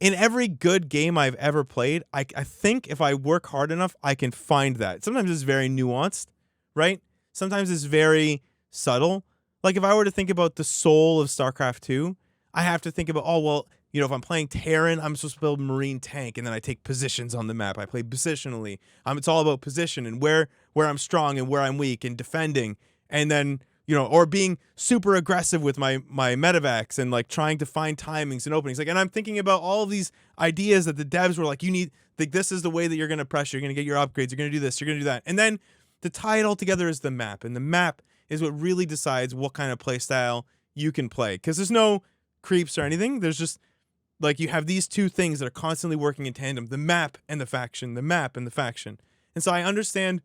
in every good game I've ever played, I think if I work hard enough, I can find that. Sometimes it's very nuanced, right? Sometimes it's very subtle. Like if I were to think about the soul of StarCraft 2, I have to think about, if I'm playing Terran, I'm supposed to build a Marine tank, and then I take positions on the map. I play positionally. It's all about position and where I'm strong and where I'm weak and defending. And then, or being super aggressive with my medevacs and like trying to find timings and openings. Like, and I'm thinking about all of these ideas that the devs were like, this is the way that you're going to pressure. You're going to get your upgrades. You're going to do this. You're going to do that. And then to tie it all together is the map. And the map is what really decides what kind of play style you can play. Because there's no creeps or anything. There's just, like, you have these two things that are constantly working in tandem, the map and the faction, the map and the faction. And so I understand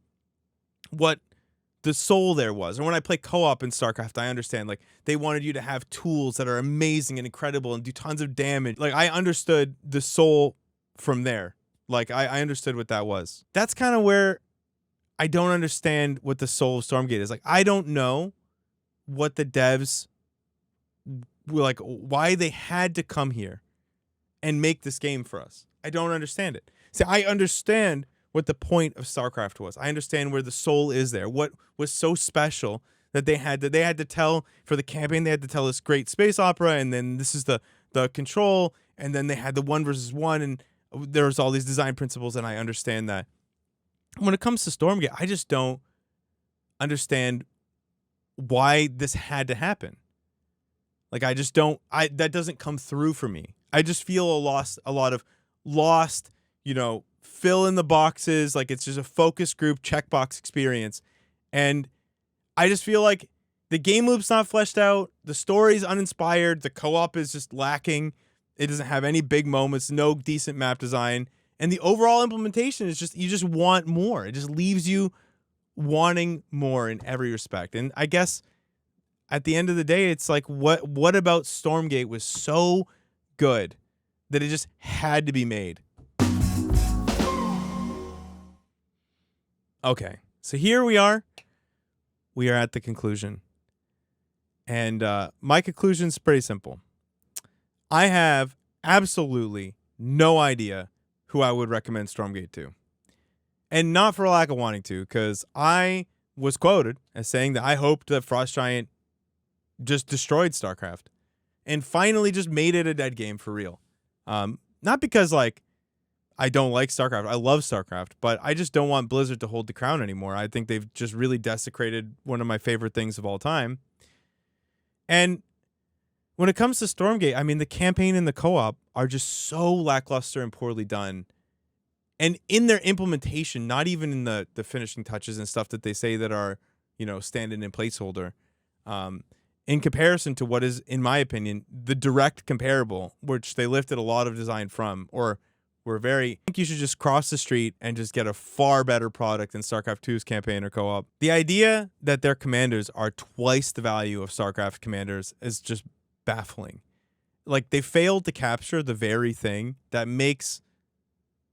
what the soul there was. And when I play co-op in StarCraft, I understand, like, they wanted you to have tools that are amazing and incredible and do tons of damage. Like, I understood the soul from there. Like, I understood what that was. That's kind of where I don't understand what the soul of Stormgate is. Like, I don't know what the devs, like, why they had to come here and make this game for us. I don't understand it. See, I understand what the point of StarCraft was. I understand where the soul is there. What was so special that they had to tell for the campaign. They had to tell this great space opera, and then this is the control, and then they had the 1 versus 1, and there was all these design principles, and I understand that. When it comes to Stormgate, I just don't understand why this had to happen. Like, I just don't. That doesn't come through for me. I just feel a lot of lost, fill in the boxes. Like, it's just a focus group checkbox experience. And I just feel like the game loop's not fleshed out. The story's uninspired. The co-op is just lacking. It doesn't have any big moments, no decent map design. And the overall implementation is just, you just want more. It just leaves you wanting more in every respect. And I guess at the end of the day, it's like, what about Stormgate was so good that it just had to be made? Okay, so here we are. We are at the conclusion. And my conclusion is pretty simple. I have absolutely no idea who I would recommend Stormgate to. And not for lack of wanting to, because I was quoted as saying that I hoped that Frost Giant just destroyed StarCraft and finally just made it a dead game for real. Not because, like, I don't like StarCraft. I love StarCraft, but I just don't want Blizzard to hold the crown anymore. I think they've just really desecrated one of my favorite things of all time. And when it comes to Stormgate, I mean, the campaign and the co-op are just so lackluster and poorly done. And in their implementation, not even in the finishing touches and stuff that they say that are, stand-in and placeholder, in comparison to what is, in my opinion, the direct comparable, which they lifted a lot of design from, or were I think you should just cross the street and just get a far better product than StarCraft 2's campaign or co-op. The idea that their commanders are twice the value of StarCraft commanders is just baffling. Like, they failed to capture the very thing that makes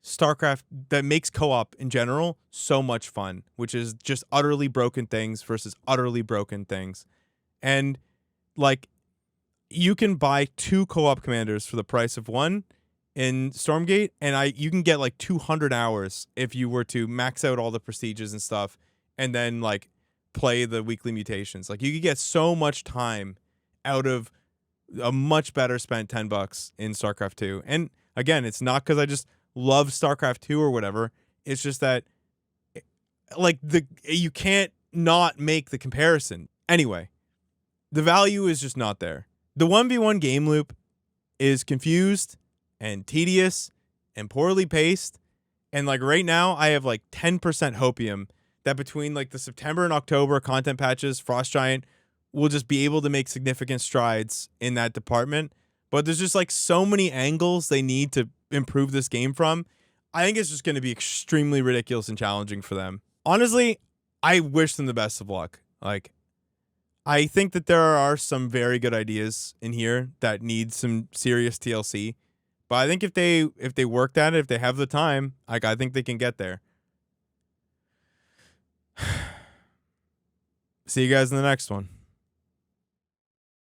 StarCraft, that makes co-op in general so much fun, which is just utterly broken things versus utterly broken things. And, like, you can buy 2 co-op commanders for the price of 1 in Stormgate, and you can get like 200 hours if you were to max out all the prestiges and stuff, and then like play the weekly mutations. Like, you could get so much time out of a much better spent $10 in StarCraft 2. And again, it's not because I just love StarCraft 2 or whatever. It's just that, like, you can't not make the comparison. Anyway, the value is just not there. The 1v1 game loop is confused and tedious and poorly paced. And like right now, I have like 10% hopium that between like the September and October content patches, Frost Giant will just be able to make significant strides in that department. But there's just like so many angles they need to improve this game from. I think it's just going to be extremely ridiculous and challenging for them. Honestly, I wish them the best of luck. Like, I think that there are some very good ideas in here that need some serious TLC. But I think if they worked at it, if they have the time, like, I think they can get there. See you guys in the next one.